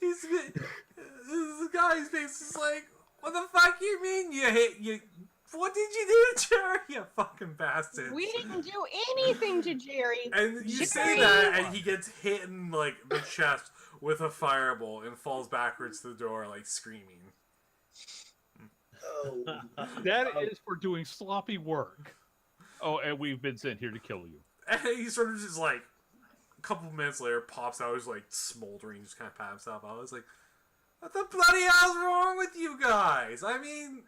he's the guy's face is like, "What the fuck you mean you hit you? What did you do to Jerry, you fucking bastard?" We didn't do anything to Jerry. And you say Jerry! that, and he gets hit in like the chest with a fireball and falls backwards to the door, like screaming. Oh. That is for doing sloppy work. Oh, and we've been sent here to kill you. And he sort of just like a couple minutes later pops out, he's like smoldering, just kind of pat himself out. I was like, "What the bloody hell's wrong with you guys? I mean,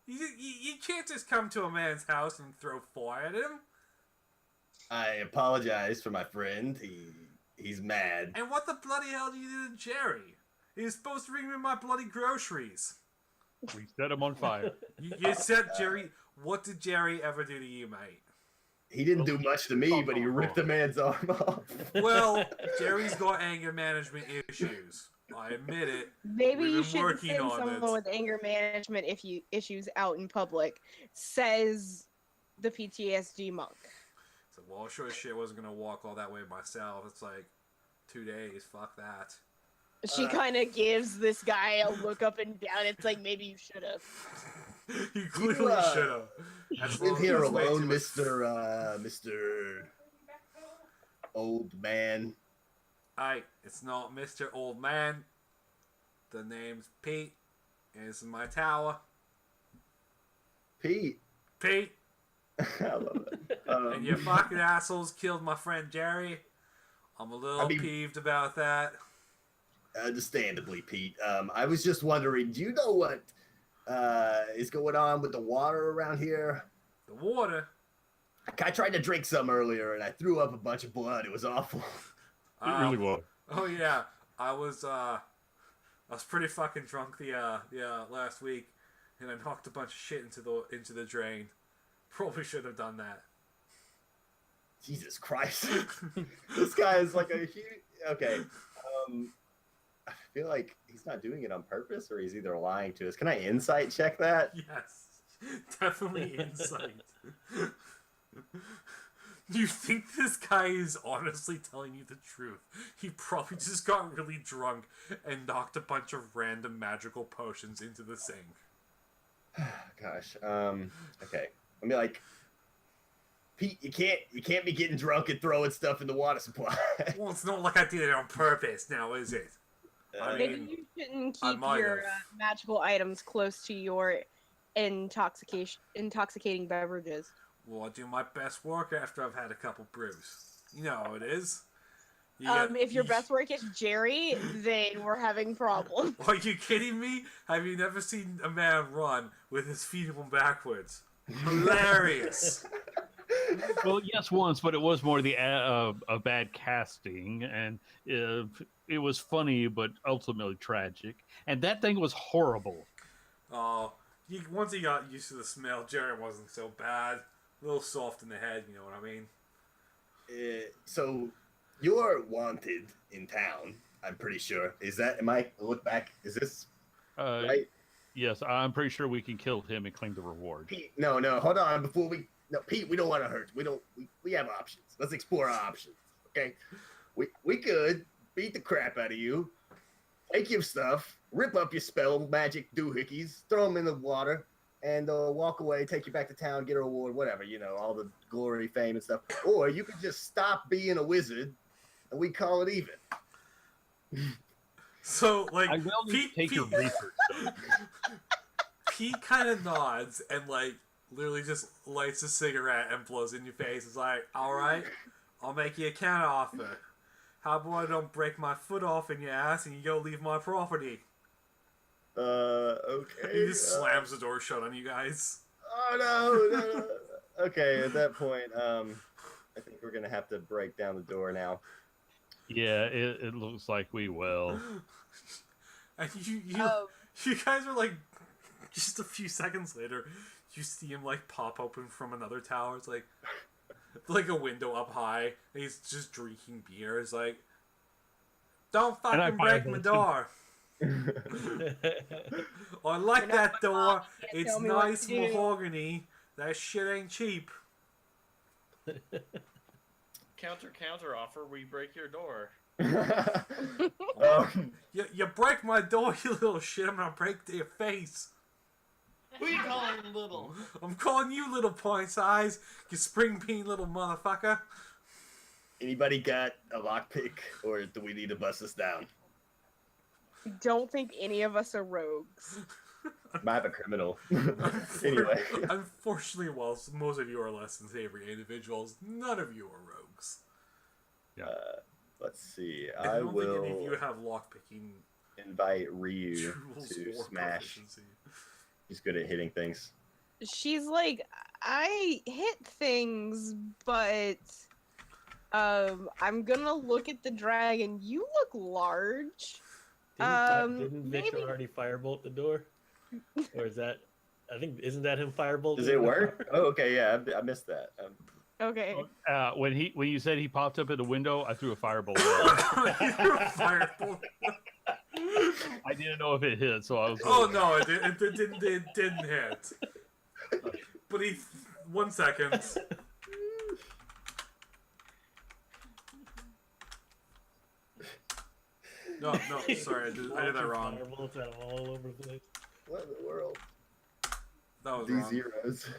you can't just come to a man's house and throw fire at him." I apologize for my friend. He's mad. And what the bloody hell did you do to Jerry? He was supposed to bring me my bloody groceries. We set him on fire. You said Jerry. What did Jerry ever do to you, mate? He didn't do much to me, but he ripped a man's arm off. Well, Jerry's got anger management issues. I admit it. Maybe We've you been shouldn't working send on someone it. with anger management issues out in public, says the PTSD monk. So, well, sure as shit wasn't gonna walk all that way myself. It's like 2 days. Fuck that. She kind of gives this guy a look up and down. It's like, maybe you should have. You clearly should have. Live here alone, Mr. Old Man. Aye, it's not Mr. Old Man. The name's Pete. And this is my tower. Pete. Pete. I love it. And you fucking assholes killed my friend Jerry. I'm a little peeved about that. Understandably, Pete. I was just wondering, do you know what is going on with the water around here? The water? I tried to drink some earlier and I threw up a bunch of blood. It was awful. It really was. Oh yeah, I was pretty fucking drunk the last week, and I knocked a bunch of shit into the drain. Probably should have done that. Jesus Christ. This guy is like a huge... Okay. I feel like he's not doing it on purpose, or he's either lying to us. Can I insight check that? Yes, definitely insight. You think this guy is honestly telling you the truth? He probably just got really drunk and knocked a bunch of random magical potions into the sink. Gosh. Okay. I'll be like, Pete, you can't be getting drunk and throwing stuff in the water supply. Well, it's not like I did it on purpose now, is it? I Maybe mean, you shouldn't I keep might your have. magical items close to your intoxicating beverages. Well, I do my best work after I've had a couple brews. You know how it is. If your best work is Jerry, then we're having problems. Are you kidding me? Have you never seen a man run with his feet on backwards? Hilarious. Well, yes, once, but it was more a bad casting, and it was funny, but ultimately tragic. And that thing was horrible. Oh, once he got used to the smell, Jerry wasn't so bad. A little soft in the head, you know what I mean? So, you're wanted in town, I'm pretty sure. Am I, look back, is this right? Yes, I'm pretty sure we can kill him and claim the reward. Pete, no, hold on, Pete, we don't want to hurt. We have options. Let's explore our options, okay? We could beat the crap out of you, take your stuff, rip up your spell magic doohickeys, throw them in the water, and they'll walk away, take you back to town, get a reward, whatever, all the glory, fame, and stuff. Or you could just stop being a wizard, and we call it even. So, like, I will take your research. Though. Pete kind of nods and, like, literally just lights a cigarette and blows in your face. It's like, all right, I'll make you a counter offer. How about I don't break my foot off in your ass and you go leave my property? Okay. He just slams the door shut on you guys. Oh, no. Okay, at that point, I think we're going to have to break down the door now. Yeah, it looks like we will. And you guys are like, just a few seconds later, you see him like pop open from another tower. It's like a window up high, and he's just drinking beer. It's like, don't fucking break my door. I like that door. It's nice mahogany. That shit ain't cheap. Counter offer, we break your door. You break my door, you little shit. I'm gonna break your face. Who are you calling little? I'm calling you little point size, you spring bean little motherfucker. Anybody got a lockpick, or do we need to bust this down? Don't think any of us are rogues. I have a criminal. Anyway. Unfortunately, while most of you are less than savory individuals, none of you are rogues. Yeah. Let's see. And I don't think any of you have lockpicking. Invite Ryu tools to or smash. proficiency. He's good at hitting things. She's like, I hit things, but I'm gonna look at the dragon. You look large. Didn't Victor maybe- already firebolt the door? Or is that? I think isn't that him firebolt? Does it work? Oh, okay, yeah, I missed that. Okay. When you said he popped up at the window, I threw a fireball. Fireball. I didn't know if it hit, so I was. Oh no, it didn't hit. But 1 second. No, sorry, I did that wrong. Firebolts out all over the place. What in the world? That was These wrong. zeros.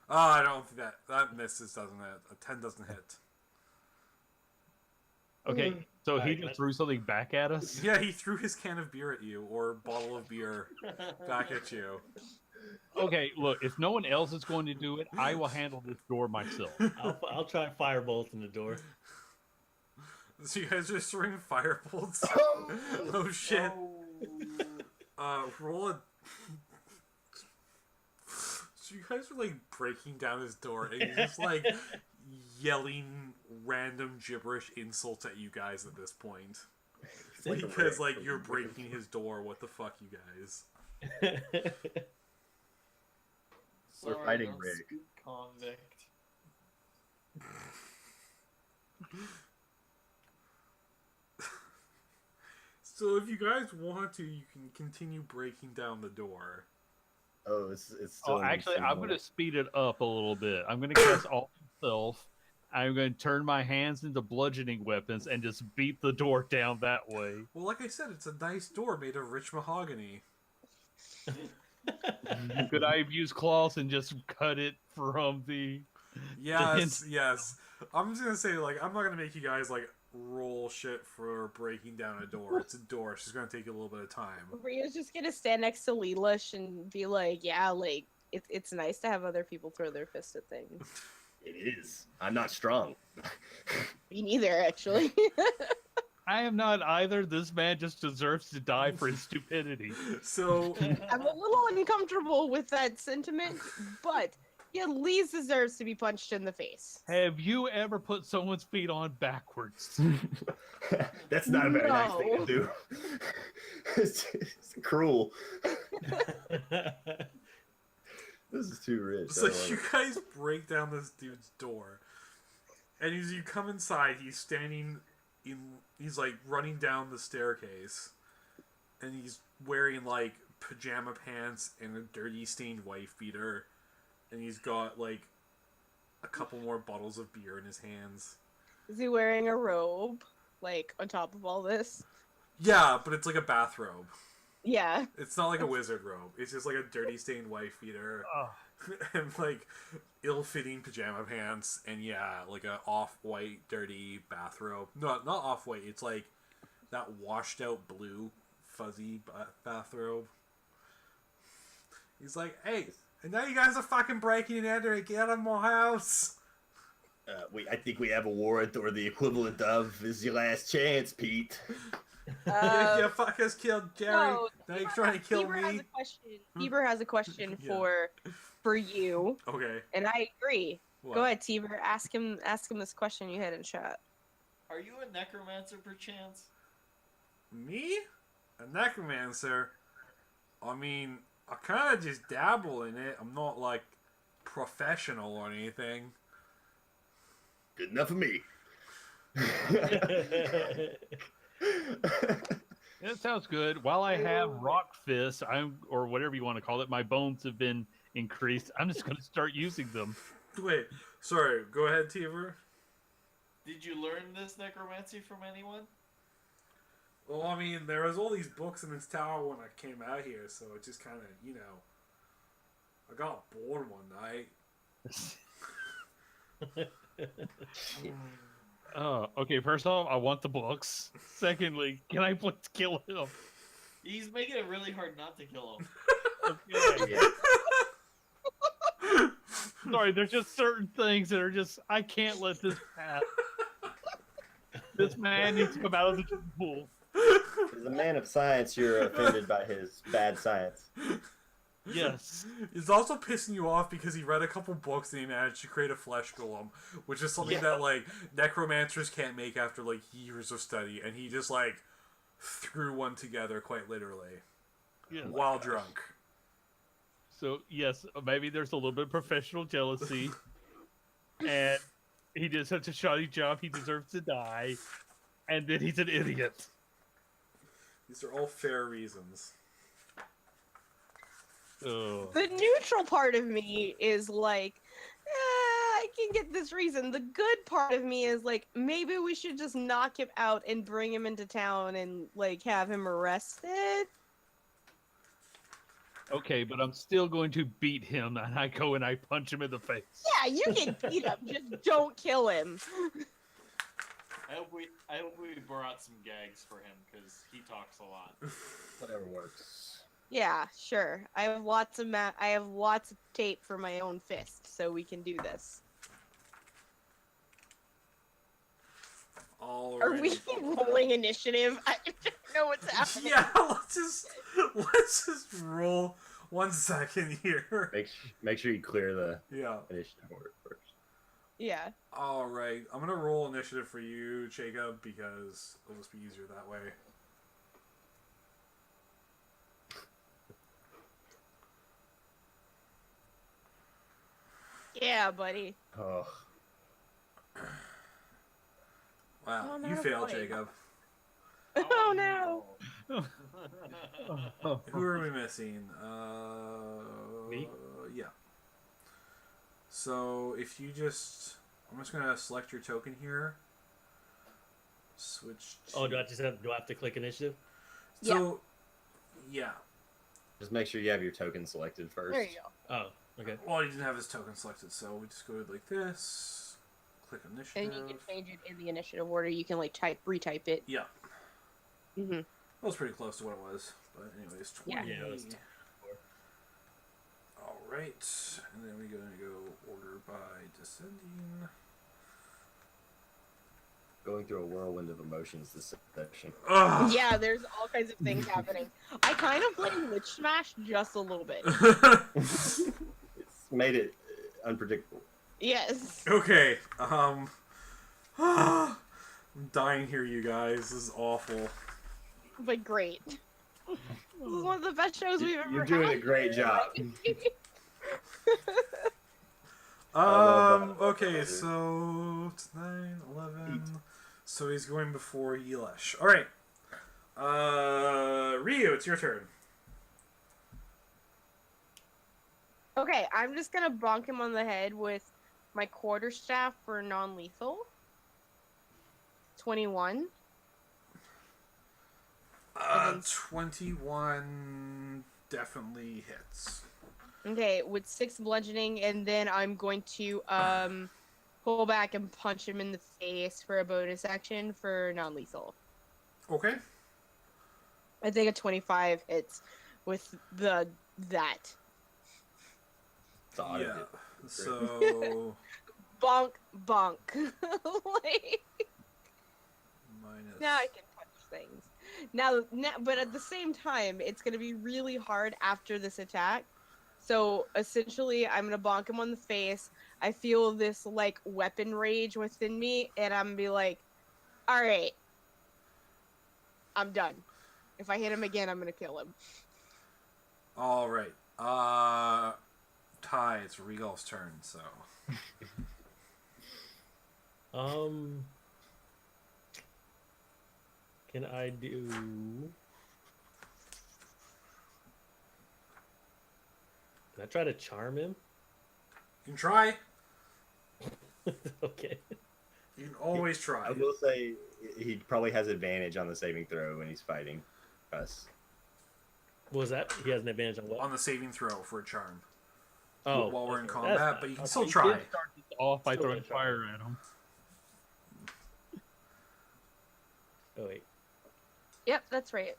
Oh, I don't think that misses, doesn't it? A 10 doesn't hit. Okay, so he Alright, just let's- threw something back at us. Yeah, he threw his can of beer at you, or bottle of beer back at you. Okay, look, if no one else is going to do it, I will handle this door myself. I'll try firebolt in the door. So you guys are throwing firebolts? Oh shit. Roll a... So you guys are like breaking down his door, and he's just like yelling random gibberish insults at you guys at this point. Because like you're breaking his door, what the fuck, you guys? We're Sorry, fighting don't Rick. speak convict. So if you guys want to, you can continue breaking down the door. Oh, it's still. Oh, actually, I'm going to speed it up a little bit. I'm going to cast all myself. I'm going to turn my hands into bludgeoning weapons and just beat the door down that way. Well, like I said, it's a nice door made of rich mahogany. Could I have used claws and just cut it from the... Yes, yes. I'm just gonna say, like, I'm not gonna make you guys like roll shit for breaking down a door. It's a door. It's just gonna take you a little bit of time. Rio's just gonna stand next to Leelash and be like, yeah, like, it's nice to have other people throw their fist at things. It is. I'm not strong. Me neither, actually. I am not either. This man just deserves to die for his stupidity. So, I'm a little uncomfortable with that sentiment, but he at least deserves to be punched in the face. Have you ever put someone's feet on backwards? That's not a very nice thing No. to do. It's cruel. This is too rich. so you guys break down this dude's door, and as you come inside, he's standing in. He's like running down the staircase, and he's wearing like pajama pants and a dirty stained wife beater, and he's got like a couple more bottles of beer in his hands. Is he wearing a robe, like, on top of all this? Yeah, but it's like a bathrobe. Yeah. It's not like a wizard robe. It's just like a dirty stained wife beater Oh, and like ill-fitting pajama pants and yeah, like a off-white dirty bathrobe. No, not off-white. It's like that washed-out blue fuzzy bathrobe. He's like, hey, and now you guys are fucking breaking and entering. Get out of my house. I think we have a warrant or the equivalent of. This is your last chance, Pete. You fuckers killed Jerry. No, Now you're trying to kill Bieber me. has a question. Bieber has a question Yeah. for you, Okay. and I agree. What? Go ahead, Tiber. Ask him this question you had in chat. Are you a necromancer perchance? Me? A necromancer? I mean, I kind of just dabble in it. I'm not like professional or anything. Good enough for me. that sounds good. While I have rock fists, or whatever you want to call it, my bones have been increased. I'm just going to start using them. Wait, sorry. Go ahead, Tiver. Did you learn this necromancy from anyone? Well, I mean, there was all these books in this tower when I came out here, so it just kind of, you know, I got bored one night. Okay, first off, I want the books. Secondly, can I please kill him? He's making it really hard not to kill him. Okay. Sorry, there's just certain things that are just, I can't let this pass. This man needs to come out of the pool. As a man of science, you're offended by his bad science. Yes. It's also pissing you off because he read a couple books and he managed to create a flesh golem, which is something that, like, necromancers can't make after, like, years of study, and he just, like, threw one together quite literally. Yes. While drunk. So, yes, maybe there's a little bit of professional jealousy, and he did such a shoddy job, he deserves to die, and then he's an idiot. These are all fair reasons. Ugh. The neutral part of me is like, I can get this reason. The good part of me is like, maybe we should just knock him out and bring him into town and like have him arrested. Okay, but I'm still going to beat him, and I go and I punch him in the face. Yeah, you can beat him, just don't kill him. I hope we brought some gags for him because he talks a lot. Whatever works. Yeah, sure. I have lots of tape for my own fist, so we can do this. Alrighty. Are we rolling initiative? I don't know what's happening. Yeah, let's just roll 1 second here. Make sure you clear the Yeah. initiative order first. Yeah. Alright, I'm gonna roll initiative for you, Jacob, because it'll just be easier that way. Yeah, buddy. Oh, Wow, Oh, you no, failed, boy. Jacob. Oh no. Who are we missing? Me? Yeah. So if you just, I'm just gonna select your token here. Switch. Oh, do I have to click initiative? So, yeah. just make sure you have your token selected first. There you go. Oh, okay. Well, he didn't have his token selected, so we just go like this. Click initiative. And you can change it in the initiative order. You can like retype it. Yeah. Mm-hmm. That was pretty close to what it was. But anyways, 20. Yeah, it was 10. Alright. And then we're going to go order by descending. Going through a whirlwind of emotions this section. Ugh. Yeah, there's all kinds of things happening. I kind of play Lich Smash just a little bit. It's made it unpredictable. Yes. Okay. I'm dying here, you guys. This is awful. But great. This is one of the best shows we've ever You're doing had. a great job. Okay, so it's 9, 11. So he's going before Yelesh. Alright. Ryu, it's your turn. Okay, I'm just gonna bonk him on the head with my quarterstaff for non-lethal. 21. then- 21 definitely hits. Okay, with 6 bludgeoning, and then I'm going to pull back and punch him in the face for a bonus action for non-lethal. Okay. I think a 25 hits with that. Thought Yeah. of it. So Bonk, bonk. Like, minus. now I can punch things. Now, but at the same time, it's gonna be really hard after this attack. So essentially, I'm gonna bonk him on the face. I feel this like weapon rage within me, and I'm gonna be like, "All right, I'm done. If I hit him again, I'm gonna kill him." All right. Ty, it's Regal's turn. So. Can I do? Can I try to charm him? You can try. Okay. You can always try. I will say he probably has advantage on the saving throw when he's fighting us. What was that? He has an advantage on what? On the saving throw for a charm. Oh, While we're in okay. combat, That's but you can fine. still He try. did start this off by Still throwing gonna try. fire at him. Oh wait. Yep, that's right.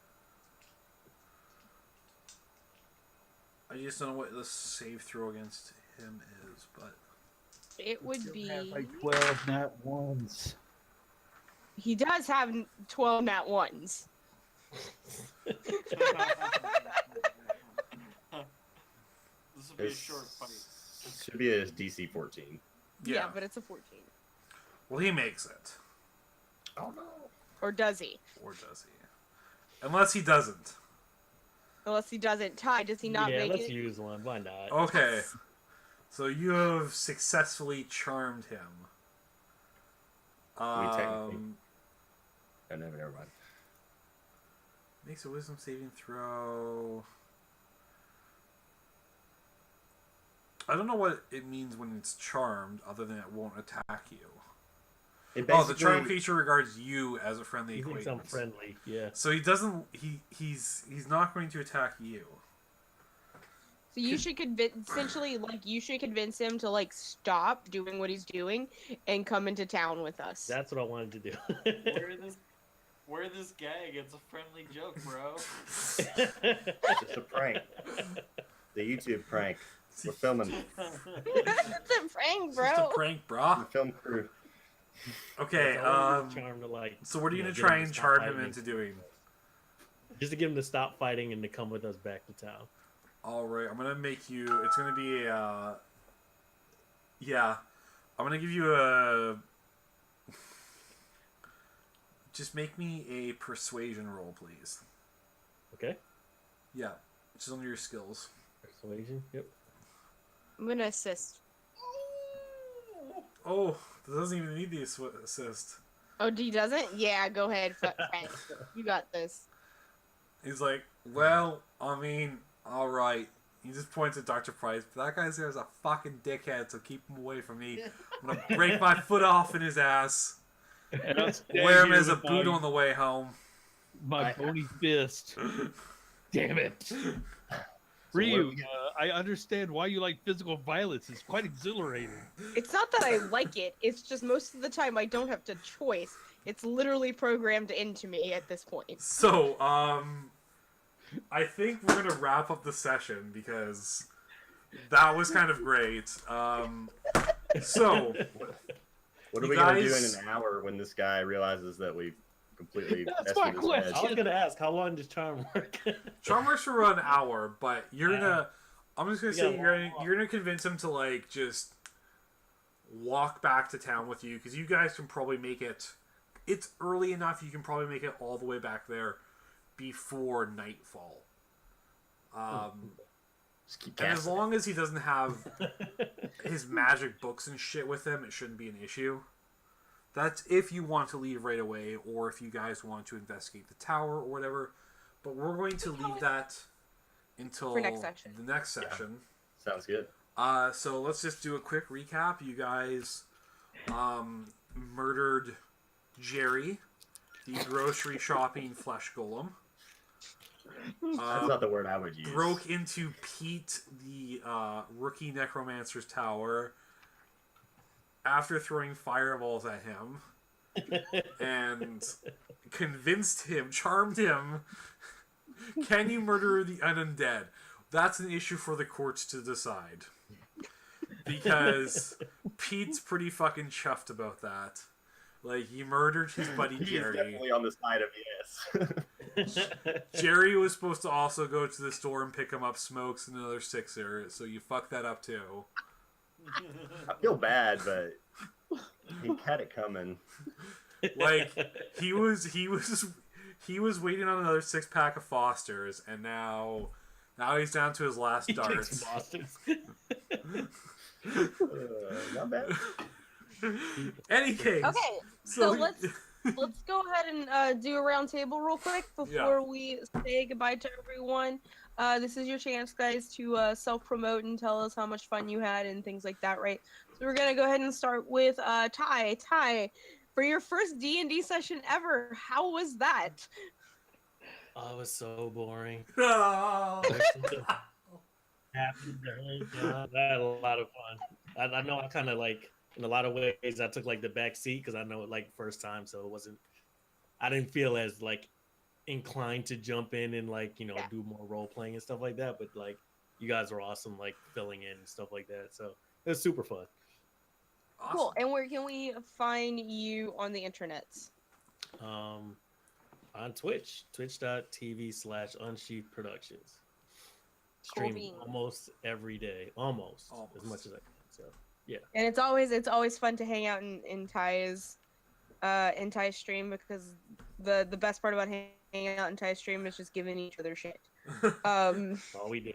I just don't know what the save throw against him is, but It would be. Have like 12 nat ones. He does have 12 nat ones. This will be a short fight. Should be a DC 14. Yeah, but it's a 14. Well, he makes it, Oh no. Or does he? or does he? Unless he doesn't. Unless he doesn't. Ty, does he not Yeah, make let's it? use one. Why not? Okay. So you have successfully charmed him. technically- Oh, no, never mind. Makes a wisdom saving throw. I don't know what it means when it's charmed, other than it won't attack you. It Oh, the charm basically- creature regards you as a friendly He thinks acquaintance. I'm friendly. Yeah. So he doesn't. He's not going to attack you. So you should essentially, like, you should convince him to, like, stop doing what he's doing and come into town with us. That's what I wanted to do. Wear this gag. It's a friendly joke, bro. It's a prank. The YouTube prank. We're filming. It's a prank, It's just a bro. prank, The brah. film crew. Okay. That's all I was charmed to, like, So what are you know, gonna get him try to and stop charm him fighting. into doing? Just to get him to stop fighting and to come with us back to town. All right. I'm gonna make you. It's gonna be a. Yeah. I'm gonna give you a. Just make me a persuasion roll, please. Okay. Yeah. Just under your skills. Persuasion. Yep. I'm gonna assist. Oh, that doesn't even need the assist. Oh, D doesn't? Yeah, go ahead, Frank. You got this. He's like, well, I mean, all right. He just points at Dr. Price. But that guy's there is a fucking dickhead, so keep him away from me. I'm gonna break my foot off in his ass. And I'll stand Wear him here as a with boot on the way home. my bony fist. Damn it. Ryu, I understand why you like physical violence. It's quite exhilarating. It's not that I like it, it's just most of the time I don't have the choice. It's literally programmed into me at this point. So, I think we're gonna wrap up the session because that was kind of great. So, What are You we gonna do guys- in an hour when this guy realizes that we completely That's messed my with his question. I head? was gonna ask, how long does charm work? Charm works for an hour, but you're gonna. I'm just gonna You say got a you're long gonna, you're gonna convince him to like just walk back to town with you because you guys can probably make it. It's early enough. You can probably make it all the way back there before nightfall. Just keep And as casting. long as he doesn't have his magic books and shit with him, it shouldn't be an issue. That's if you want to leave right away, or if you guys want to investigate the tower or whatever. But we're going to leave that until For next session. the next session. Sounds good. So let's just do a quick recap. You guys murdered Jerry, the grocery shopping flesh golem. That's not the word I would use. broke into Pete, the rookie necromancer's tower, after throwing fireballs at him, and convinced him, charmed him. Can you murder the undead? That's an issue for the courts to decide. Because Pete's pretty fucking chuffed about that. Like, he murdered his buddy He is Jerry. definitely on the side of yes. Jerry was supposed to also go to the store and pick him up smokes and another sixer, so you fucked that up too. I feel bad, but he had it coming. Like, he was waiting on another 6-pack of Fosters, and now he's down to his last darts. Not bad. Any case. Okay, so let's go ahead and do a round table real quick before we say goodbye to everyone. This is your chance, guys, to self-promote and tell us how much fun you had and things like that, right? So we're gonna go ahead and start with Ty. Ty, for your first D&D session ever, how was that? Oh, it was so boring. Oh. Happened the whole time. I had a lot of fun. I know I kind of like, in a lot of ways, I took like the back seat because I know it like first time, so it wasn't. I didn't feel as like inclined to jump in and like do more role playing and stuff like that. But like you guys were awesome, like filling in and stuff like that. So it was super fun. Awesome. Cool. And where can we find you on the internets? On Twitch, twitch.tv/Unsheath Productions. Cool Stream beans. almost every day, almost as much as I can. So yeah. And it's always fun to hang out in Ty's stream, because the best part about hanging out in Ty's stream is just giving each other shit. All we do.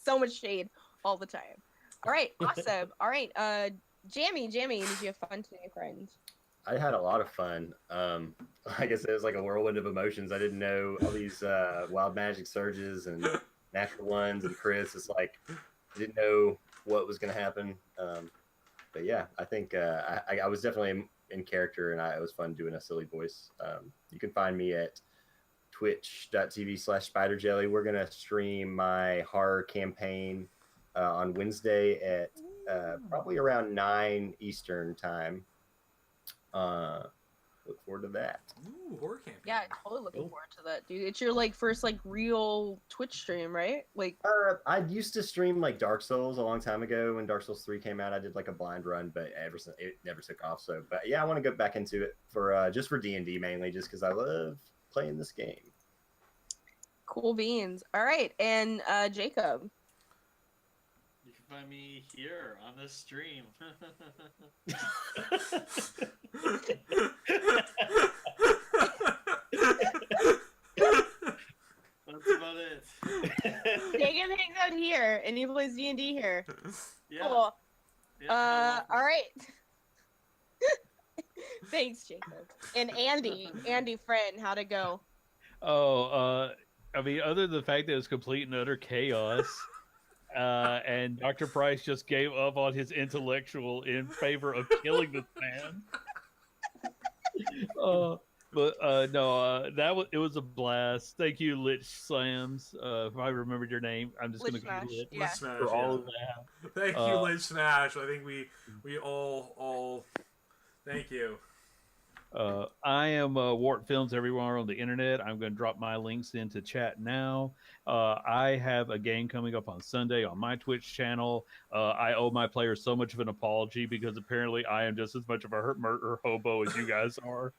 So much shade all the time. All right, awesome. All right, Jammy, did you have fun today, friend? I had a lot of fun. Like I said, it was like a whirlwind of emotions. I didn't know all these wild magic surges and natural ones and Chris. It's like I didn't know what was going to happen. But yeah, I think I was definitely in character, and it was fun doing a silly voice. You can find me at twitch.tv/spiderjelly. We're going to stream my horror campaign on Wednesday at probably around 9 Eastern time. Look forward to that. Ooh, horror campaign. Yeah, totally looking forward to that, dude. It's your first real Twitch stream, right? Like, I used to stream like Dark Souls a long time ago when Dark Souls 3 came out. I did like a blind run, but ever since it never took off. So, but yeah, I want to go back into it for just for D&D mainly, just because I love playing this game. cool beans. All right, and Jacob. You can find me here on this stream. That's about it. Jacob hangs out here, and he plays D&D here. Yeah. Cool. Yeah, All right. Thanks, Jacob. And Andy, friend, how'd it go? Oh, I mean, other than the fact that it was complete and utter chaos, and Dr. Price just gave up on his intellectual in favor of killing this man. But no, it was a blast. Thank you, Lich Slams. If I remembered your name, I'm just going to call you Lich Yeah. Smash, for all yeah. of that. Thank you, Lich Smash. I think we all thank you. I am Wart Films everywhere on the internet. I'm going to drop my links into chat now. I have a game coming up on Sunday on my Twitch channel. I owe my players so much of an apology because apparently I am just as much of a murder hobo as you guys are.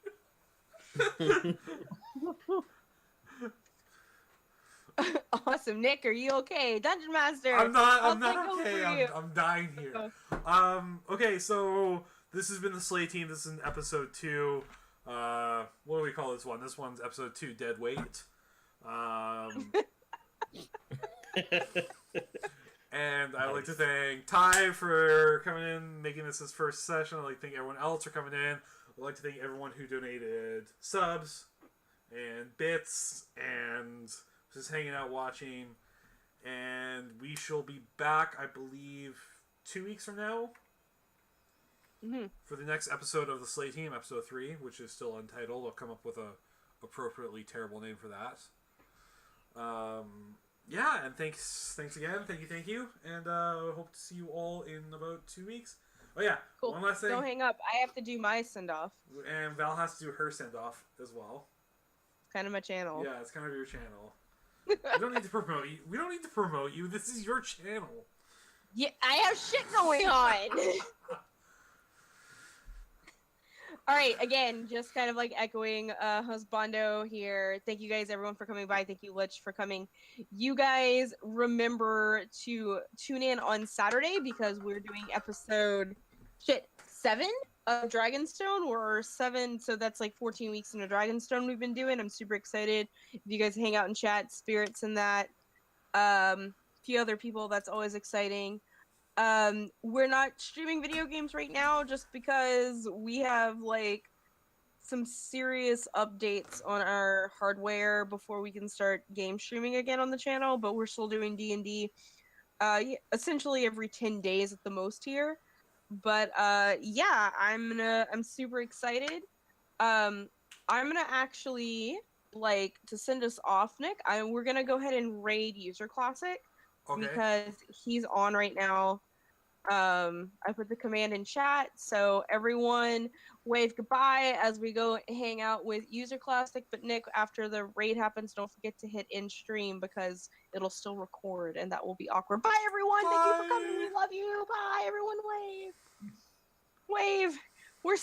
Awesome. Nick, are you okay? Dungeon Master. I'm how's that not going okay. for you? I'm dying here. Okay, so this has been the Slay Team. This is episode 2. What do we call this one? This one's episode 2, Dead Weight. And I'd like to thank Ty for coming in, making this his first session. I'd like to thank everyone else for coming in. I'd like to thank everyone who donated subs and bits and just hanging out watching. And we shall be back, I believe, 2 weeks from now for the next episode of the Slay Team, episode 3, which is still untitled. I'll come up with a appropriately terrible name for that. Yeah, and thanks again. Thank you. And hope to see you all in about 2 weeks. Oh yeah, Cool. one last thing. Don't hang up. I have to do my send off. And Val has to do her send off as well. Kind of my channel. Yeah, it's kind of your channel. We don't need to promote you. We don't need to promote you. This is your channel. Yeah, I have shit going on. All right, again, just kind of like echoing Husbando here. Thank you guys, everyone, for coming by. Thank you, Lich, for coming. You guys remember to tune in on Saturday because we're doing episode 7 of Dragonstone. We're 7, so that's like 14 weeks into Dragonstone we've been doing. I'm super excited. If you guys hang out and chat, Spirits and that, a few other people, that's always exciting. We're not streaming video games right now just because we have like some serious updates on our hardware before we can start game streaming again on the channel, but we're still doing D&D essentially every 10 days at the most here. But yeah, I'm super excited. I'm gonna actually like to send us off, Nick. We're gonna go ahead and raid User Classic. Okay. Because he's on right now. I put the command in chat, so everyone wave goodbye as we go hang out with User Classic. But Nick, after the raid happens, don't forget to hit end stream because it'll still record and that will be awkward. Bye everyone! Bye. Thank you for coming. We love you. Bye everyone. Wave. Wave. We're